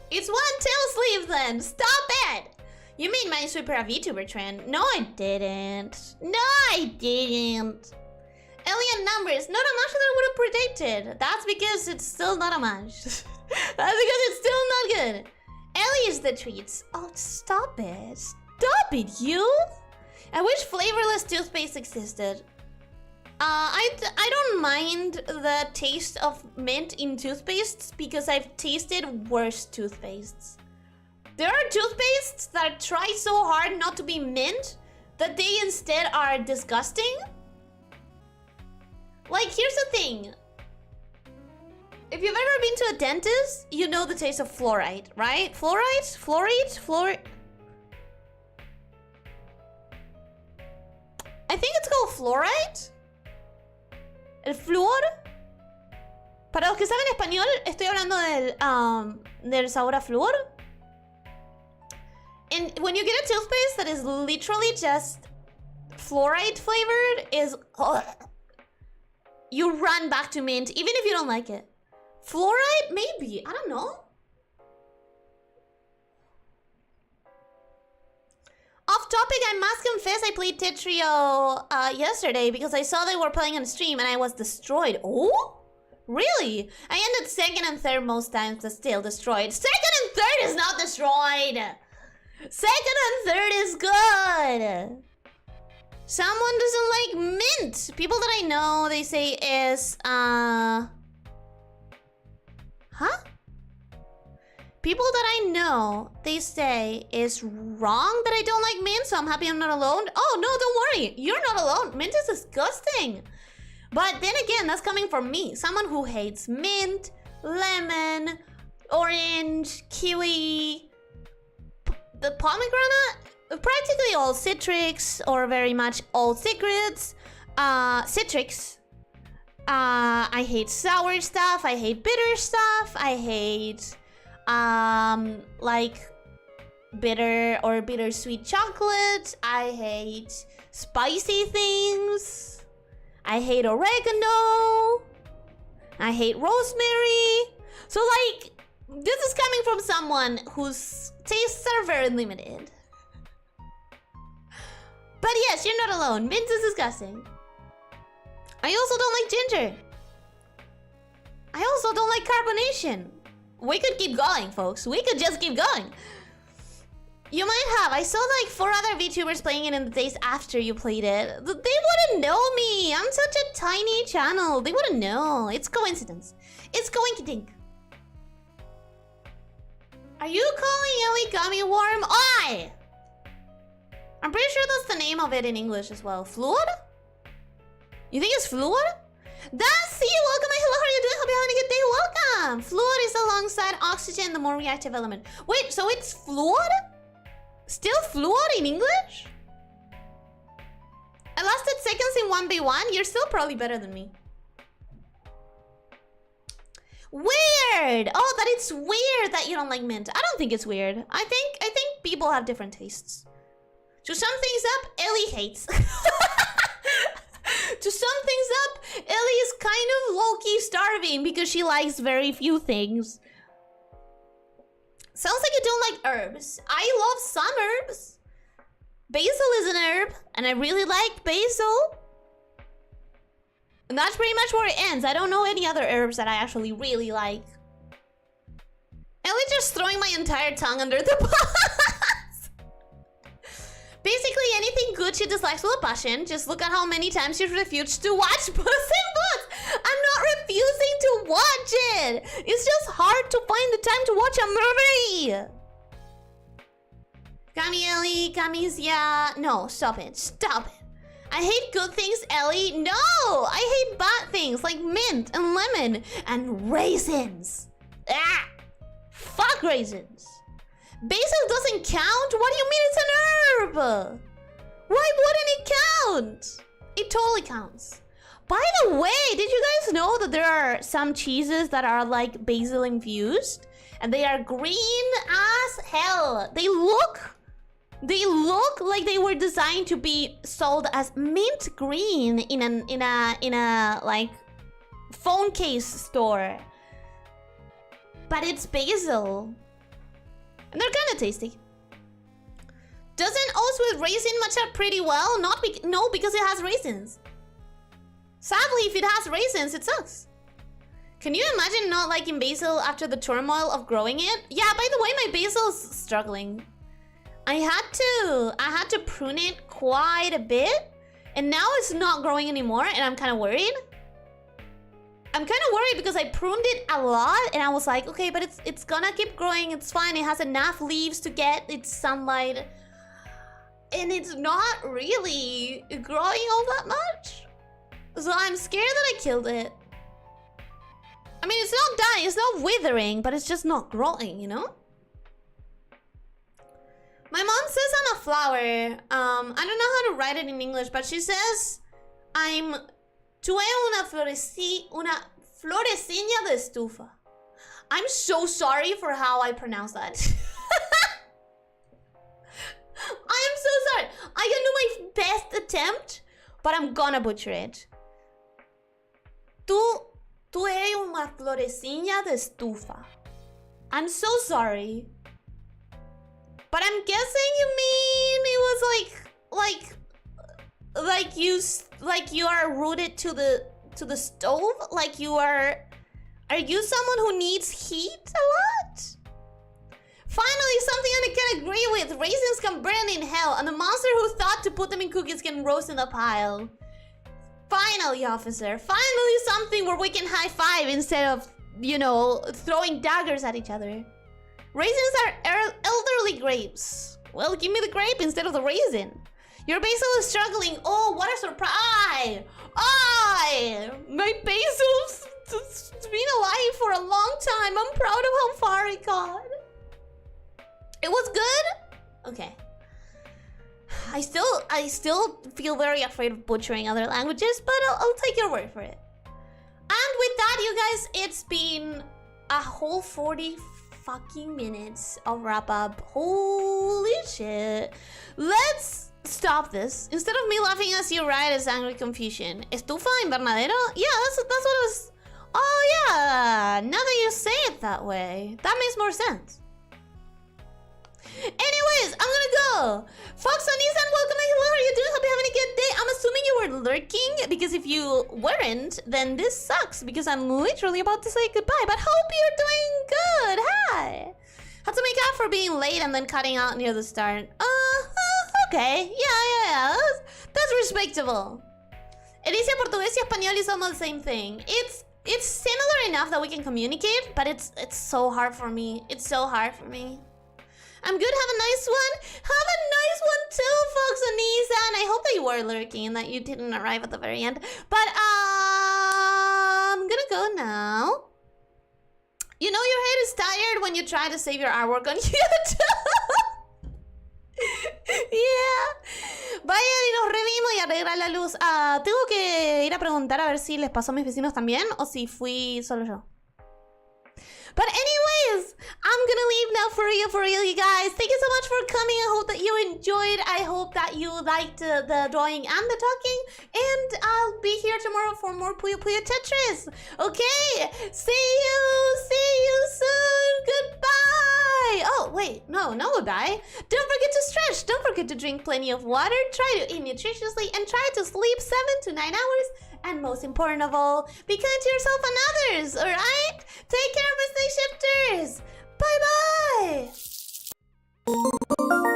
It's one tail sleeve then. Stop it! You made Minesweeper a VTuber trend. No, I didn't. No, I didn't. Alien numbers. No, I'm not sure that I would have predicted. That's because it's still not a match. That's because it's still not good. Ellie is the treats. Oh, stop it. Stop it, you! I wish flavorless toothpaste existed. I don't mind the taste of mint in toothpastes because I've tasted worse toothpastes. There are toothpastes that try so hard not to be mint that they instead are disgusting. Like, here's the thing. If you've ever been to a dentist, you know the taste of fluoride, right? Fluoride? I think it's called fluoride. El flúor. Para los que saben español, estoy hablando del sabor a flúor. And when you get a toothpaste that is literally just fluoride flavored, you run back to mint, even if you don't like it. Fluoride? Maybe. I don't know. Off topic, I must confess I played Tetrio yesterday because I saw they were playing on stream and I was destroyed. Oh? Really? I ended second and third most times, but still destroyed. Second and third is not destroyed! Second and third is good! Someone doesn't like mint! People that I know, they say is, Huh? People that I know, they say is wrong that I don't like mint, so I'm happy I'm not alone. Oh, no, don't worry. You're not alone. Mint is disgusting. But then again, that's coming from me. Someone who hates mint, lemon, orange, kiwi, the pomegranate, practically all citrics, or very much all citrus. Citrics. I hate sour stuff. I hate bitter stuff. I hate... like bitter or bittersweet chocolate. I hate spicy things. I hate oregano. I hate rosemary. So like, this is coming from someone whose tastes are very limited. But yes, you're not alone. Mint is disgusting. I also don't like ginger. I also don't like carbonation. We could keep going, folks. We could just keep going. You might have. I saw like 4 other VTubers playing it in the days after you played it. They wouldn't know me. I'm such a tiny channel. They wouldn't know. It's coincidence. It's coinkydink. Are you calling Ellie gummy worm? Oi! I'm pretty sure that's the name of it in English as well. Fluid? You think it's fluid? Dancy, welcome. Hello, how are you doing? Hope you're having a good day. Welcome. Fluid is alongside oxygen, the more reactive element. Wait, so it's fluid? Still fluid in English? I lasted seconds in 1v1. You're still probably better than me. Weird. Oh, that it's weird that you don't like mint. I don't think it's weird. I think people have different tastes. To sum things up, Ellie hates. To sum things up, Ellie is kind of low-key starving because she likes very few things. Sounds like you don't like herbs. I love some herbs. Basil is an herb, and I really like basil. And that's pretty much where it ends. I don't know any other herbs that I actually really like. Ellie just throwing my entire tongue under the bus. Basically, anything good she dislikes with a passion. Just look at how many times she's refused to watch Puss in Boots. I'm not refusing to watch it. It's just hard to find the time to watch a movie. Kami Ellie, Kami's yeah. No, stop it. Stop it. I hate good things, Ellie. No, I hate bad things like mint and lemon and raisins. Ah, fuck raisins. Basil doesn't count? What do you mean it's an herb? Why wouldn't it count? It totally counts. By the way, did you guys know that there are some cheeses that are like basil infused? And they are green as hell. They look like they were designed to be sold as mint green in a like phone case store. But it's basil. And they're kind of tasty. Doesn't oats with raisin match up pretty well? No, because it has raisins. Sadly, if it has raisins, it sucks. Can you imagine not liking basil after the turmoil of growing it? Yeah, by the way, my basil's struggling. I had to prune it quite a bit, and now it's not growing anymore, and I'm kind of worried. I'm kind of worried because I pruned it a lot, and I was like, okay, but it's gonna keep growing. It's fine. It has enough leaves to get its sunlight, and it's not really growing all that much. So I'm scared that I killed it. I mean, it's not dying, it's not withering, but it's just not growing, you know? My mom says I'm a flower. I don't know how to write it in English, but she says tú eres una florecilla de estufa. I'm so sorry for how I pronounce that. I am so sorry. I can do my best attempt, but I'm gonna butcher it. Tú eres una florecilla de estufa. I'm so sorry. But I'm guessing you mean it was like you are rooted to the stove? Like you are you someone who needs heat a lot? Finally, something I can agree with. Raisins can burn in hell, and the monster who thought to put them in cookies can roast in the pile. Finally, officer. Finally, something where we can high five instead of, you know, throwing daggers at each other. Raisins are elderly grapes. Well, give me the grape instead of the raisin. Your basil is struggling. Oh, what a surprise! My basil's been alive for a long time. I'm proud of how far it got. It was good? Okay. I still feel very afraid of butchering other languages, but I'll take your word for it. And with that, you guys, it's been a whole 40 fucking minutes of wrap up. Holy shit. Let's stop this. Instead of me laughing as you write as angry confusion. Estufa invernadero? Yeah, that's what it was. Oh yeah, now that you say it that way, that makes more sense. Anyways, I'm gonna go. Fox on Nissan, welcome. Hello, how are you doing? Hope you're having a good day. I'm assuming you were lurking, because if you weren't, then this sucks, because I'm literally about to say goodbye, but hope you're doing good. Hi. Had to make up for being late and then cutting out near the start. Okay. Yeah. That's respectable. Elyssia, Portuguese, Español is almost the same thing. It's similar enough that we can communicate, but it's so hard for me. It's so hard for me. I'm good, have a nice one. Have a nice one too, folks, Anisa. And I hope that you were lurking and that you didn't arrive at the very end. But, always tired when you try to save your artwork on YouTube. Yeah. Vayan y nos revimos y arreglar la luz. Tengo que ir a preguntar a ver si les pasó a mis vecinos también o si fui solo yo. But anyways, I'm gonna leave now for real, you guys. Thank you so much for coming. I hope that you enjoyed. I hope that you liked the drawing and the talking. And I'll be here tomorrow for more Puyo Puyo Tetris. Okay, see you soon. Goodbye. Oh, wait, no goodbye. Don't forget to stretch. Don't forget to drink plenty of water. Try to eat nutritiously and try to sleep 7 to 9 hours. And most important of all, be kind to yourself and others, alright? Take care, Mistake Shifters! Bye-bye!